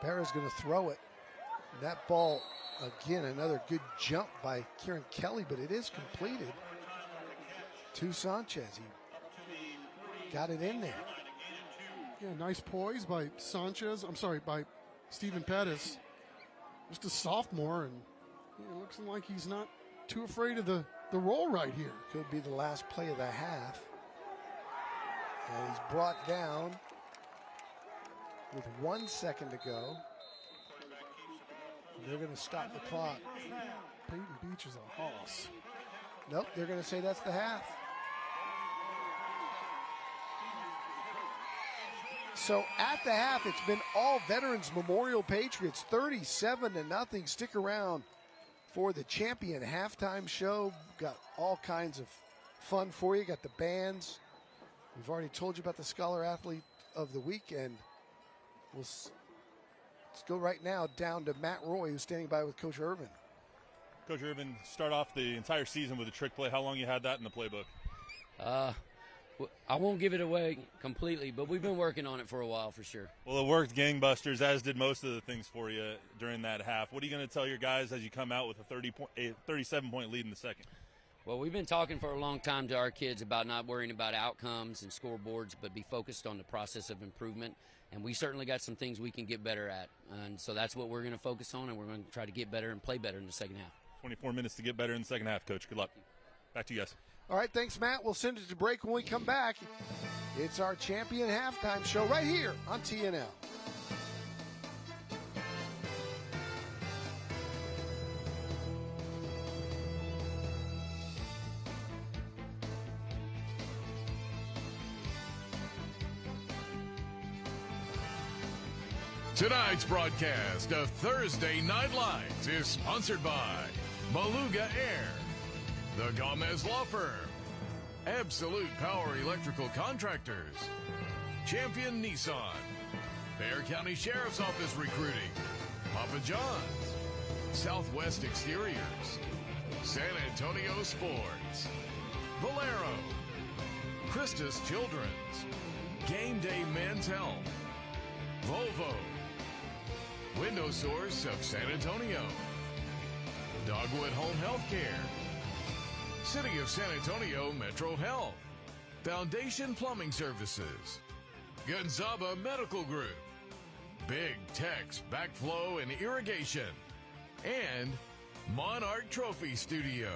S2: Barra's going to throw it. That ball, again, another good jump by Kieran Kelly, but it is completed to Sanchez. He got it in there.
S3: Yeah, nice poise by by Stephen Pettis. Just a sophomore, and it looks like he's not too afraid of the roll right here.
S2: Could be the last play of the half. And he's brought down with 1 second to go. They're going to stop the clock.
S3: Peyton Beach is a hoss.
S2: Nope, they're going to say that's the half. So at the half, it's been all Veterans Memorial Patriots, 37-0. Stick around for the Champion halftime show. Got all kinds of fun for you. Got the bands. We've already told you about the Scholar Athlete of the Week, and let's go right now down to Matt Roy, who's standing by with Coach Irvin.
S12: Coach Irvin, start off the entire season with a trick play. How long you had that in the playbook?
S16: I won't give it away completely, but we've been working on it for a while for sure.
S12: Well, it worked gangbusters, as did most of the things for you during that half. What are you going to tell your guys as you come out with a 37-point lead in the second?
S16: Well, we've been talking for a long time to our kids about not worrying about outcomes and scoreboards, but be focused on the process of improvement. And we certainly got some things we can get better at. And so that's what we're going to focus on, and we're going to try to get better and play better in the second half.
S12: 24 minutes to get better in the second half, Coach. Good luck. Back to you guys.
S2: All right, thanks, Matt. We'll send it to break when we come back. It's our Champion halftime show right here on TNL.
S1: Tonight's broadcast of Thursday Night Lights is sponsored by Beluga Air, the Gomez Law Firm, Absolute Power Electrical Contractors, Champion Nissan, Bexar County Sheriff's Office Recruiting, Papa John's, Southwest Exteriors, San Antonio Sports, Valero, Christus Children's, Game Day Men's Health, Volvo, Window Source of San Antonio, Dogwood Home Health Care, City of San Antonio Metro Health, Foundation Plumbing Services, Gonzaba Medical Group, Big Tex Backflow and Irrigation, and Monarch Trophy Studio.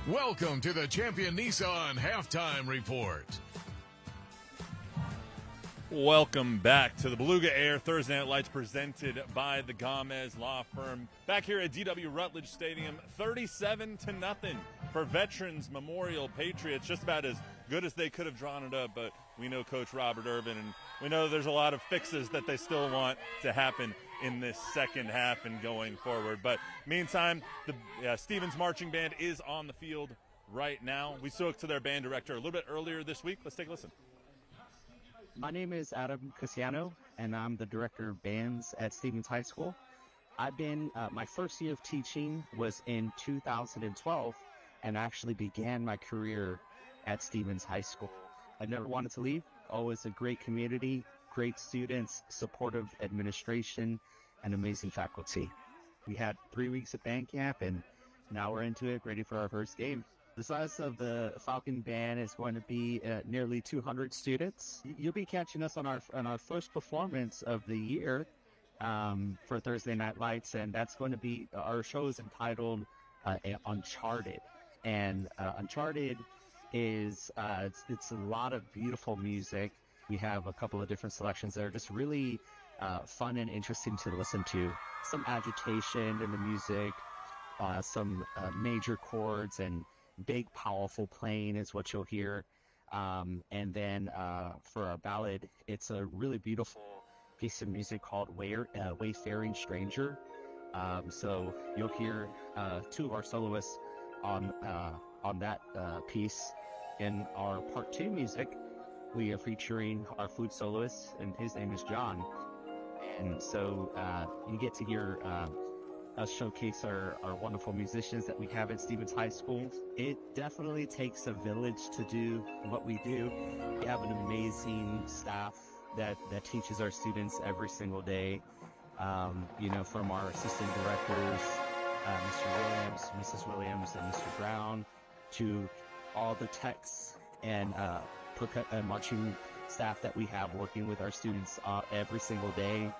S1: Welcome to the Champion Nissan Halftime Report.
S12: Welcome back to the Beluga Air Thursday Night Lights presented by the Gomez Law Firm. Back here at DW Rutledge Stadium, 37-0 for Veterans Memorial Patriots. Just about as good as they could have drawn it up, but we know Coach Robert Irvin, and we know there's a lot of fixes that they still want to happen in this second half and going forward. But meantime, the Stevens Marching Band is on the field right now. We spoke to their band director a little bit earlier this week. Let's take a listen.
S17: My name is Adam Casiano, and I'm the director of bands at Stevens High School. I've been, my first year of teaching was in 2012, and actually began my career at Stevens High School. I never wanted to leave. Always a great community, great students, supportive administration, and amazing faculty. We had 3 weeks of band camp, and now we're into it, ready for our first game. The size of the Falcon Band is going to be nearly 200 students. You'll be catching us on our first performance of the year for Thursday Night Lights, and that's going to be, our show is entitled Uncharted. And Uncharted is it's a lot of beautiful music. We have a couple of different selections that are just really fun and interesting to listen to. Some agitation in the music, some major chords, and big, powerful playing is what you'll hear. And then for our ballad, it's a really beautiful piece of music called Wayfaring Stranger. So you'll hear two of our soloists on that piece. In our part 2 music, we are featuring our flute soloist, and his name is John. And so you get to hear us showcase our wonderful musicians that we have at Stevens High School. It definitely takes a village to do what we do. We have an amazing staff that teaches our students every single day. From our assistant directors, Mr. Williams, Mrs. Williams, and Mr. Brown, to all the techs and marching staff that we have working with our students every single day.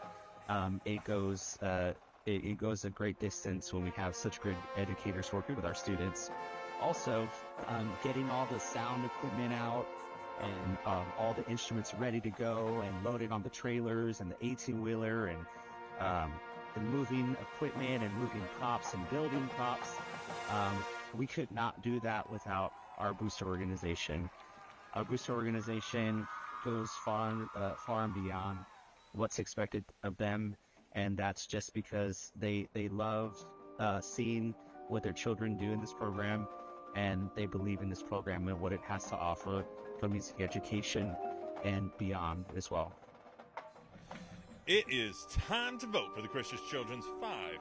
S17: It goes a great distance when we have such great educators working with our students. Also, getting all the sound equipment out and all the instruments ready to go and loaded on the trailers and the 18-wheeler and the moving equipment and moving props and building props. We could not do that without our booster organization. Our booster organization goes far and beyond what's expected of them, and that's just because they love seeing what their children do in this program, and they believe in this program and what it has to offer for music education and beyond as well.
S12: It is time to vote for the Christian Children's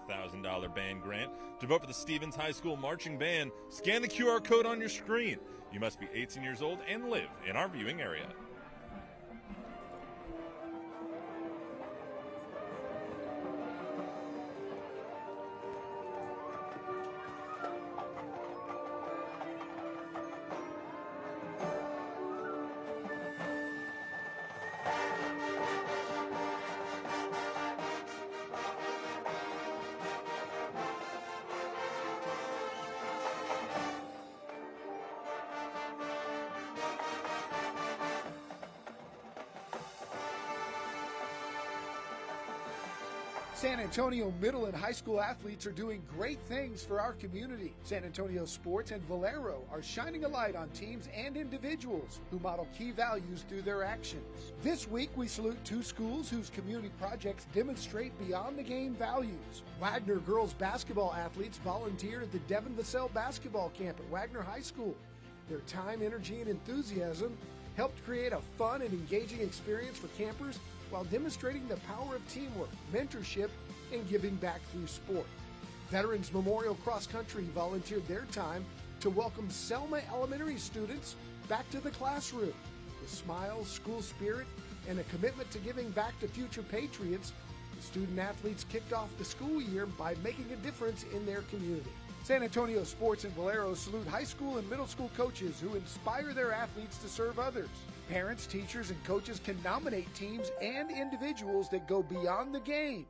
S12: $5,000 band grant. To vote for the Stevens High School Marching Band, scan the QR code on your screen. You must be 18 years old and live in our viewing area.
S2: San Antonio middle and high school athletes are doing great things for our community. San Antonio Sports and Valero are shining a light on teams and individuals who model key values through their actions. This week, we salute 2 schools whose community projects demonstrate beyond the game values. Wagner girls basketball athletes volunteered at the Devin Vassell basketball camp at Wagner High School. Their time, energy, and enthusiasm helped create a fun and engaging experience for campers while demonstrating the power of teamwork, mentorship, and giving back through sport. Veterans Memorial Cross Country volunteered their time to welcome Selma Elementary students back to the classroom. With smiles, school spirit, and a commitment to giving back to future patriots, the student athletes kicked off the school year by making a difference in their community. San Antonio Sports and Valero salute high school and middle school coaches who inspire their athletes to serve others. Parents, teachers, and coaches can nominate teams and individuals that go beyond the game.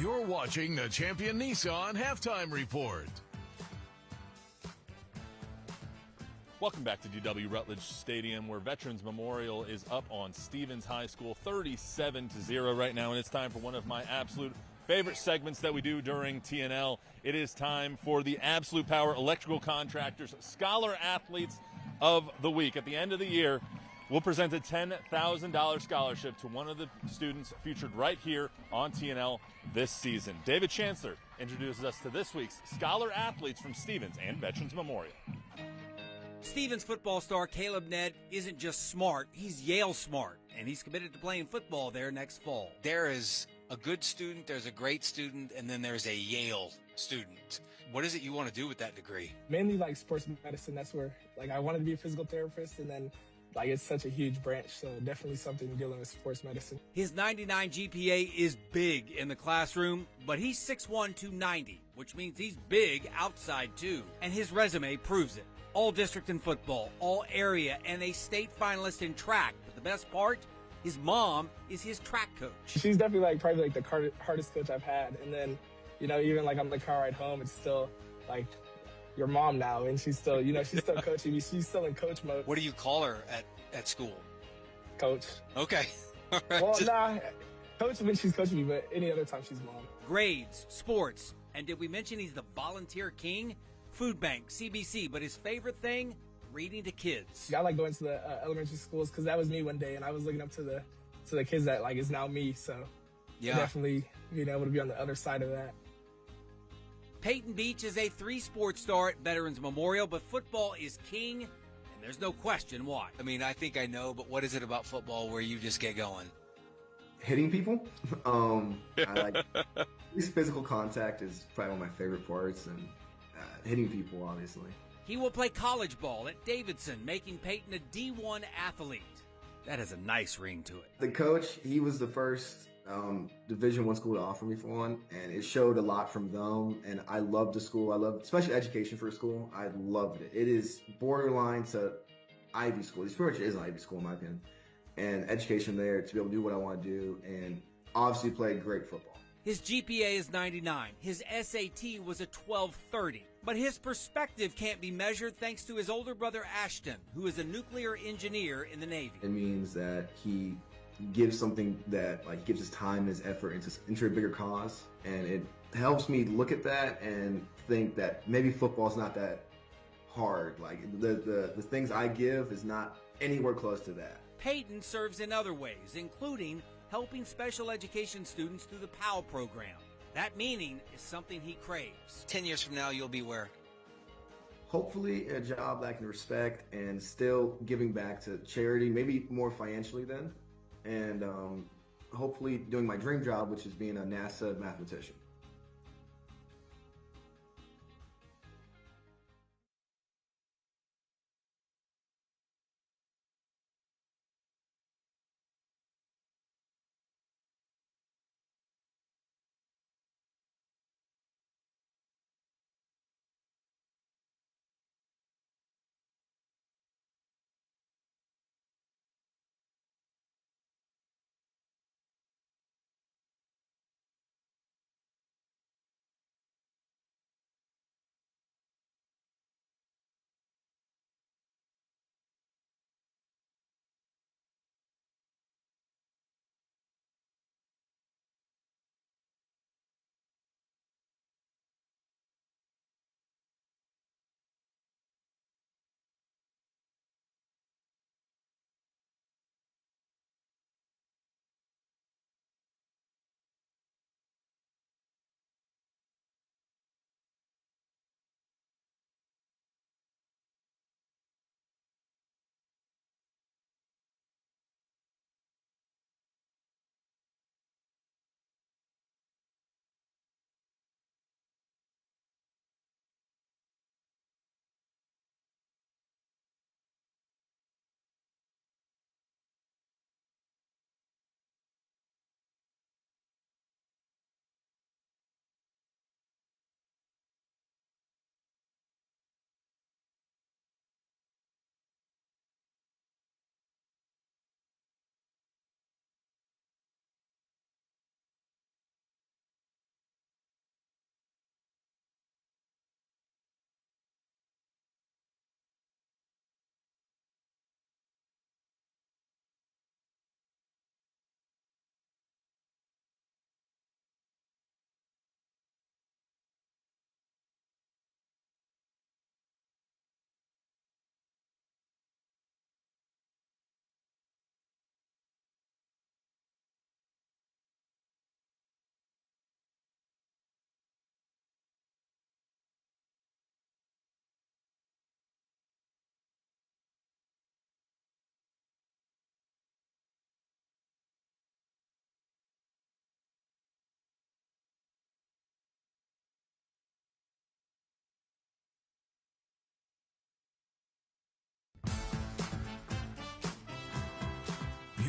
S1: You're watching the Champion Nissan Halftime Report.
S12: Welcome back to DW Rutledge Stadium, where Veterans Memorial is up on Stevens High School 37-0 right now, and it's time for one of my absolute favorite segments that we do during TNL. It is time for the Absolute Power Electrical Contractors Scholar Athletes of the Week. At the end of the year, we'll present a $10,000 scholarship to one of the students featured right here on TNL this season. David Chancellor introduces us to this week's Scholar Athletes from Stevens and Veterans Memorial.
S15: Stevens football star Caleb Ned isn't just smart, he's Yale smart, and he's committed to playing football there next fall.
S18: There is a good student, there's a great student, and then there's a Yale student. What is it you want to do with that degree?
S9: Mainly like sports medicine. That's where I wanted to be a physical therapist, and then it's such a huge branch, so definitely something dealing with sports medicine.
S15: His 99 GPA is big in the classroom, but he's 6'1", 290, which means he's big outside too, and his resume proves it. All district in football, all area, and a state finalist in track. But the best part, his mom is his track coach.
S9: She's definitely probably the hardest coach I've had. And then, even on the car ride home, it's still your mom now, and she's still, she's still coaching me. She's still in coach mode.
S18: What do you call her at school?
S9: Coach.
S18: Okay. All right.
S9: Well, coach when she's coaching me, but any other time she's mom.
S15: Grades, sports, and did we mention he's the volunteer king? Food bank, CBC, but his favorite thing, reading to kids.
S9: I like going to the elementary schools because that was me one day, and I was looking up to the kids that is now me. So
S18: yeah,
S9: definitely being able to be on the other side of that.
S15: Peyton Beach is a 3-sport star at Veterans Memorial, but football is king, and there's no question why.
S18: I mean, I think I know, but what is it about football where you just get going?
S19: Hitting people. I like physical contact is probably one of my favorite parts, and hitting people, obviously.
S15: He will play college ball at Davidson, making Peyton a D1 athlete. That has a nice ring to it.
S19: The coach, he was the first Division I school to offer me for one, and it showed a lot from them, and I loved the school. I loved, especially education for a school. I loved it. It is borderline to Ivy school. It pretty much is an Ivy school in my opinion. And education there to be able to do what I want to do, and obviously play great football.
S15: His GPA is 99. His SAT was a 1230. But his perspective can't be measured thanks to his older brother Ashton, who is a nuclear engineer in the Navy.
S19: It means that he gives something that gives his time, his effort into a bigger cause, and it helps me look at that and think that maybe football's not that hard. The things I give is not anywhere close to that.
S15: Peyton serves in other ways, including helping special education students through the POW program. That meaning is something he craves.
S18: 10 years from now, you'll be where?
S19: Hopefully a job that I can respect and still giving back to charity, maybe more financially then. And hopefully doing my dream job, which is being a NASA mathematician.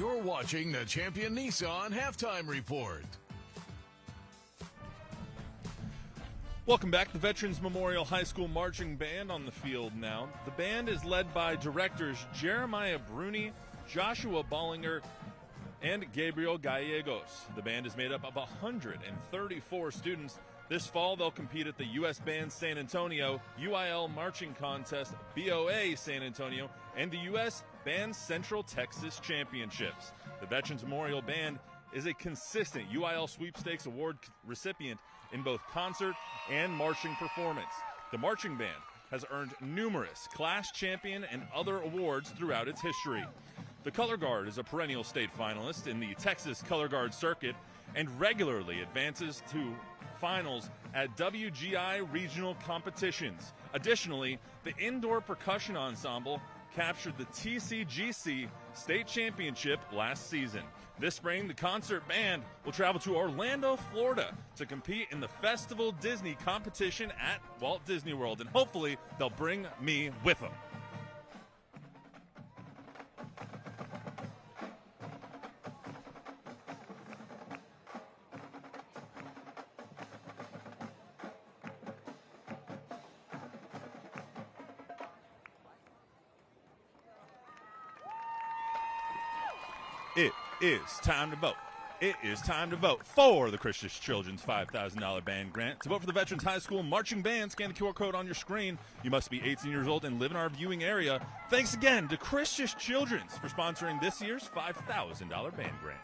S1: You're watching the Champion Nissan Halftime Report.
S12: Welcome back. The Veterans Memorial High School Marching Band on the field now. The band is led by directors Jeremiah Bruni, Joshua Bollinger, and Gabriel Gallegos. The band is made up of 134 students. This fall, they'll compete at the U.S. Band San Antonio, UIL Marching Contest, BOA San Antonio, and the U.S. Band Central Texas Championships. The Veterans Memorial Band is a consistent UIL Sweepstakes Award recipient in both concert and marching performance. The marching band has earned numerous class champion and other awards throughout its history. The Color Guard is a perennial state finalist in the Texas Color Guard circuit and regularly advances to finals at WGI regional competitions. Additionally, the Indoor Percussion Ensemble captured the TCGC State Championship last season. This spring, the concert band will travel to Orlando, Florida to compete in the Festival Disney competition at Walt Disney World, and hopefully they'll bring me with them. It is time to vote. It is time to vote for the Christian Children's $5,000 band grant. To vote for the Veterans High School Marching Band, scan the QR code on your screen. You must be 18 years old and live in our viewing area. Thanks again to Christian Children's for sponsoring this year's $5,000 band grant.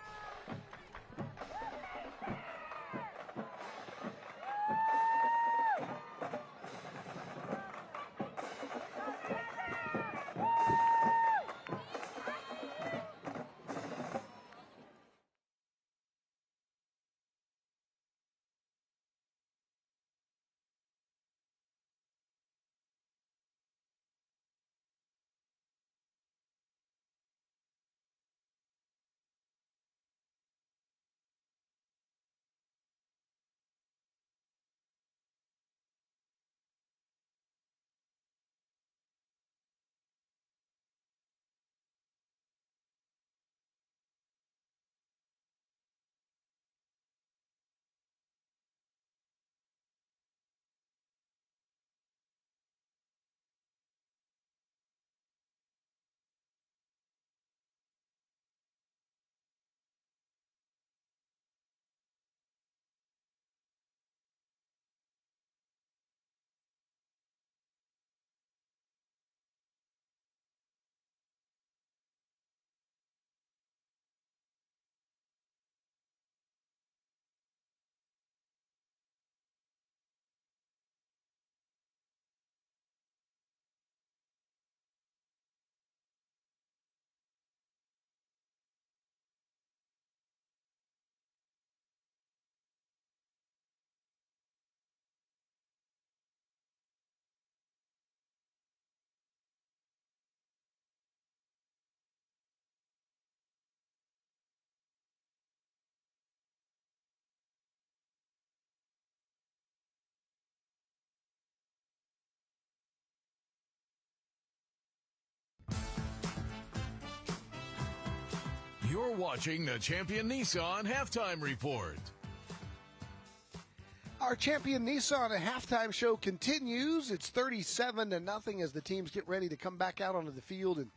S1: You're watching the Champion Nissan Halftime Report.
S2: Our Champion Nissan halftime show continues. It's 37-0 as the teams get ready to come back out onto the field and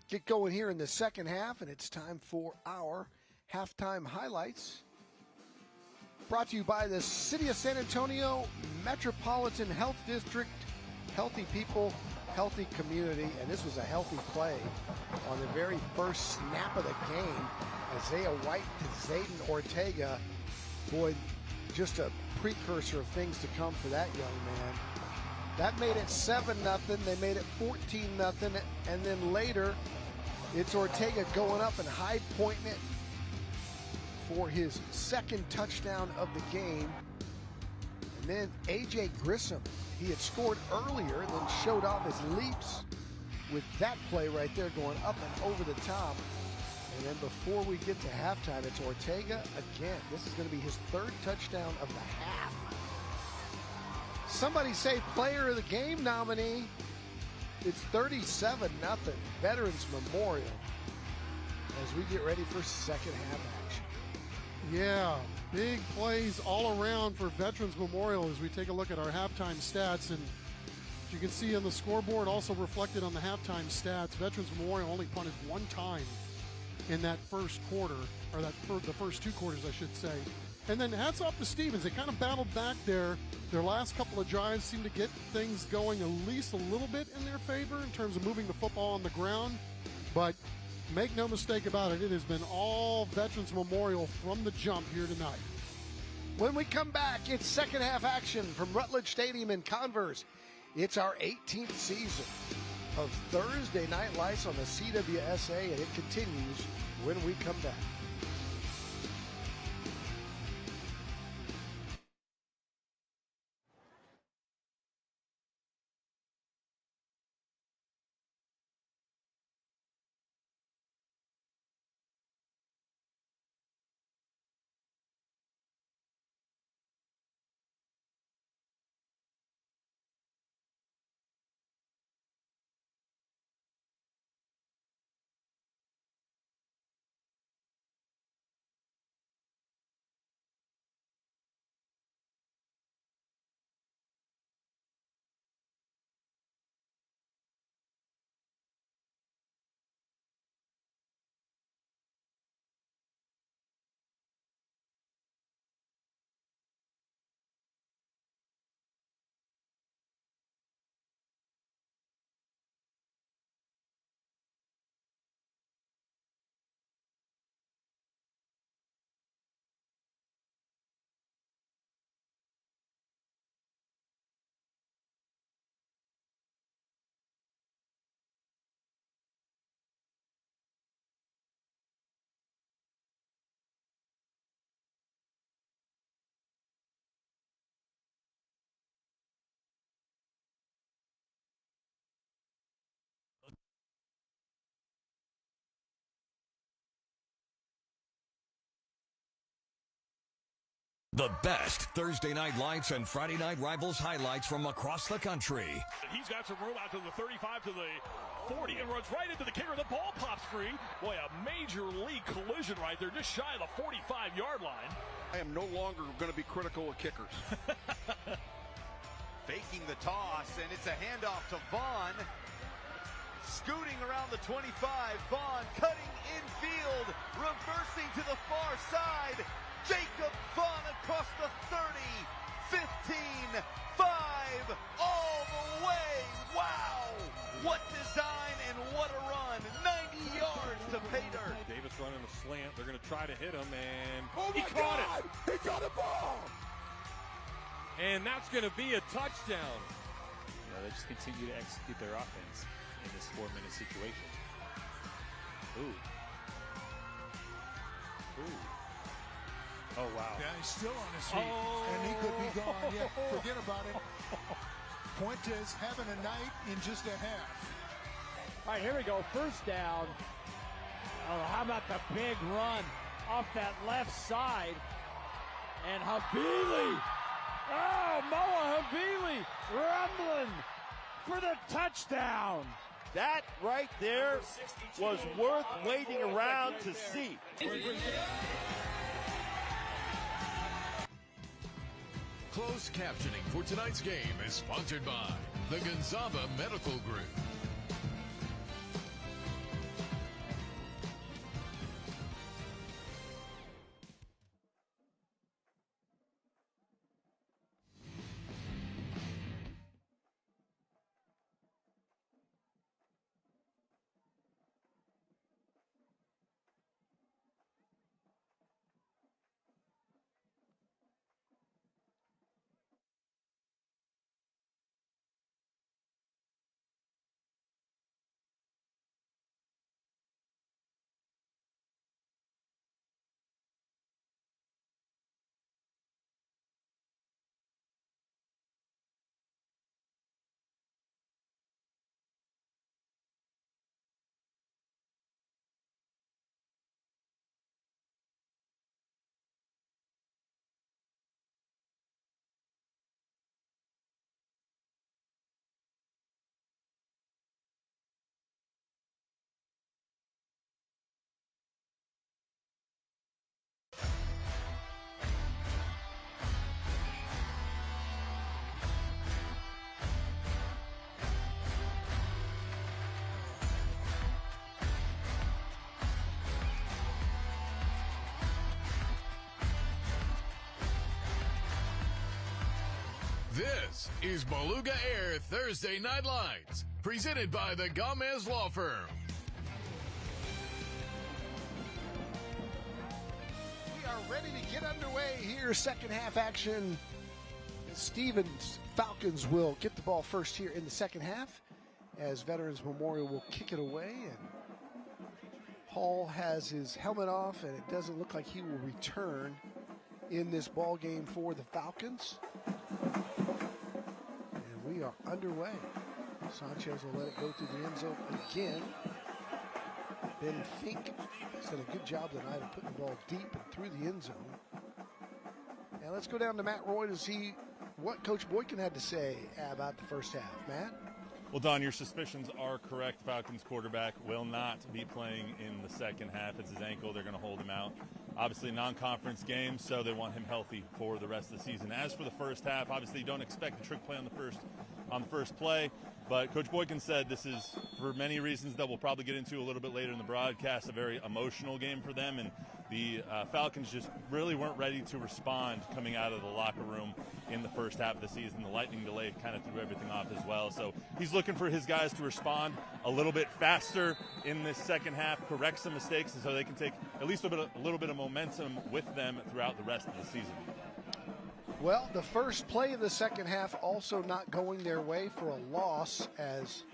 S2: get going here in the second half. And it's time for our halftime highlights. Brought to you by the City of San Antonio Metropolitan Health District. Healthy people, healthy community. And this was a healthy play on the very first snap of the game. Isaiah White to Zayden Ortega. Boy, just a precursor of things to come for that young man. That made it 7-0. They made it 14-0. And then later, it's Ortega going up and high pointing it for his second touchdown of the game. And then A.J. Grissom, he had scored earlier and then showed off his leaps with that play right there going up and over the top. And then before we get to halftime, it's Ortega again. This is going to be his third touchdown of the half. Somebody say player of the game nominee. It's 37-0, Veterans Memorial. as we get ready for second half action.
S3: Yeah, big plays all around for Veterans Memorial as we take a look at our halftime stats. And as you can see on the scoreboard, also reflected on the halftime stats, Veterans Memorial only punted one time in that first quarter, or the first two quarters, I should say. And then hats off to Stevens. They kind of battled back there. Their last couple of drives seemed to get things going at least a little bit in their favor in terms of moving the football on the ground. But make no mistake about it, it has been all Veterans Memorial from the jump here tonight.
S2: When we come back, it's second half action from Rutledge Stadium in Converse. It's our 18th season of Thursday Night Lights on the CWSA, and it continues when we come back.
S20: The best Thursday Night Lights and Friday Night Rivals highlights from across the country.
S21: He's got some room out to the 35 to the 40 and runs right into the kicker. The ball pops free. Boy, a major league collision right there, just shy of the 45-yard line.
S23: I am no longer going to be critical of kickers.
S24: Faking the toss, and it's a handoff to Vaughn. Scooting around the 25, Vaughn cutting infield, reversing to the far side. Jacob Vaughn across the 30, 15, 5, all the way. Wow! What design and what a run. 90 yards to pay dirt.
S21: Davis running a slant. They're going to try to hit him, and
S23: he caught it. He got a ball.
S21: And that's going to be a touchdown.
S25: They just continue to execute their offense in this 4-minute situation. Ooh. Oh, wow.
S4: Yeah, he's still on his feet, and he could be gone. Yeah, forget about it. Fuentes having a night in just a half.
S14: All right, here we go. First down. Oh, how about the big run off that left side? And Havili. Oh, Moa Havili rumbling for the touchdown.
S24: That right there was worth waiting around to see.
S1: Closed captioning for tonight's game is sponsored by the Gonzaba Medical Group. This is Beluga Air Thursday Night Lights, presented by the Gomez Law Firm.
S2: We are ready to get underway here. Second half action. Stevens Falcons will get the ball first here in the second half, as Veterans Memorial will kick it away. And Hall has his helmet off, and it doesn't look like he will return in this ball game for the Falcons. And we are underway. Sanchez will let it go through the end zone again. Ben Fink has done a good job tonight of putting the ball deep and through the end zone. Now let's go down to Matt Roy to see what Coach Boykin had to say about the first half. Matt?
S12: Well, Don, your suspicions are correct. Falcons quarterback will not be playing in the second half. It's his ankle. They're going to hold him out. Obviously, non-conference game, so they want him healthy for the rest of the season. As for the first half, obviously, you don't expect a trick play on the first play. But Coach Boykin said this is, for many reasons that we'll probably get into a little bit later in the broadcast, a very emotional game for them. And the Falcons just really weren't ready to respond coming out of the locker room in the first half of the season. The lightning delay kind of threw everything off as well. So he's looking for his guys to respond a little bit faster in this second half, correct some mistakes, and so they can take at least a little bit of momentum with them throughout the rest of the season.
S2: Well, the first play of the second half also not going their way for a loss, as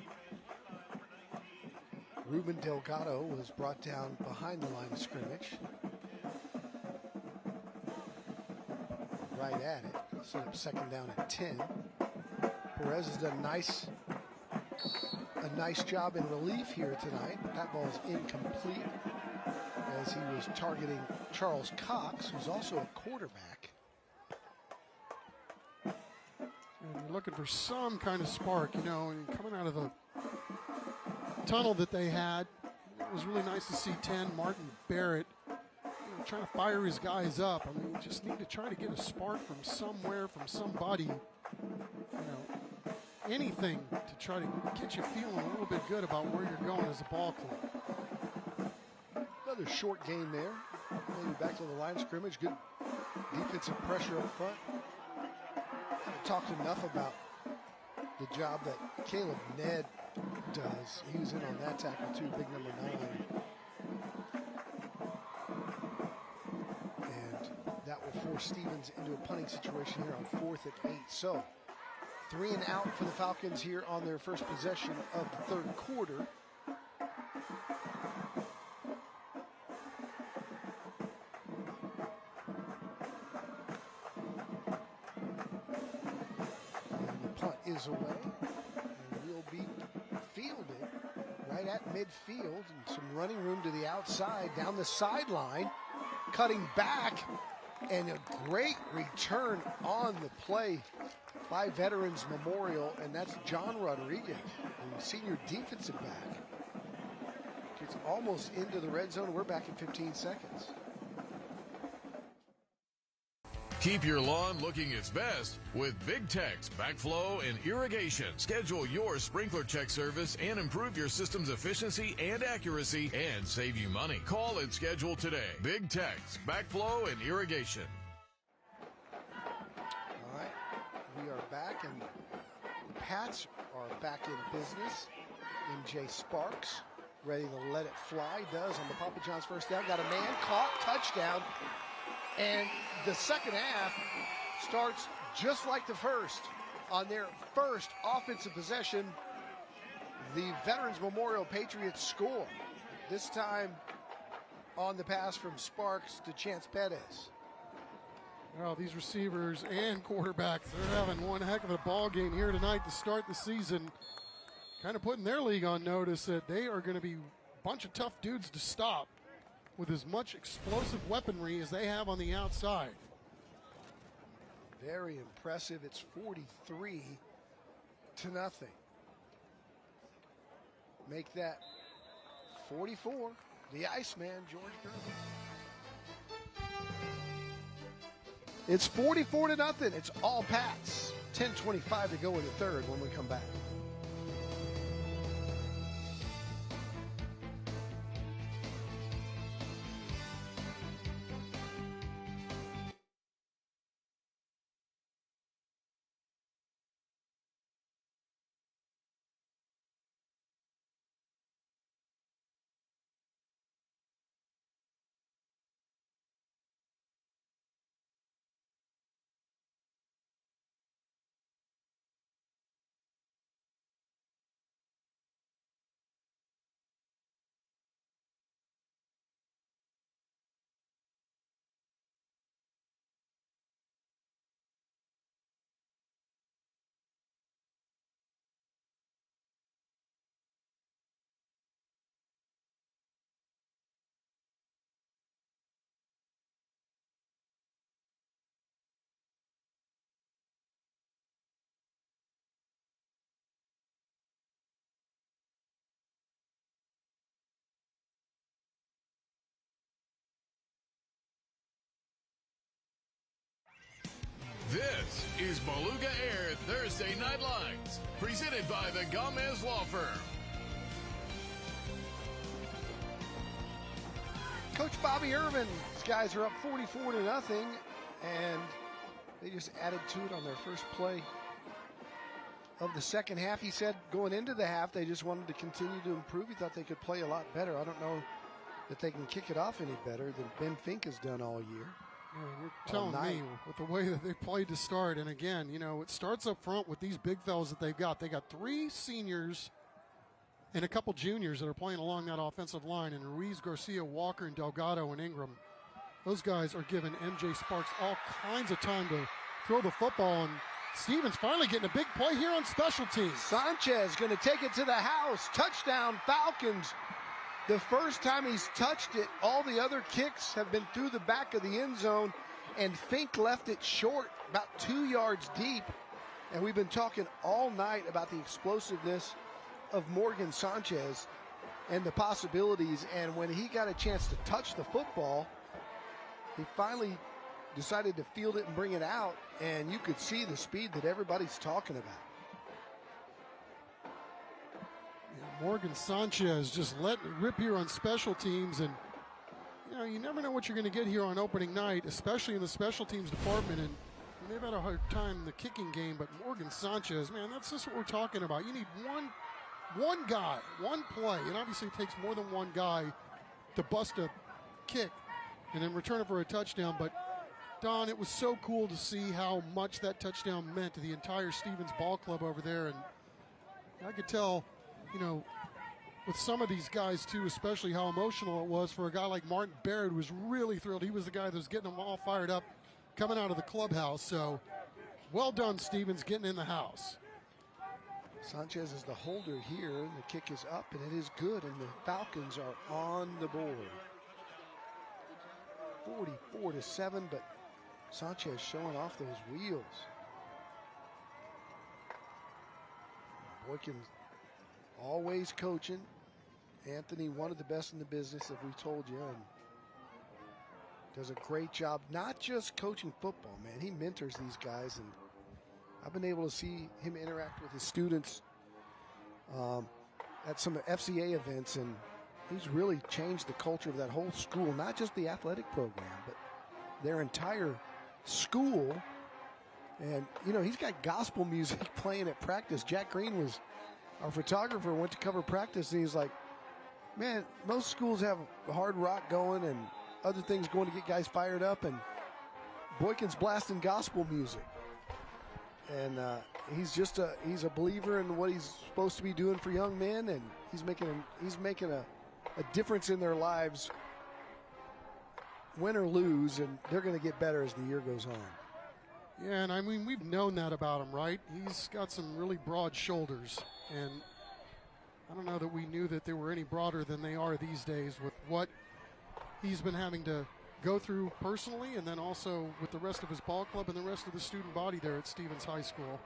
S2: Ruben Delgado was brought down behind the line of scrimmage. Right at it. Set up second down at 10. Perez has done a nice job in relief here tonight, but that ball is incomplete, as he was targeting Charles Cox, who's also a quarterback.
S3: And you're looking for some kind of spark, and coming out of the tunnel that they had. It was really nice to see 10 Martin Barrett trying to fire his guys up. I mean, you just need to try to get a spark from somewhere, from somebody, anything to try to get you feeling a little bit good about where you're going as a ball club.
S2: Another short game there. Maybe back to the line of scrimmage. Good defensive pressure up front. Haven't talked enough about the job that Caleb Ned does. He was in on that tackle too, big number 9. And that will force Stevens into a punting situation here on 4th and 8. So 3 and out for the Falcons here on their first possession of the third quarter. Is away and will be fielded right at midfield, and some running room to the outside down the sideline, cutting back, and a great return on the play by Veterans Memorial, and that's John Rodriguez, the senior defensive back. Gets almost into the red zone. We're back in 15 seconds.
S1: Keep your lawn looking its best with Big Tech's Backflow and Irrigation. Schedule your sprinkler check service and improve your system's efficiency and accuracy and save you money. Call and schedule today. Big Tech's Backflow and Irrigation.
S2: All right, we are back, and the Pats are back in business. MJ Sparks ready to let it fly. Does on the Papa John's first down. Got a man caught, touchdown. And the second half starts just like the first. On their first offensive possession, the Veterans Memorial Patriots score. This time on the pass from Sparks to Chance Pettis.
S3: Well, these receivers and quarterbacks, they're having one heck of a ball game here tonight to start the season. Kind of putting their league on notice that they are going to be a bunch of tough dudes to stop, with as much explosive weaponry as they have on the outside.
S2: Very impressive. It's 43-0. Make that 44. The Iceman, George Gervin. It's 44-0. It's all Pats. 10:25 to go in the third when we come back.
S1: is Beluga Air Thursday Night Lights, presented by the Gomez Law Firm.
S2: Coach Bobby Irvin, these guys are up 44-0, and they just added to it on their first play of the second half. He said going into the half, they just wanted to continue to improve. He thought they could play a lot better. I don't know that they can kick it off any better than Ben Fink has done all year.
S3: You're telling me with the way that they played to start. And again, you know, it starts up front with these big fellas that they've got. They got 3 seniors and a couple juniors that are playing along that offensive line, and Ruiz, Garcia, Walker, and Delgado and Ingram. Those guys are giving MJ Sparks all kinds of time to throw the football, and Stevens finally getting a big play here on special teams.
S2: Sanchez going to take it to the house. Touchdown, Falcons. The first time he's touched it, all the other kicks have been through the back of the end zone, and Fink left it short, about 2 yards deep. And we've been talking all night about the explosiveness of Morgan Sanchez and the possibilities. And when he got a chance to touch the football, he finally decided to field it and bring it out, and you could see the speed that everybody's talking about.
S3: Morgan Sanchez just letting it rip here on special teams, and you know, you never know what you're going to get here on opening night, especially in the special teams department. And they've had a hard time in the kicking game, but Morgan Sanchez, man, that's just what we're talking about. You need one guy, one play, and obviously it takes more than one guy to bust a kick and then return it for a touchdown. But Don, it was so cool to see how much that touchdown meant to the entire Stevens ball club over there, and I could tell, you know, with some of these guys too, especially how emotional it was for a guy like Martin Barrett, who was really thrilled. He was the guy that was getting them all fired up coming out of the clubhouse. So well done, Stevens, getting in the house.
S2: Sanchez is the holder here, and the kick is up, and it is good, and the Falcons are on the board. 44-7, but Sanchez showing off those wheels. Boykin always coaching. Anthony, one of the best in the business, as we told you, and does a great job, not just coaching football, man. He mentors these guys, and I've been able to see him interact with his students at some FCA events, and he's really changed the culture of that whole school, not just the athletic program, but their entire school. And, you know, he's got gospel music playing at practice. Jack Green was our photographer, went to cover practice, and he's like, man, most schools have hard rock going and other things going to get guys fired up, and Boykin's blasting gospel music. And he's a believer in what he's supposed to be doing for young men, and he's making a difference in their lives, win or lose, and they're going to get better as the year goes on.
S3: Yeah, and I mean, we've known that about him, right? He's got some really broad shoulders, and I don't know that we knew that they were any broader than they are these days with what he's been having to go through personally, and then also with the rest of his ball club and the rest of the student body there at Stevens High School.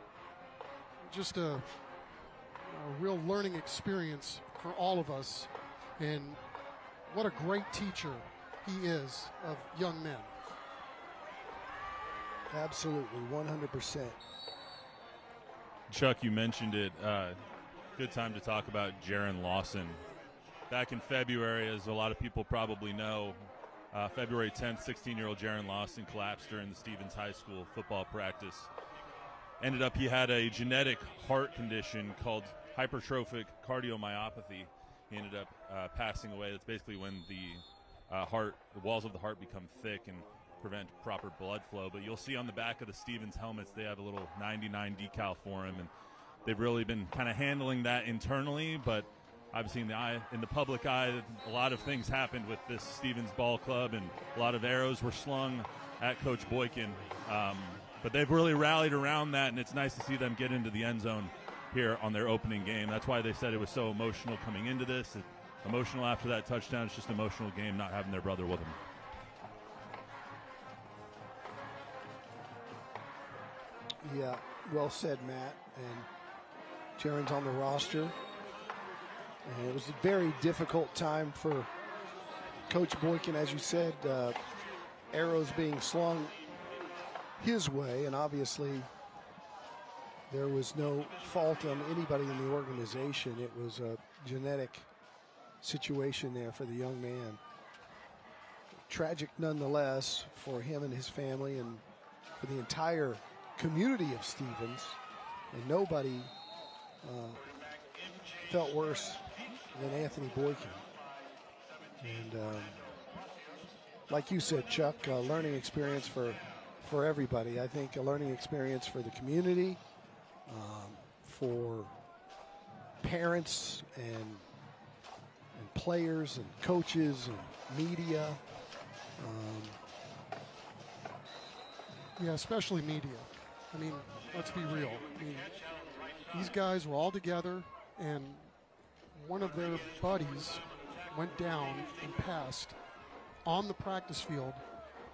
S3: Just a real learning experience for all of us, and what a great teacher he is of young men.
S2: Absolutely, 100%.
S12: Chuck, you mentioned it. Good time to talk about Jaron Lawson. Back in February, as a lot of people probably know, February 10th, 16-year-old Jaron Lawson collapsed during the Stevens High School football practice. Ended up, he had a genetic heart condition called hypertrophic cardiomyopathy. He ended up passing away. That's basically when the walls of the heart become thick and prevent proper blood flow. But you'll see on the back of the Stevens helmets, they have a little 99 decal for him, and they've really been kind of handling that internally. But obviously in the public eye, a lot of things happened with this Stevens ball club, and a lot of arrows were slung at Coach Boykin. But they've really rallied around that, and it's nice to see them get into the end zone here on their opening game. That's why they said it was so emotional coming into this. Emotional after that touchdown. It's just an emotional game not having their brother with them.
S2: Yeah, well said, Matt. And Jaron's on the roster. And it was a very difficult time for Coach Boykin, as you said, arrows being slung his way, and obviously There was no fault on anybody in the organization. It was a genetic situation there for the young man. Tragic nonetheless for him and his family and for the entire community of Stevens. And nobody felt worse than Anthony Boykin. And like you said, Chuck, a learning experience for everybody. I think a learning experience for the community, for parents and players and coaches and media.
S3: Yeah, especially media. I mean, let's be real. I mean, these guys were all together, and one of their buddies went down and passed on the practice field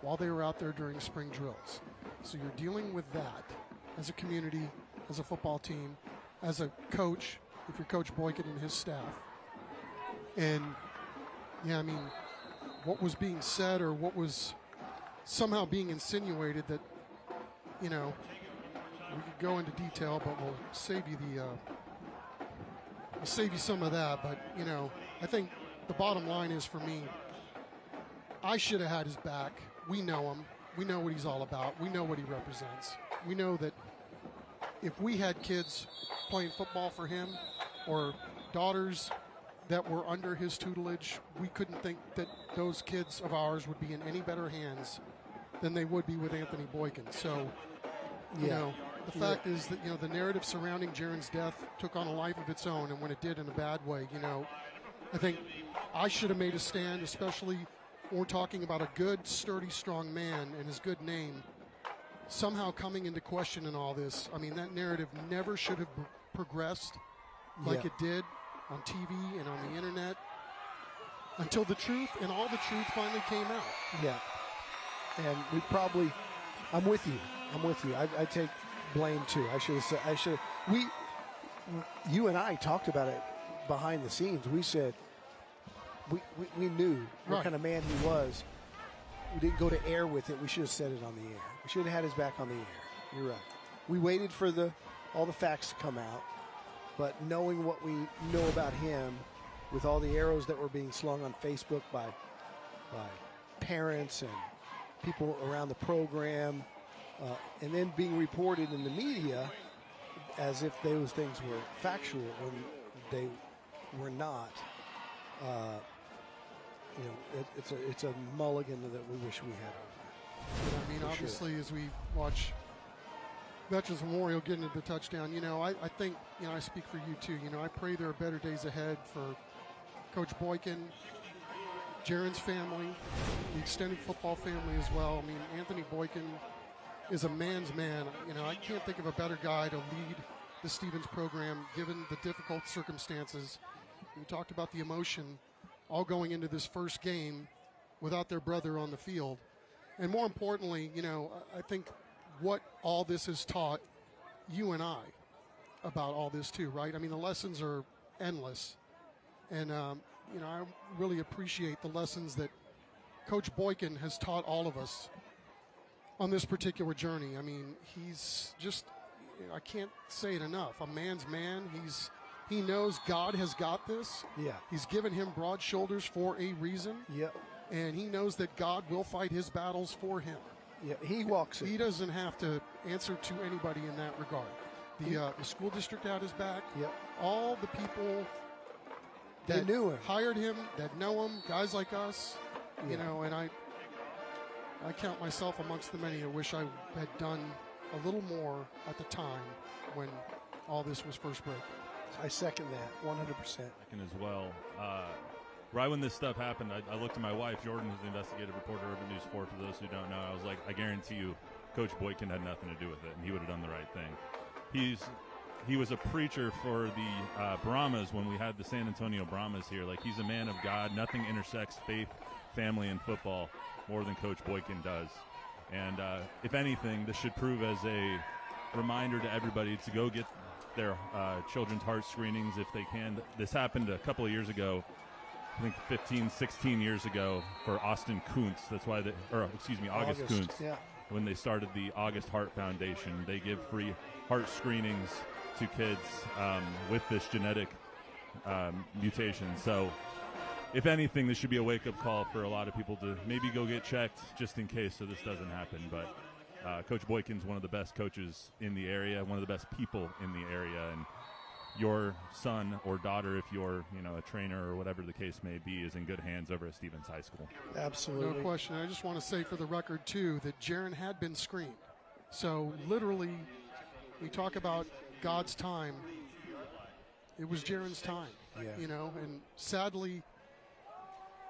S3: while they were out there during spring drills. So you're dealing with that as a community, as a football team, as a coach, if you're Coach Boykin and his staff. And, yeah, I mean, what was being said or what was somehow being insinuated that, you know, we could go into detail, but we'll save you some of that. But, you know, I think the bottom line is, for me, I should have had his back. We know him. We know what he's all about. We know what he represents. We know that if we had kids playing football for him or daughters that were under his tutelage, we couldn't think that those kids of ours would be in any better hands than they would be with Anthony Boykin. So, you know, the fact is that, you know, the narrative surrounding Jaron's death took on a life of its own, and when it did in a bad way, you know, I think I should have made a stand, especially when we're talking about a good, sturdy, strong man and his good name somehow coming into question in all this. I mean, that narrative never should have progressed like it did on TV and on the internet until the truth and all the truth finally came out.
S2: Yeah. And we probably, I'm with you. I take blame too. You and I talked about it behind the scenes. We said, we knew what kind of man he was. We didn't go to air with it. We should have said it on the air. We should have had his back on the air. You're right. We waited for all the facts to come out, but knowing what we know about him, with all the arrows that were being slung on Facebook by parents and people around the program, and then being reported in the media as if those things were factual when they were not. You know, it's a mulligan that we wish we had.
S3: I mean, obviously, as we watch Veterans Memorial get into the touchdown, you know, I think, you know, I speak for you too. You know, I pray there are better days ahead for Coach Boykin, Jaron's family, the extended football family as well. I mean, Anthony Boykin is a man's man. You know, I can't think of a better guy to lead the Stevens program given the difficult circumstances. We talked about the emotion all going into this first game without their brother on the field. And more importantly, you know, I think what all this has taught you and I about all this too, right? I mean, the lessons are endless. And, you know, I really appreciate the lessons that Coach Boykin has taught all of us on this particular journey. I mean, he's just, I can't say it enough, a man's man. He knows God has got this.
S2: Yeah.
S3: He's given him broad shoulders for a reason.
S2: Yep.
S3: And he knows that God will fight his battles for him.
S2: Yeah, he walks it.
S3: He doesn't have to answer to anybody in that regard. The school district had his back.
S2: Yep.
S3: All the people that
S2: knew him,
S3: hired him, that know him, guys like us, you know, and I count myself amongst the many. I wish I had done a little more at the time when all this was first breaking.
S2: I second that 100%.
S12: Second as well. Right when this stuff happened, I looked at my wife, Jordan, who's the investigative reporter of Urban News 4, for those who don't know. I was like, I guarantee you, Coach Boykin had nothing to do with it, and he would have done the right thing. He was a preacher for the Brahmas when we had the San Antonio Brahmas here. Like, he's a man of God. Nothing intersects faith, family, and football more than Coach Boykin does. And if anything, this should prove as a reminder to everybody to go get their children's heart screenings if they can. This happened a couple of years ago, I think 15, 16 years ago, for Austin Kuntz. That's why August Kuntz.
S2: Yeah.
S12: when they started the August Heart Foundation. They give free heart screenings to kids with this genetic mutation. So if anything, this should be a wake-up call for a lot of people to maybe go get checked just in case so this doesn't happen. But Coach Boykin's one of the best coaches in the area, one of the best people in the area, and your son or daughter, if you're a trainer or whatever the case may be, is in good hands over at Stevens High School.
S3: Absolutely. No question. I just want to say for the record, too, that Jaron had been screened. So literally, we talk about God's time. It was Jaron's time, and sadly,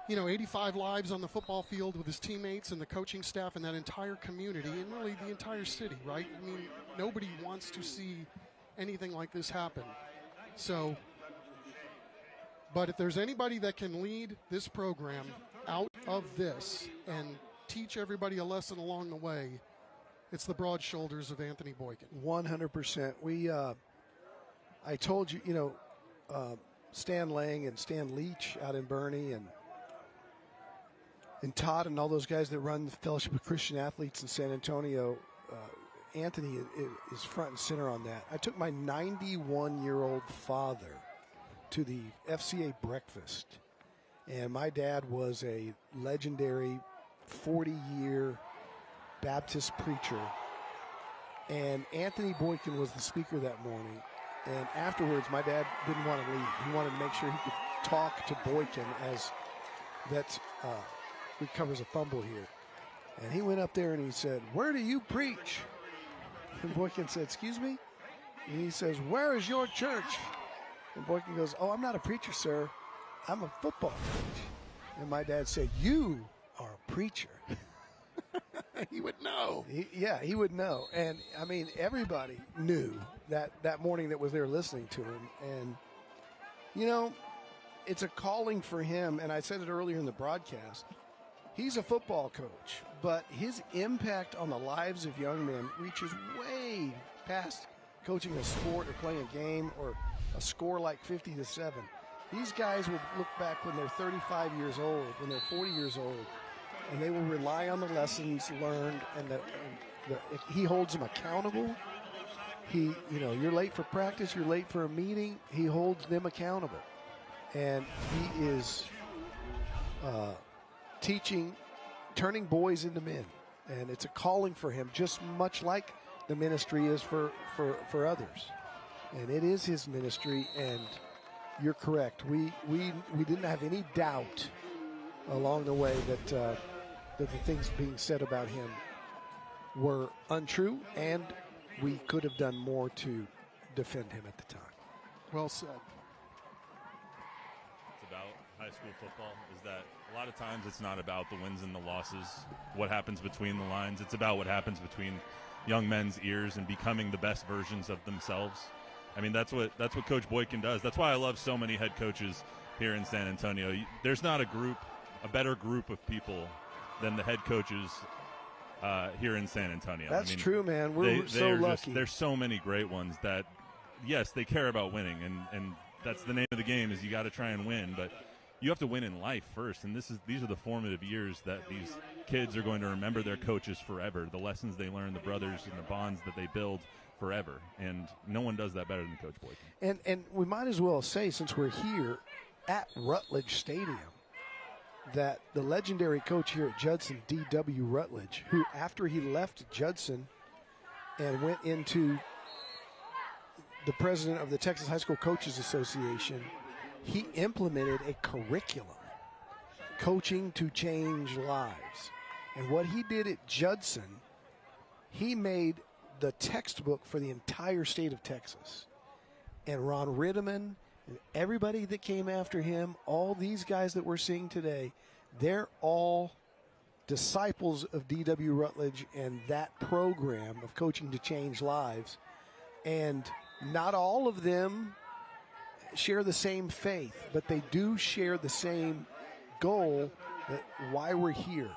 S3: 85 lives on the football field with his teammates and the coaching staff and that entire community and really the entire city, right? I mean, nobody wants to see anything like this happen. So, but if there's anybody that can lead this program out of this and teach everybody a lesson along the way, it's the broad shoulders of Anthony Boykin.
S2: 100%. I told you, Stan Lang and Stan Leach out in Bernie and Todd and all those guys that run the Fellowship of Christian Athletes in San Antonio, Anthony is front and center on that. I took my 91-year-old father to the FCA breakfast, and my dad was a legendary 40-year Baptist preacher, and Anthony Boykin was the speaker that morning. And afterwards, my dad didn't want to leave. He wanted to make sure he could talk to Boykin as that recovers a fumble here. And he went up there and he said, "Where do you preach?" And Boykin said, "Excuse me?" And he says, "Where is your church?" And Boykin goes, "Oh, I'm not a preacher, sir. I'm a football coach." And my dad said, "You are a preacher."
S3: He would know.
S2: He would know. And, I mean, everybody knew that morning that was there listening to him. And, it's a calling for him. And I said it earlier in the broadcast. He's a football coach, but his impact on the lives of young men reaches way past coaching a sport or playing a game or a score like 50-7. These guys will look back when they're 35 years old, when they're 40 years old, and they will rely on the lessons learned, and he holds them accountable. You're late for practice, you're late for a meeting, he holds them accountable. And he is teaching, turning boys into men. And it's a calling for him, just much like the ministry is for others. And it is his ministry, and you're correct. We didn't have any doubt along the way that the things being said about him were untrue, and we could have done more to defend him at the time.
S3: Well said.
S12: It's about high school football is that a lot of times it's not about the wins and the losses, what happens between the lines. It's about what happens between young men's ears and becoming the best versions of themselves. I mean, that's what Coach Boykin does. That's why I love so many head coaches here in San Antonio. There's not a better group of people than the head coaches here in San Antonio.
S2: That's true, man. We're so lucky.
S12: There's so many great ones that, yes, they care about winning, and that's the name of the game is you got to try and win, but you have to win in life first, and these are the formative years that these kids are going to remember their coaches forever, the lessons they learn, the brothers and the bonds that they build forever, and no one does that better than Coach Boykin.
S2: And we might as well say, since we're here at Rutledge Stadium, that the legendary coach here at Judson, D.W. Rutledge, who after he left Judson and went into the president of the Texas High School Coaches Association, he implemented a curriculum, Coaching to Change Lives. And what he did at Judson, he made the textbook for the entire state of Texas. And Ron Ritteman and everybody that came after him, all these guys that we're seeing today, they're all disciples of D.W. Rutledge and that program of Coaching to Change Lives. And not all of them share the same faith, but they do share the same goal, that why we're here.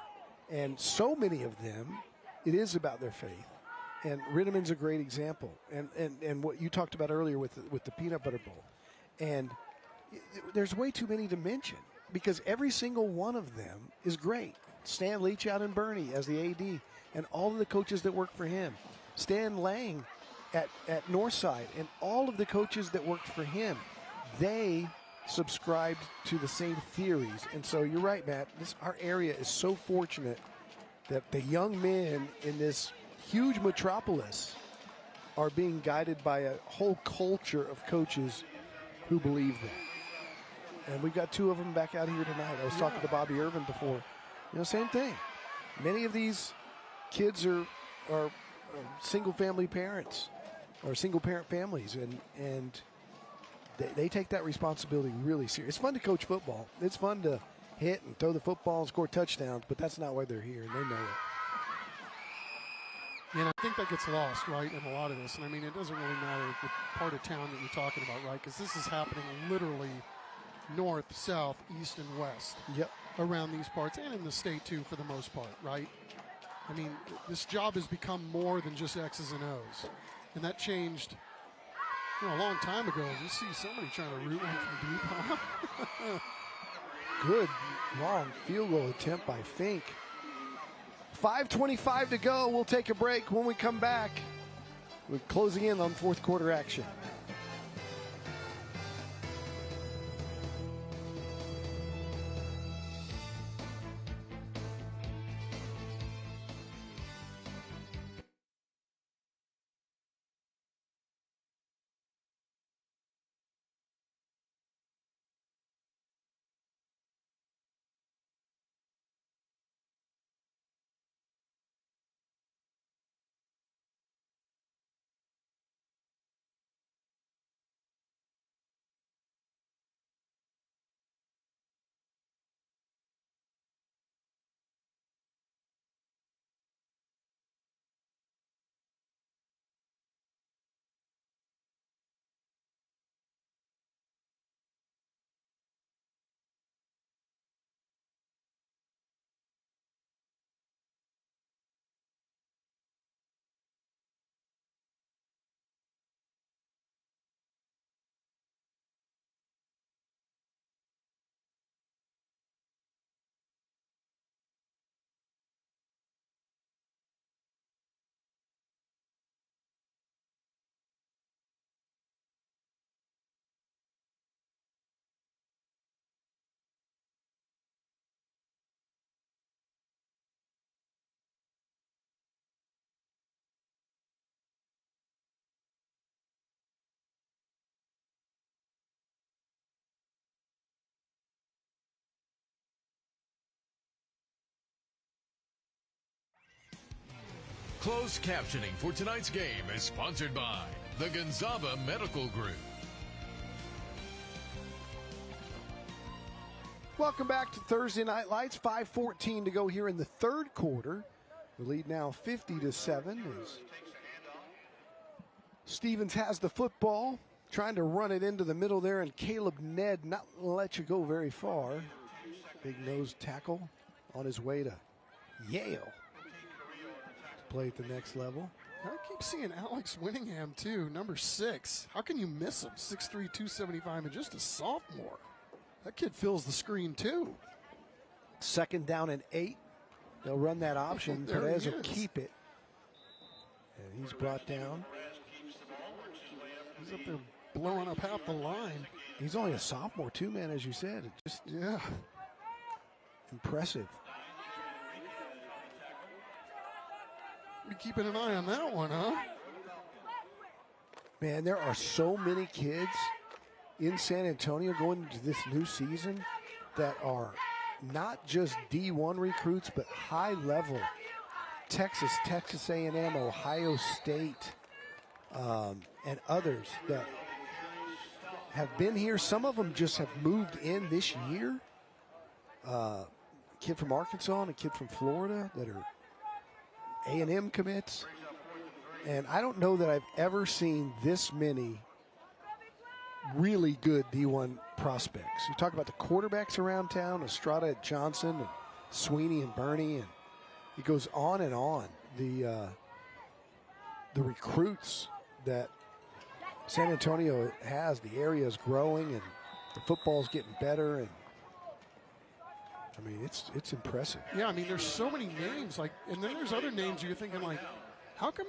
S2: And so many of them, it is about their faith. And Ritteman's a great example. And what you talked about earlier with the Peanut Butter Bowl. And there's way too many to mention because every single one of them is great. Stan Leach out in Bernie as the AD.
S5: and all of the coaches that work for him. Stan Lang at Northside and all of the coaches that worked for him, they subscribed to the same theories. And so you're right, Matt. Our area is so fortunate that the young men in this huge metropolis are being guided by a whole culture of coaches who believe that. And we've got two of them back out here tonight. I was talking to Bobby Irvin before. Same thing. Many of these kids are single-family parents or single-parent families, and they take that responsibility really serious. It's fun to coach football. It's fun to hit and throw the football and score touchdowns, but that's not why they're here, and they know it.
S3: And I think that gets lost, right, in a lot of this. And, I mean, it doesn't really matter the part of town that you're talking about, right, because this is happening literally north, south, east, and west.
S5: Yep.
S3: Around these parts, and in the state, too, for the most part, right? I mean, this job has become more than just X's and O's. And that changed a long time ago. You see somebody trying to root one from deep, huh?
S5: Good long field goal attempt by Fink. 5:25 to go. We'll take a break. When we come back, we're closing in on fourth quarter action.
S1: Closed captioning for tonight's game is sponsored by the Gonzaba Medical Group.
S5: Welcome back to Thursday Night Lights. 5:14 to go here in the third quarter. The lead now 50-7 as Stevens has the football, trying to run it into the middle there, and Caleb Ned not let you go very far. Big nose tackle on his way to Yale. Play at the next level.
S3: I keep seeing Alex Winningham, too, number 6. How can you miss him? 6'3", 275, and just a sophomore. That kid fills the screen, too.
S5: Second down and 8. They'll run that option. Perez will keep it. And he's brought down.
S3: He's up there blowing up half the line.
S5: He's only a sophomore, too, man, as you said. It just impressive.
S3: Be keeping an eye on that one, huh?
S5: Man, there are so many kids in San Antonio going into this new season that are not just D1 recruits, but high level. Texas, Texas A&M, Ohio State, and others that have been here. Some of them just have moved in this year. A kid from Arkansas and a kid from Florida that are A&M commits. And I don't know that I've ever seen this many really good D1 prospects. You talk about the quarterbacks around town, Estrada at Johnson, and Sweeney and Bernie, and it goes on and on. The recruits that San Antonio has, the area is growing, and the football's getting better. And I mean, it's impressive.
S3: Yeah, I mean, there's so many names, like, and then there's other names you're thinking, like, how come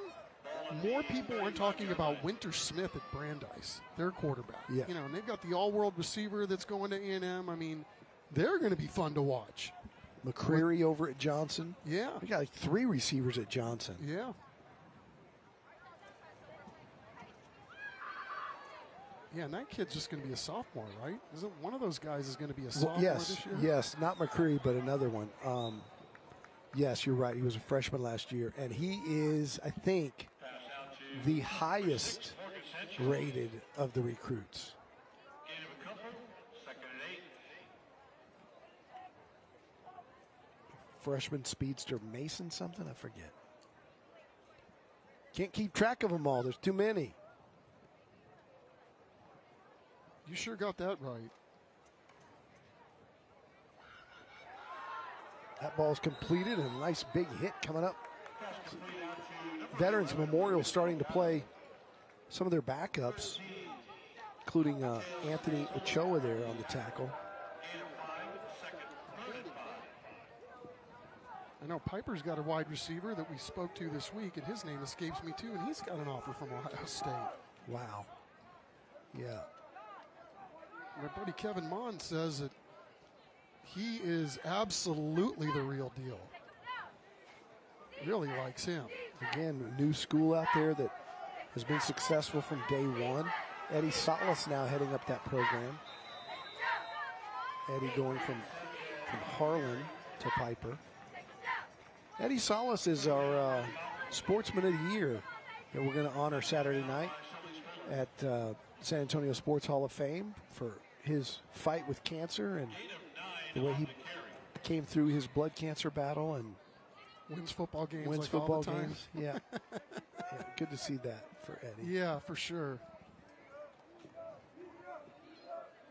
S3: more people aren't talking about Winter Smith at Brandeis, their quarterback?
S5: Yeah.
S3: You know, and they've got the all-world receiver that's going to A&M. I mean, they're going to be fun to watch.
S5: McCreary over at Johnson.
S3: Yeah.
S5: We got like 3 receivers at Johnson.
S3: Yeah. Yeah, and that kid's just going to be a sophomore, right? Isn't one of those guys is going to be a sophomore this year?
S5: Yes, not McCreary, but another one. Yes, you're right. He was a freshman last year, and he is, I think, the highest rated of the recruits. Freshman speedster Mason something? I forget. Can't keep track of them all. There's too many.
S3: You sure got that right.
S5: That ball's completed, and a nice big hit coming up. Veterans Memorial starting to play some of their backups, including Anthony Ochoa there on the tackle.
S3: I know Piper's got a wide receiver that we spoke to this week, and his name escapes me too, and he's got an offer from Ohio State.
S5: Wow. Yeah.
S3: My buddy Kevin Mon says that he is absolutely the real deal. Really likes him.
S5: Again, a new school out there that has been successful from day one. Eddie Salas now heading up that program. Eddie going from Harlan to Piper. Eddie Salas is our Sportsman of the Year that we're going to honor Saturday night at San Antonio Sports Hall of Fame for his fight with cancer and the way he came through his blood cancer battle and
S3: wins football games.
S5: Wins
S3: like
S5: football
S3: all the time.
S5: games. Yeah. Yeah. Good to see that for Eddie.
S3: Yeah, for sure.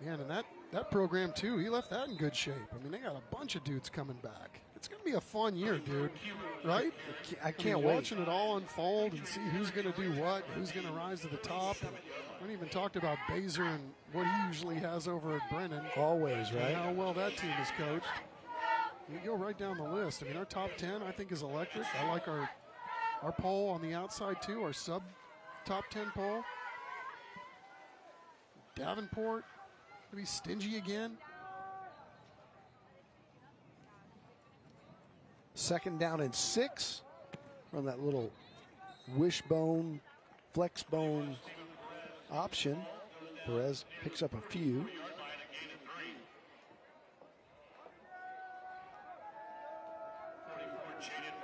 S3: Man, and that program too, he left that in good shape. I mean, they got a bunch of dudes coming back. It's going to be a fun year, dude. Right?
S5: I can't wait.
S3: Watching it all unfold and see who's going to do what, who's going to rise to the top. And we haven't even talked about Baser and what he usually has over at Brennan.
S5: Always, right?
S3: And how well that team is coached. You go right down the list. I mean, our top 10, I think, is electric. I like our poll on the outside, too, our sub-top 10 poll. Davenport, to be stingy again.
S5: Second down and 6 from that little wishbone, flexbone option. Perez picks up a few.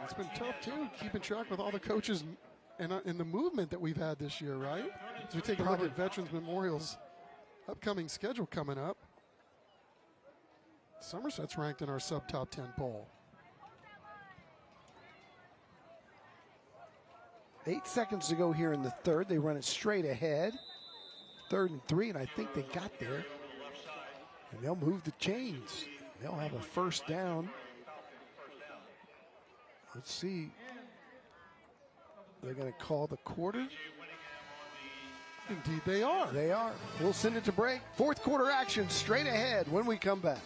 S3: It's been tough, too, keeping track with all the coaches and the movement that we've had this year, right? As we take a look at Veterans Memorial's upcoming schedule coming up. Somerset's ranked in our sub-top 10 poll.
S5: 8 seconds to go here in the third. They run it straight ahead. 3rd and 3, and I think they got there. And they'll move the chains. They'll have a first down. Let's see. They're going to call the quarter.
S3: Indeed they are.
S5: They are. We'll send it to break. 4th quarter action straight ahead when we come back.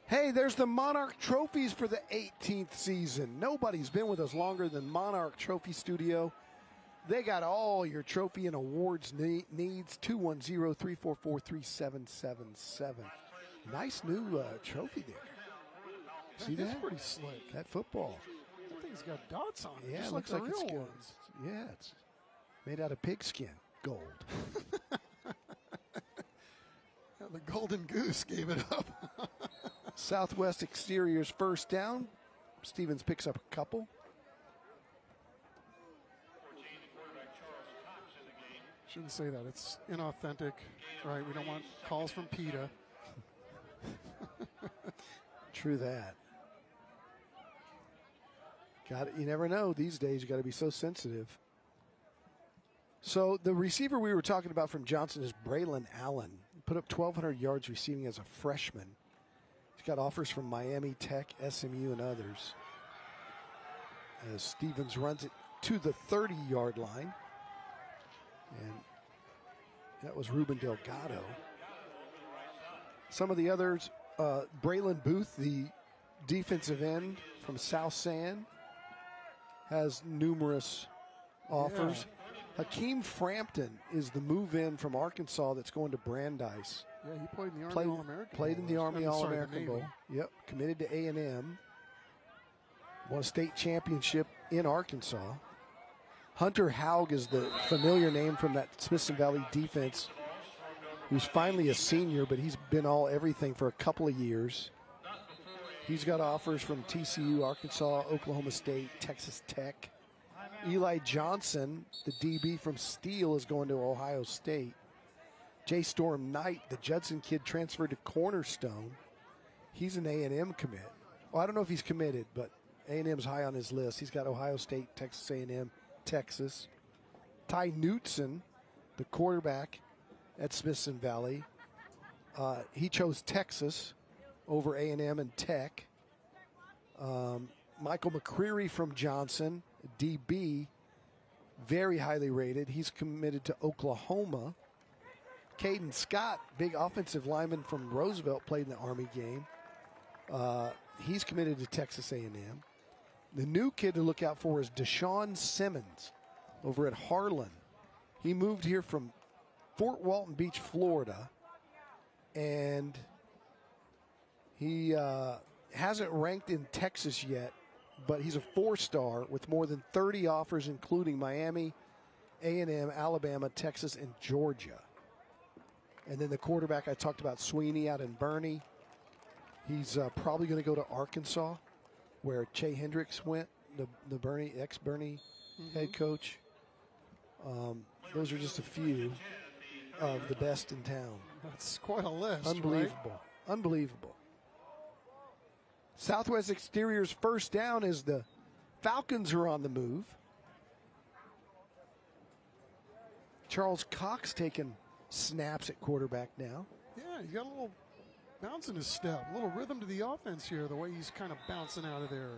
S5: Hey, there's the Monarch Trophies for the 18th season. Nobody's been with us longer than Monarch Trophy Studio. They got all your trophy and awards needs. 210-344-3777. Nice new trophy there. See that?
S3: It's pretty slick.
S5: That football.
S3: That thing's got dots on it.
S5: Yeah,
S3: just
S5: it looks
S3: like
S5: like
S3: the
S5: it's
S3: real
S5: good.
S3: ones.
S5: Yeah, it's made out of pigskin, gold.
S3: Yeah, the Golden Goose gave it up.
S5: Southwest Exteriors first down. Stevens picks up a couple.
S3: Shouldn't say that. It's inauthentic, right? We don't want calls from PETA.
S5: True that. You never know these days. You got to be so sensitive. So the receiver we were talking about from Johnson is Braylon Allen. He put up 1,200 yards receiving as a freshman. He's got offers from Miami, Tech, SMU, and others. As Stevens runs it to the 30-yard line. And that was Ruben Delgado. Some of the others, Braylon Booth, the defensive end from South San, has numerous offers. Hakeem Frampton is the move-in from Arkansas that's going to Brandeis.
S3: Yeah, he played in the Army All-American
S5: Played in the Army
S3: Bowl.
S5: All-American Bowl. Yep, committed to A&M. Won a state championship in Arkansas. Hunter Haug is the familiar name from that Smithson Valley defense, who's finally a senior, but he's been all everything for a couple of years. He's got offers from TCU, Arkansas, Oklahoma State, Texas Tech. Eli Johnson, the DB from Steele, is going to Ohio State. J. Storm Knight, the Judson kid, transferred to Cornerstone. He's an A&M commit. Well, I don't know if he's committed, but A&M's high on his list. He's got Ohio State, Texas A&M, Texas. Ty Knutson, the quarterback at Smithson Valley. He chose Texas over A&M and Tech. Michael McCreary from Johnson, DB, very highly rated. He's committed to Oklahoma. Caden Scott, big offensive lineman from Roosevelt, played in the Army game. He's committed to Texas A&M. The new kid to look out for is Deshaun Simmons over at Harlan. He moved here from Fort Walton Beach, Florida, and he hasn't ranked in Texas yet, but he's a 4-star with more than 30 offers, including Miami, A&M, Alabama, Texas, and Georgia. And then the quarterback I talked about, Sweeney, out in Bernie. He's probably going to go to Arkansas, where Che Hendricks went, the Bernie, ex-Bernie head coach. Those are just a few of the best in town.
S3: That's quite a list.
S5: Unbelievable.
S3: Right?
S5: Unbelievable. Southwest Exterior's first down is the Falcons are on the move. Charles Cox taking snaps at quarterback now.
S3: Yeah, he's got a little bounce in his step, a little rhythm to the offense here, the way he's kind of bouncing out of there.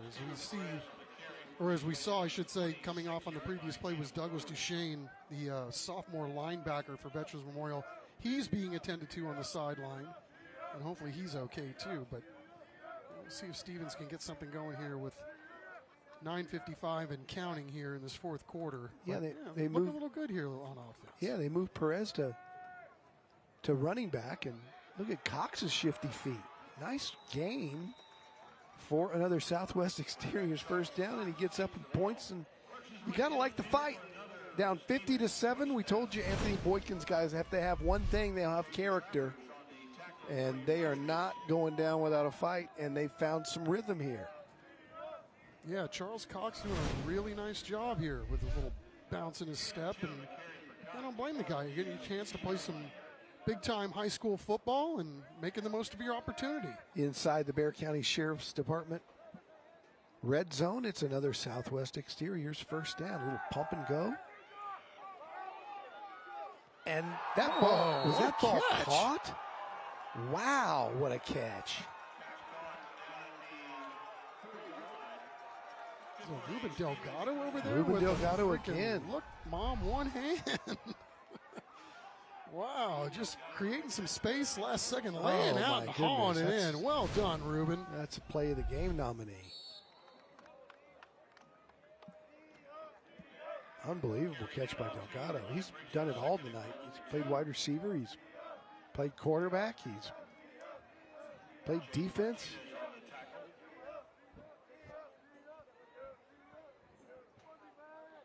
S3: As we saw, I should say, coming off on the previous play was Douglas Duchesne, the sophomore linebacker for Veterans Memorial. He's being attended to on the sideline, and hopefully he's okay too. But we'll see if Stevens can get something going here with 9:55 and counting here in this fourth quarter.
S5: Yeah,
S3: but,
S5: they
S3: look
S5: moved
S3: a little good here on offense.
S5: Yeah, they moved Perez to running back, and look at Cox's shifty feet. Nice gain for another Southwest Exteriors first down, and he gets up and points, and you got to like the fight. Down 50-7, we told you Anthony Boykin's guys have to have one thing, they'll have character, and they are not going down without a fight, and they found some rhythm here.
S3: Yeah, Charles Cox doing a really nice job here with a little bounce in his step, and I don't blame the guy. You're getting a chance to play some big-time high school football and making the most of your opportunity.
S5: Inside the Bexar County Sheriff's Department red zone, it's another Southwest Exteriors first down. A little pump and go. And that ball, was that ball caught? Wow, what a catch.
S3: Ruben Delgado over there.
S5: Ruben Delgado again.
S3: Look, Mom, one hand. Wow, just creating some space last second, laying out and hauling it in. Well done, Ruben.
S5: That's a play of the game nominee. Unbelievable catch by Delgado. He's done it all tonight. He's played wide receiver. He's played quarterback. He's played defense.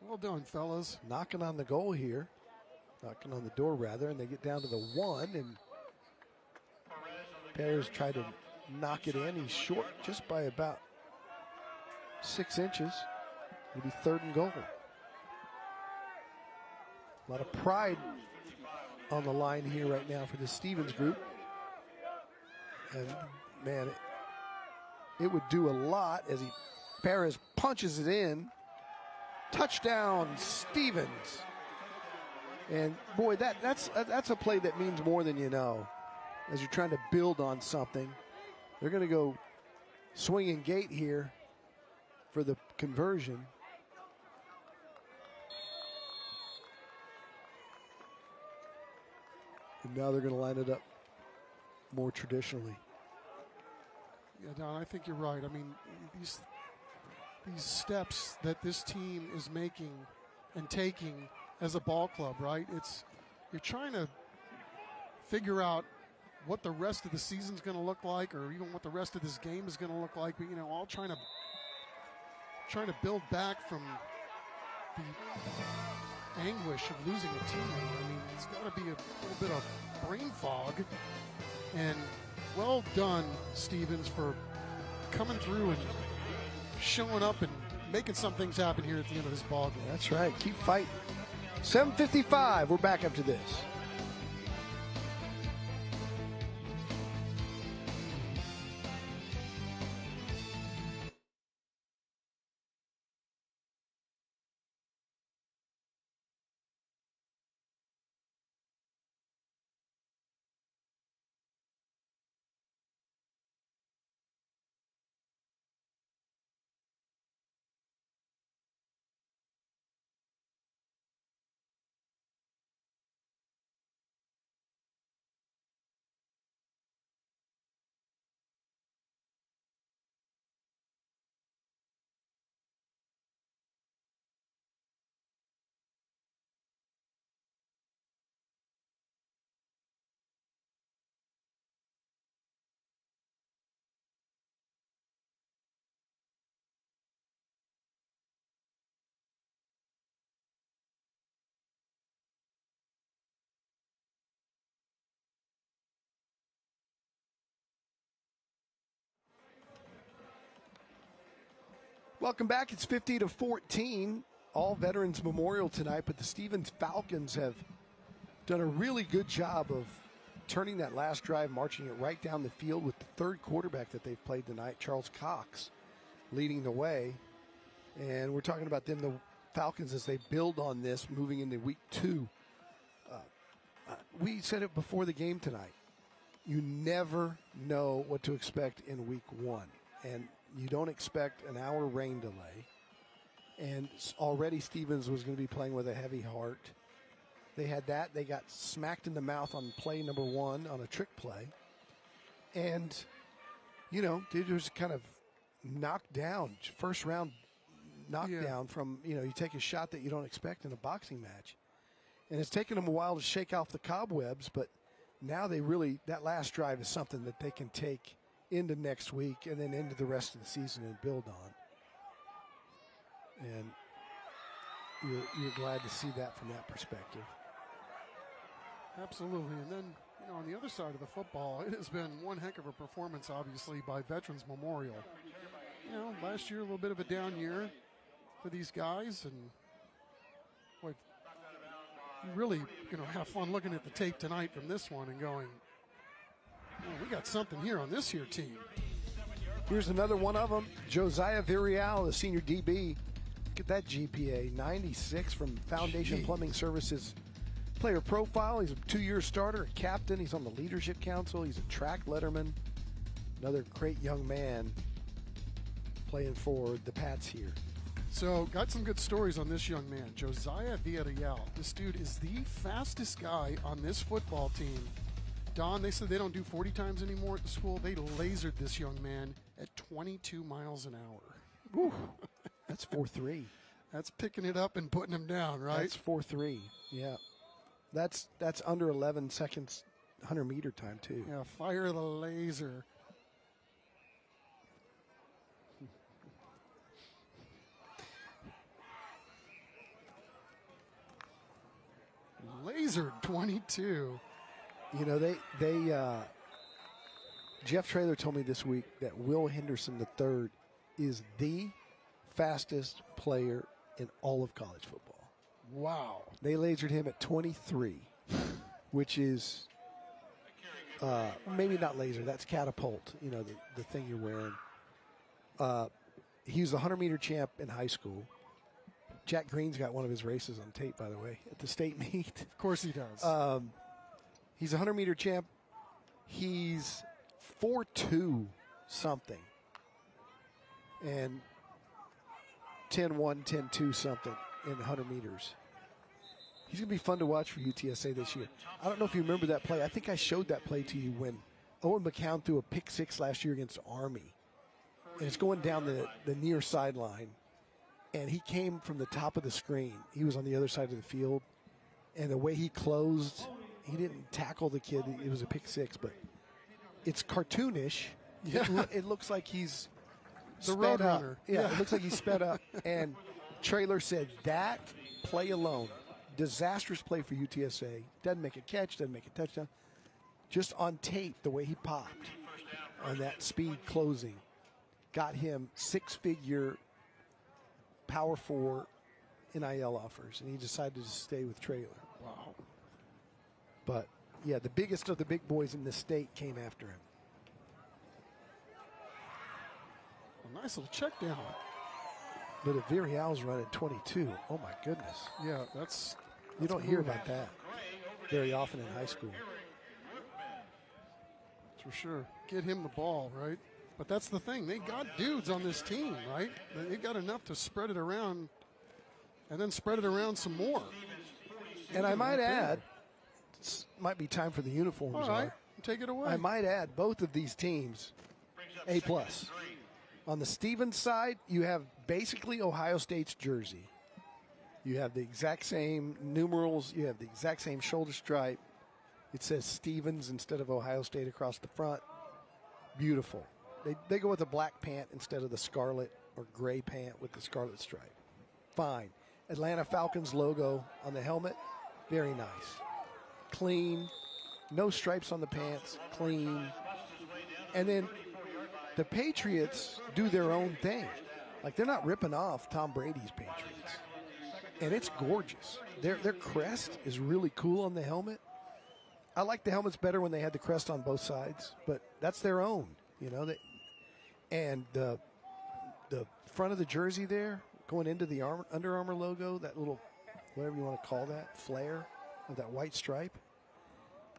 S3: Well done, fellas.
S5: Knocking on the goal here. Knocking on the door, rather, and they get down to the 1, and Perez tried to knock it in. He's short just by about 6 inches. It'll be 3rd and goal. A lot of pride on the line here right now for the Stevens group. And, man, it would do a lot as Perez punches it in. Touchdown, Stevens. And, boy, that's a play that means more than you know. As you're trying to build on something, they're going to go swinging gate here for the conversion. And now they're going to line it up more traditionally.
S3: Yeah, Don, I think you're right. I mean, these steps that this team is making and taking as a ball club, right? You're trying to figure out what the rest of the season's going to look like, or even what the rest of this game is going to look like. But all trying to build back from the anguish of losing a team. I mean, it's got to be a little bit of brain fog. And well done, Stevens, for coming through and showing up and making some things happen here at the end of this ball game.
S5: That's right. Keep fighting. 7:55. We're back up to this. Welcome back. It's 50-14. All Veterans Memorial tonight, but the Stevens Falcons have done a really good job of turning that last drive, marching it right down the field with the third quarterback that they've played tonight, Charles Cox, leading the way. And we're talking about them, the Falcons, as they build on this, moving into week 2. We said it before the game tonight. You never know what to expect in week 1. And you don't expect an hour rain delay. And already Stevens was going to be playing with a heavy heart. They had that. They got smacked in the mouth on play number 1 on a trick play. And, they just kind of knocked down, first round knockdown from, you take a shot that you don't expect in a boxing match. And it's taken them a while to shake off the cobwebs, but now that last drive is something that they can take into next week and then into the rest of the season and build on. And you're glad to see that from that perspective.
S3: Absolutely. And then, on the other side of the football, it has been one heck of a performance, obviously, by Veterans Memorial. Last year, a little bit of a down year for these guys. And boy, you really, have fun looking at the tape tonight from this one and going, we got something here on this here team.
S5: Here's another one of them, Josiah Villarreal, the senior DB. Look at that GPA, 96 from Foundation Plumbing Services player profile. He's a 2-year starter, a captain. He's on the Leadership Council. He's a track letterman. Another great young man playing for the Pats here.
S3: So, got some good stories on this young man, Josiah Villarreal. This dude is the fastest guy on this football team. Don, they said they don't do 40 times anymore at the school. They lasered this young man at 22 miles an hour.
S5: Whew. That's 4.3.
S3: That's picking it up and putting him down, right?
S5: That's 4.3. Yeah. That's under 11 seconds 100-meter time, too.
S3: Yeah, fire the laser. Lasered 22.
S5: You know, Jeff Traylor told me this week that Will Henderson III is the fastest player in all of college football.
S3: Wow.
S5: They lasered him at 23, which is maybe not laser. That's catapult, you know, the thing you're wearing. He was the 100-meter champ in high school. Jack Green's got one of his races on tape, by the way, at the state meet.
S3: Of course he does.
S5: He's a 100-meter champ. He's 4.2 something. And 10.1, 10.2 something in 100 meters. He's going to be fun to watch for UTSA this year. I don't know if you remember that play. I think I showed that play to you when Owen McCown threw a pick six last year against Army. And it's going down the near sideline. And he came from the top of the screen. He was on the other side of the field. And the way he closed, he didn't tackle the kid. It was a pick six, but it's cartoonish.
S3: Yeah.
S5: It looks like he's
S3: The
S5: sped up.
S3: Roadrunner.
S5: Yeah, it looks like he's sped up. And Traylor said that play alone, disastrous play for UTSA. Doesn't make a catch, doesn't make a touchdown. Just on tape, the way he popped on that speed closing got him six-figure Power 4 NIL offers, and he decided to stay with Traylor.
S3: Wow.
S5: But, yeah, the biggest of the big boys in the state came after him.
S3: A nice little check down.
S5: But if Villarreal's running 22, oh, my goodness.
S3: Yeah, that's
S5: You don't hear about that very often in high school.
S3: for sure. Get him the ball, right? But that's the thing. They got dudes on this team, right? They got enough to spread it around and then spread it around some more.
S5: And I might add, it might be time for the uniforms.
S3: All right, take it away.
S5: I might add, both of these teams, A+. On the Stevens side, you have basically Ohio State's jersey. You have the exact same numerals. You have the exact same shoulder stripe. It says Stevens instead of Ohio State across the front. Beautiful. They go with a black pant instead of the scarlet or gray pant with the scarlet stripe. Fine. Atlanta Falcons logo on the helmet. Very nice. Clean. No stripes on the pants. Clean. And then the Patriots do their own thing. Like, they're not ripping off Tom Brady's Patriots. And it's gorgeous. Their crest is really cool on the helmet. I like the helmets better when they had the crest on both sides, but that's their own, you know. And the front of the jersey there, going into the Under Armour logo, that little, whatever you want to call that, flare of that white stripe.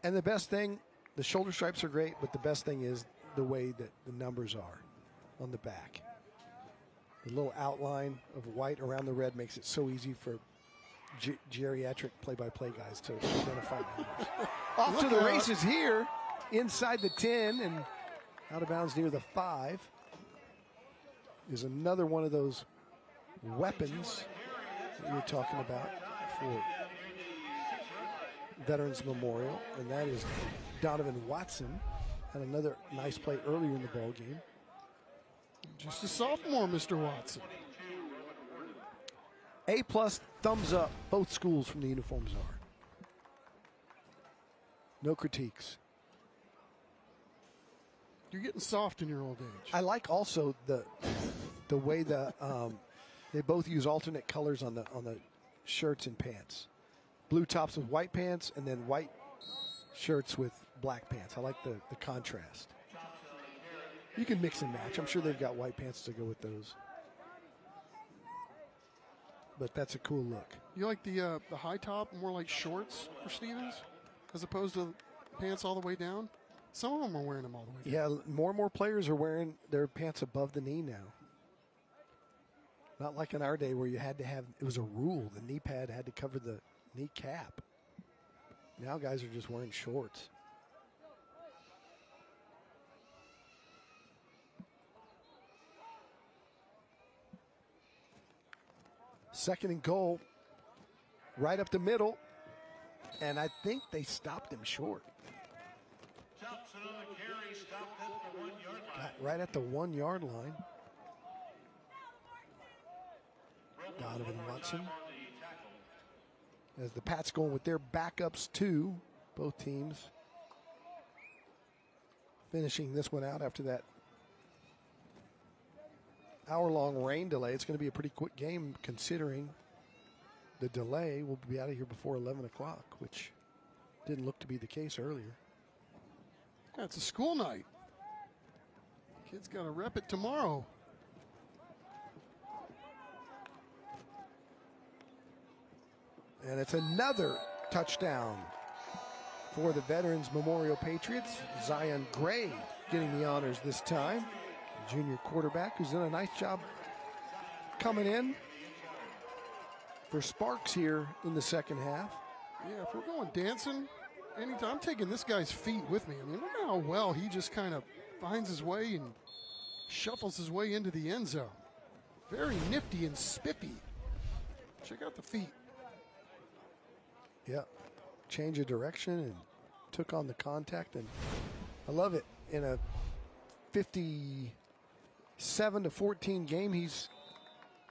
S5: And the best thing, the shoulder stripes are great, but the best thing is the way that the numbers are on the back. The little outline of white around the red makes it so easy for geriatric play-by-play guys to identify numbers. Off to the races here, inside the 10 and out of bounds near the 5 is another one of those weapons that you're talking about for Veterans Memorial, and that is Donovan Watson. Had another nice play earlier in the ball game.
S3: Just a sophomore, Mr. Watson.
S5: A+, thumbs up. Both schools from the uniforms are. No critiques.
S3: You're getting soft in your old age.
S5: I like also the way they both use alternate colors on the shirts and pants. Blue tops with white pants, and then white shirts with black pants. I like the contrast. You can mix and match. I'm sure they've got white pants to go with those. But that's a cool look.
S3: You like the high top, more like shorts for Stevens, as opposed to pants all the way down? Some of them are wearing them all the way down.
S5: Yeah, more and more players are wearing their pants above the knee now. Not like in our day where you had to have, it was a rule, the knee pad had to cover the knee cap. Now guys are just wearing shorts. Second and goal, right up the middle, and I think they stopped him short.
S13: Thompson on the carry, stopped at the 1 yard line.
S5: Right at the 1 yard line. Donovan Watson. As the Pats going with their backups too, both teams finishing this one out after that hour-long rain delay. It's going to be a pretty quick game considering the delay. We'll be out of here before 11 o'clock, which didn't look to be the case earlier.
S3: Yeah, it's a school night. Kids got to rep it tomorrow.
S5: And it's another touchdown for the Veterans Memorial Patriots. Zion Gray getting the honors this time. Junior quarterback who's done a nice job coming in for sparks here in the second half.
S3: Yeah, if we're going dancing, anytime, I'm taking this guy's feet with me. I mean, look at how well he just kind of finds his way and shuffles his way into the end zone. Very nifty and spiffy. Check out the feet.
S5: Yeah, change of direction and took on the contact, and I love it. In a 57-14 game, he's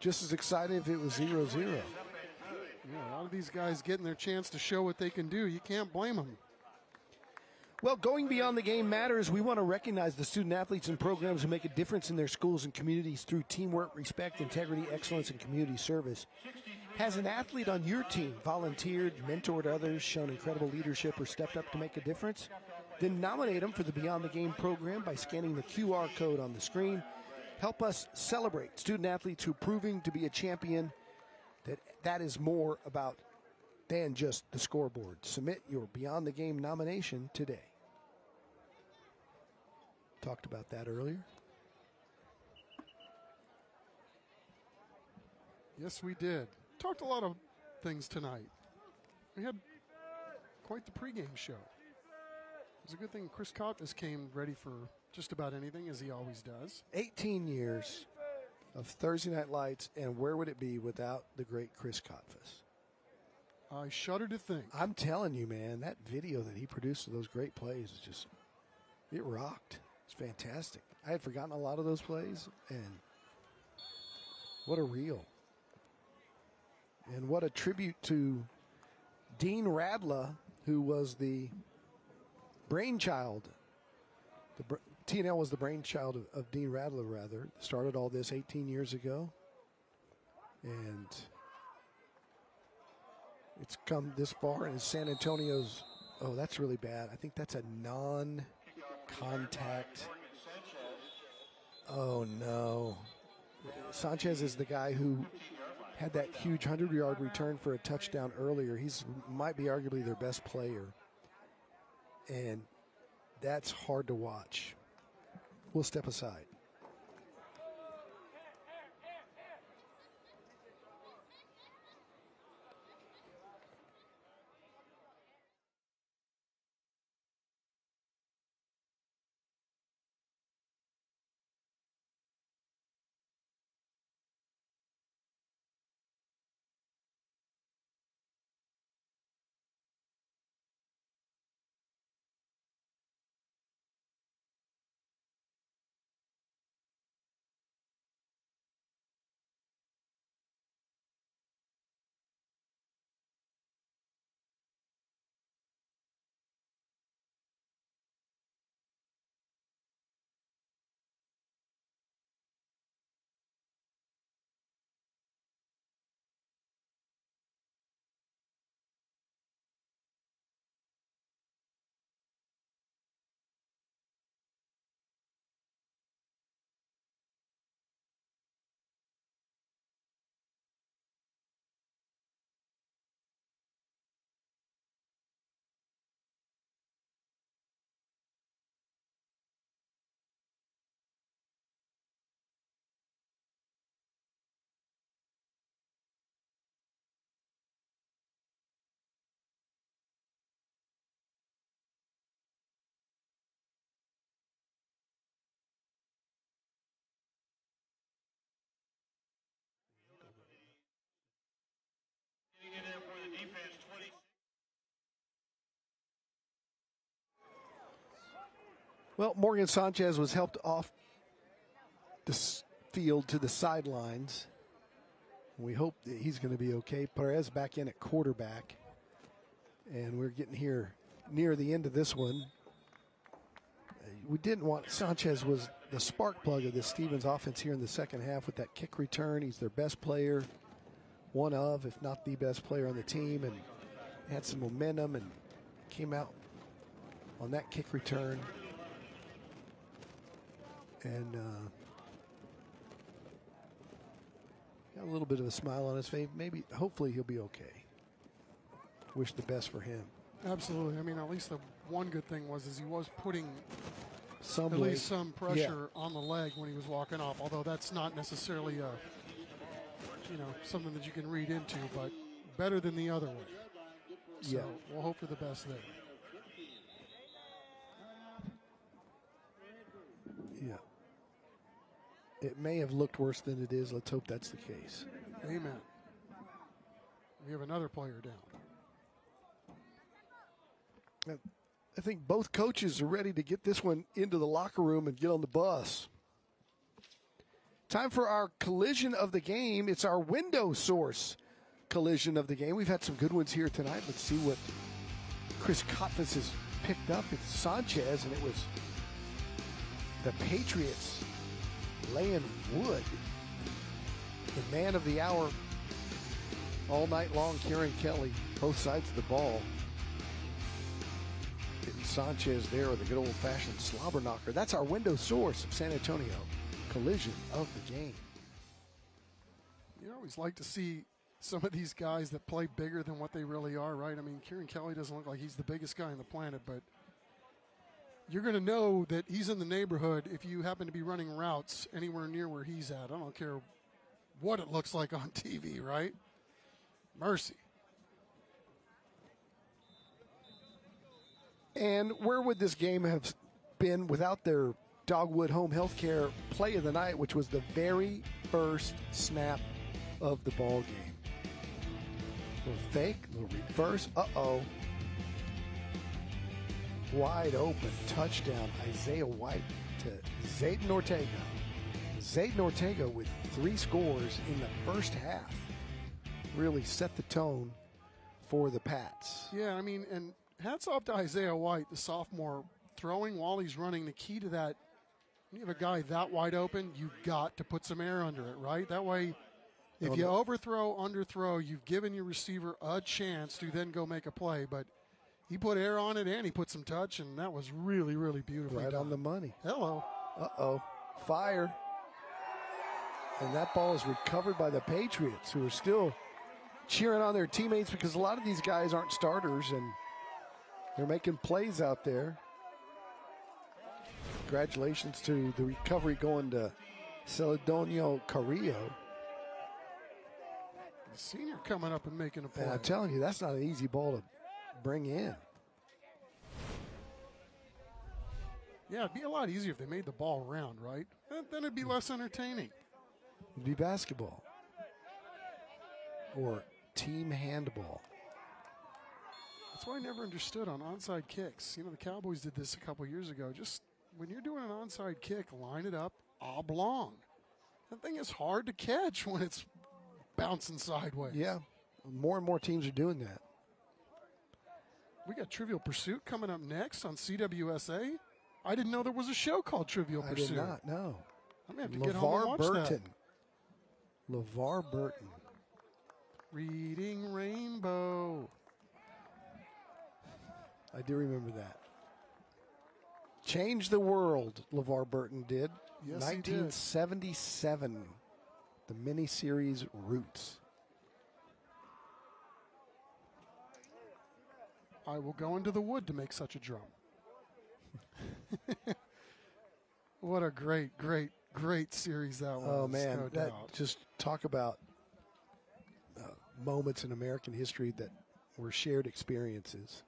S5: just as excited if it was 0-0.
S3: Yeah, a lot of these guys getting their chance to show what they can do. You can't blame them.
S5: Well, going beyond the game matters. We want to recognize the student athletes and programs who make a difference in their schools and communities through teamwork, respect, integrity, excellence, and community service. Has an athlete on your team volunteered, mentored others, shown incredible leadership, or stepped up to make a difference? Then nominate them for the Beyond the Game program by scanning the QR code on the screen. Help us celebrate student athletes who are proving to be a champion. That is more about than just the scoreboard. Submit your Beyond the Game nomination today. Talked about that earlier.
S3: Yes, we did. Talked a lot of things tonight. We had quite the pregame show. It was a good thing Chris Kotvis came ready for just about anything, as he always does.
S5: 18 years of Thursday Night Lights, and where would it be without the great Chris Kotvis?
S3: I shudder to think.
S5: I'm telling you, man, that video that he produced of those great plays is just, it rocked. It's fantastic. I had forgotten a lot of those plays, and what a reel. And what a tribute to Dean Radla, who was the brainchild. TNL was the brainchild of Dean Radla, rather. Started all this 18 years ago. And it's come this far, and San Antonio's, oh, that's really bad. I think that's a non-contact. Oh, no. Sanchez is the guy who had that huge 100-yard return for a touchdown earlier. He's might be arguably their best player. And that's hard to watch. We'll step aside.
S13: in there for the defense, 20.
S5: Well, Morgan Sanchez was helped off the field to the sidelines. We hope that he's going to be okay. Perez back in at quarterback. And we're getting here near the end of this one. We didn't want, Sanchez was the spark plug of the Stevens offense here in the second half with that kick return. He's their best player, one of, if not the best player on the team, and had some momentum and came out on that kick return. And got a little bit of a smile on his face. Maybe, hopefully he'll be okay. Wish the best for him.
S3: Absolutely. I mean, at least the one good thing was he was putting
S5: some
S3: at least some pressure on the leg when he was walking off. Although that's not necessarily something that you can read into, but better than the other way. So we'll hope for the best there.
S5: Yeah. It may have looked worse than it is. Let's hope that's the case.
S3: Amen. We have another player down.
S5: I think both coaches are ready to get this one into the locker room and get on the bus. Time for our collision of the game. It's our window source collision of the game. We've had some good ones here tonight. Let's see what Chris Kotfus has picked up. It's Sanchez, and it was the Patriots laying wood. The man of the hour all night long, Kieran Kelly, both sides of the ball. Getting Sanchez there with a good old-fashioned slobber knocker. That's our window source of San Antonio collision of the game.
S3: You always like to see some of these guys that play bigger than what they really are, right? I mean, Kieran Kelly doesn't look like he's the biggest guy on the planet, but you're going to know that he's in the neighborhood if you happen to be running routes anywhere near where he's at. I don't care what it looks like on TV, right? Mercy.
S5: And where would this game have been without their Dogwood Home Healthcare play of the night, which was the very first snap of the ball game? A little fake, a little reverse. Uh-oh. Wide open touchdown, Isaiah White to Zayden Ortega. Zayden Ortega with 3 scores in the first half really set the tone for the Pats.
S3: Yeah, I mean, and hats off to Isaiah White, the sophomore, throwing while he's running. The key to that, when you have a guy that wide open, you've got to put some air under it, right? That way, if you overthrow, underthrow, you've given your receiver a chance to then go make a play. But he put air on it and he put some touch, and that was really, really beautiful.
S5: Right on the money.
S3: Hello.
S5: Uh-oh. Fire. And that ball is recovered by the Patriots, who are still cheering on their teammates because a lot of these guys aren't starters, and they're making plays out there. Congratulations to the recovery going to Celedonio Carrillo.
S3: The senior coming up and making a play.
S5: And I'm telling you, that's not an easy ball to bring in.
S3: Yeah, it'd be a lot easier if they made the ball round, right? Then it'd be less entertaining.
S5: It'd be basketball. Or team handball.
S3: That's what I never understood on onside kicks. You know, the Cowboys did this a couple years ago. Just when you're doing an onside kick, line it up oblong. That thing is hard to catch when it's bouncing sideways.
S5: Yeah, more and more teams are doing that.
S3: We got Trivial Pursuit coming up next on CWSA. I didn't know there was a show called Trivial Pursuit.
S5: I did not, no.
S3: I'm going to have to get home and watch that.
S5: LeVar Burton.
S3: Reading Rainbow.
S5: I do remember that. Changed the world, LeVar Burton did.
S3: Yes,
S5: 1977. The miniseries Roots.
S3: I will go into the wood to make such a drum. What a great, great, great series that was.
S5: Oh, man.
S3: No
S5: That
S3: doubt.
S5: just talk about moments in American history that were shared experiences.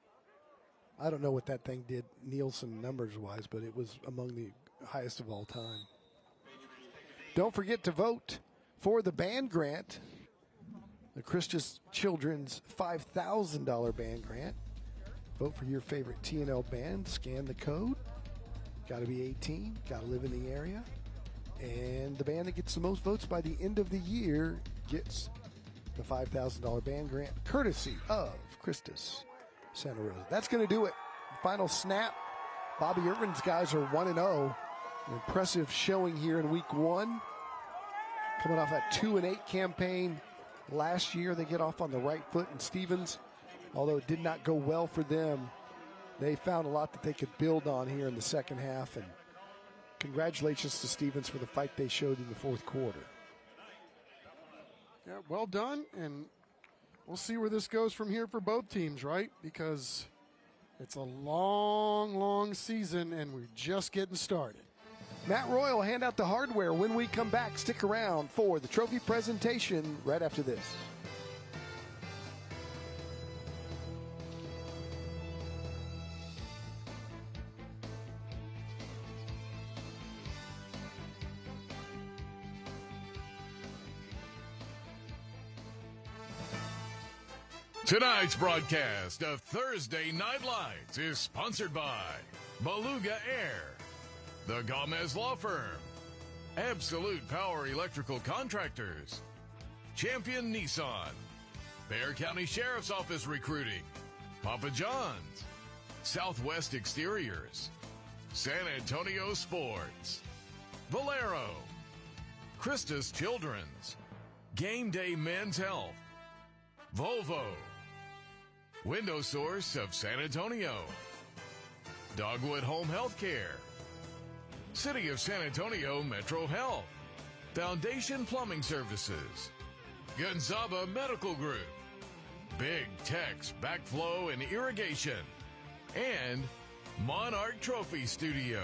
S5: I don't know what that thing did Nielsen numbers-wise, but it was among the highest of all time. Don't forget to vote for the band grant. Christus Children's $5,000 band grant. Vote for your favorite TNL band. Scan the code. Got to be 18. Got to live in the area. And the band that gets the most votes by the end of the year gets the $5,000 band grant, courtesy of Christus Santa Rosa. That's going to do it. Final snap. Bobby Irvin's guys are 1-0. An impressive showing here in week 1. Coming off that 2-8 campaign last year. They get off on the right foot, and Stevens, although it did not go well for them, they found a lot that they could build on here in the second half. And congratulations to Stevens for the fight they showed in the fourth quarter.
S3: Yeah, well done, and we'll see where this goes from here for both teams, right? Because it's a long, long season, and we're just getting started.
S5: Matt Roy will hand out the hardware when we come back. Stick around for the trophy presentation right after this.
S1: Tonight's broadcast of Thursday Night Lights is sponsored by Beluga Air, the Gomez Law Firm, Absolute Power Electrical Contractors, Champion Nissan, Bexar County Sheriff's Office Recruiting, Papa John's, Southwest Exteriors, San Antonio Sports, Valero, Christus Children's, Game Day Men's Health, Volvo, Window Source of San Antonio, Dogwood Home Health Care, City of San Antonio Metro Health, Foundation Plumbing Services, Gonzaba Medical Group, Big Tex Backflow and Irrigation, and Monarch Trophy Studio.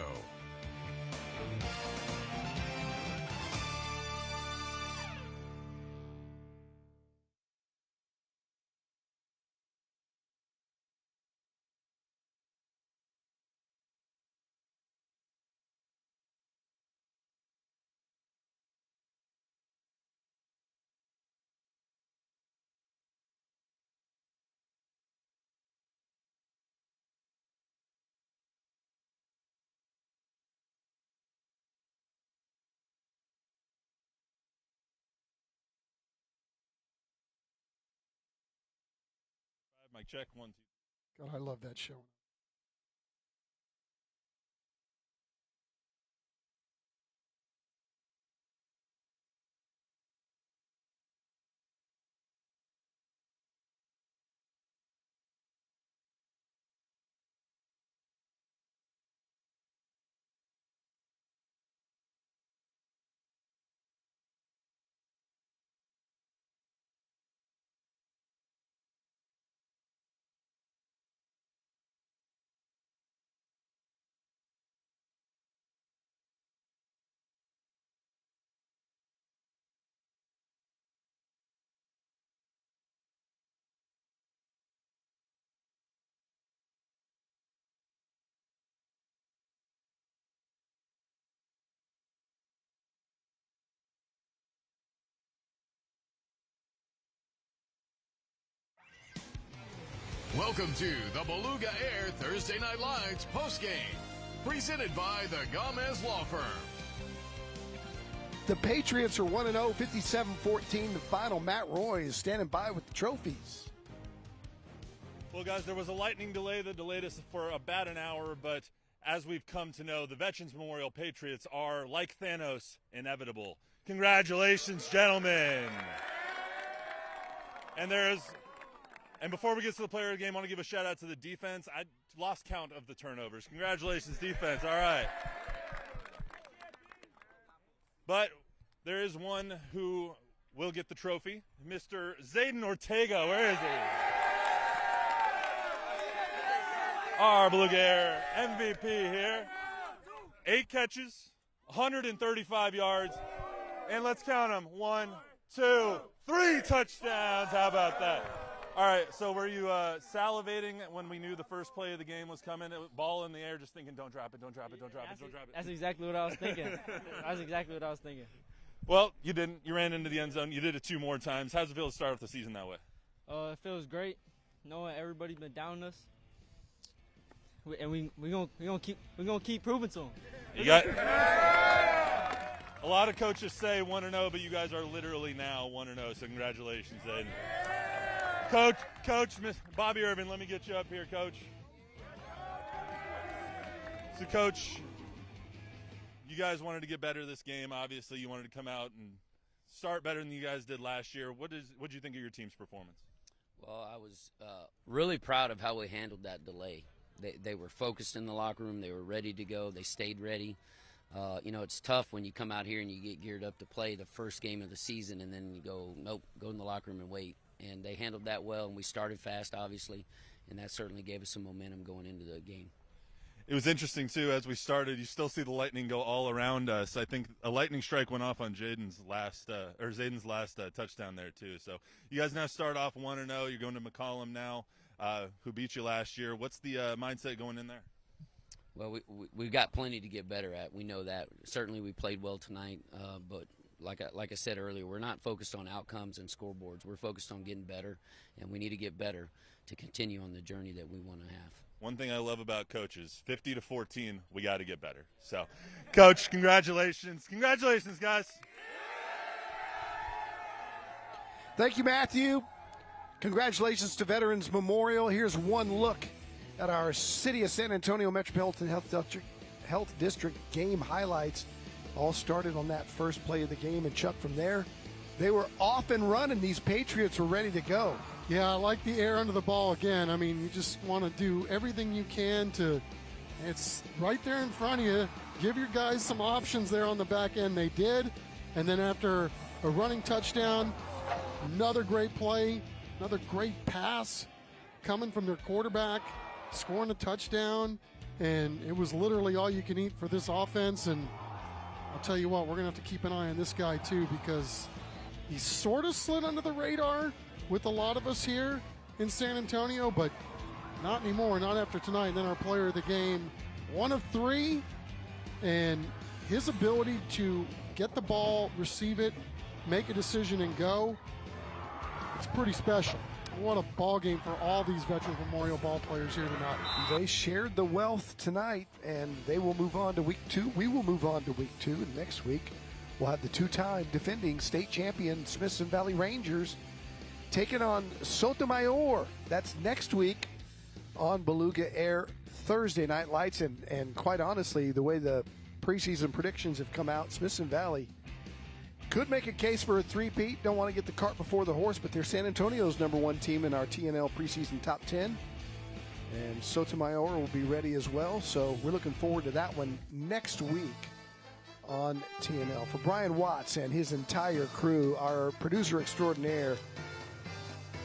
S12: Mic check, 1, 2.
S3: God, I love that show.
S1: Welcome to the Beluga Air Thursday Night Lights postgame, presented by the Gomez Law Firm.
S5: The Patriots are 1-0, 57-14. The final. Matt Roy is standing by with the trophies.
S12: Well, guys, there was a lightning delay that delayed us for about an hour, but as we've come to know, the Veterans Memorial Patriots are, like Thanos, inevitable. Congratulations, gentlemen. And before we get to the player of the game, I want to give a shout out to the defense. I lost count of the turnovers. Congratulations, defense. All right. But there is one who will get the trophy, Mr. Zayden Ortega. Where is he? Our Beluga Air MVP here. 8 catches, 135 yards, and let's count them. 1, 2, 3 touchdowns. How about that? All right, so were you salivating when we knew the first play of the game was coming? Ball in the air, just thinking, don't drop it, don't drop it, don't drop it, don't drop it.
S6: That's exactly what I was thinking. That's exactly what I was thinking.
S12: Well, you didn't. You ran into the end zone. You did it 2 more times. How's it feel to start off the season that way?
S6: It feels great, knowing everybody's been down us, and we gonna keep proving to them.
S12: You got a lot of coaches say 1-0, but you guys are literally now 1-0. So congratulations, Aiden. Coach, Miss Bobby Irvin, let me get you up here, Coach. So, Coach, you guys wanted to get better this game. Obviously, you wanted to come out and start better than you guys did last year. What did you think of your team's performance?
S16: Well, I was really proud of how we handled that delay. They were focused in the locker room. They were ready to go. They stayed ready. It's tough when you come out here and you get geared up to play the first game of the season, and then you go, nope, go in the locker room and wait. And they handled that well, and we started fast, obviously, and that certainly gave us some momentum going into the game.
S12: It was interesting, too, as we started. You still see the lightning go all around us. I think a lightning strike went off on Zayden's last touchdown there, too. So you guys now start off 1-0. You're going to McCollum now, who beat you last year. What's the mindset going in there?
S16: Well, we've got plenty to get better at. We know that. Certainly we played well tonight, but like I said earlier, we're not focused on outcomes and scoreboards. We're focused on getting better, and we need to get better to continue on the journey that we want to have.
S12: One thing I love about coaches, 50-14, we got to get better. So, Coach, congratulations. Congratulations, guys.
S5: Thank you, Matthew. Congratulations to Veterans Memorial. Here's one look at our City of San Antonio Metropolitan Health District game highlights. All started on that first play of the game, and Chuck, from there, they were off and running. These Patriots were ready to go.
S3: Yeah, I like the air under the ball again. I mean, you just want to do everything you can to – it's right there in front of you. Give your guys some options there on the back end. They did. And then after a running touchdown, another great play, another great pass coming from their quarterback, scoring a touchdown. And it was literally all you can eat for this offense. And I'll tell you what, we're going to have to keep an eye on this guy too, because he sort of slid under the radar with a lot of us here in San Antonio, but not anymore, not after tonight. And then our player of the game, 1 of 3, and his ability to get the ball, receive it, make a decision, and go, it's pretty special. What a ball game for all these Veterans Memorial ball players here tonight.
S5: They shared the wealth tonight, and they will move on to week 2. We will move on to week 2, and next week we'll have the 2-time defending state champion Smithson Valley Rangers taking on Sotomayor. That's next week on Beluga Air Thursday Night Lights. And quite honestly, the way the preseason predictions have come out, Smithson Valley could make a case for a three-peat. Don't want to get the cart before the horse, but they're San Antonio's #1 team in our TNL preseason top 10. And Sotomayor will be ready as well. So we're looking forward to that one next week on TNL. For Brian Watts and his entire crew, our producer extraordinaire,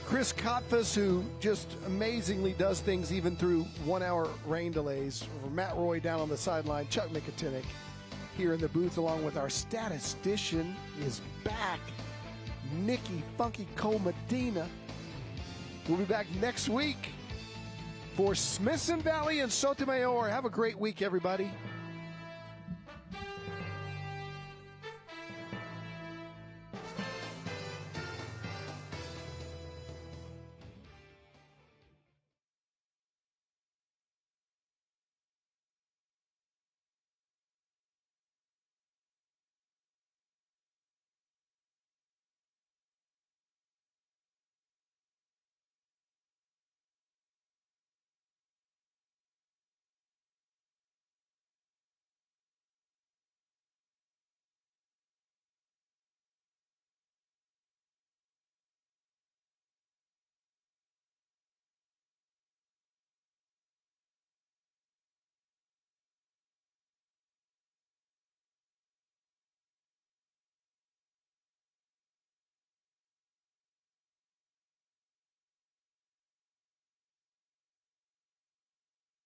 S5: Chris Kotfus, who just amazingly does things even through 1-hour rain delays. For Matt Roy down on the sideline, Chuck Mikatinik here in the booth, along with our statistician is back, Nikki Funky Cole Medina. We'll be back next week for Smithson Valley and Sotomayor. Have a great week, everybody.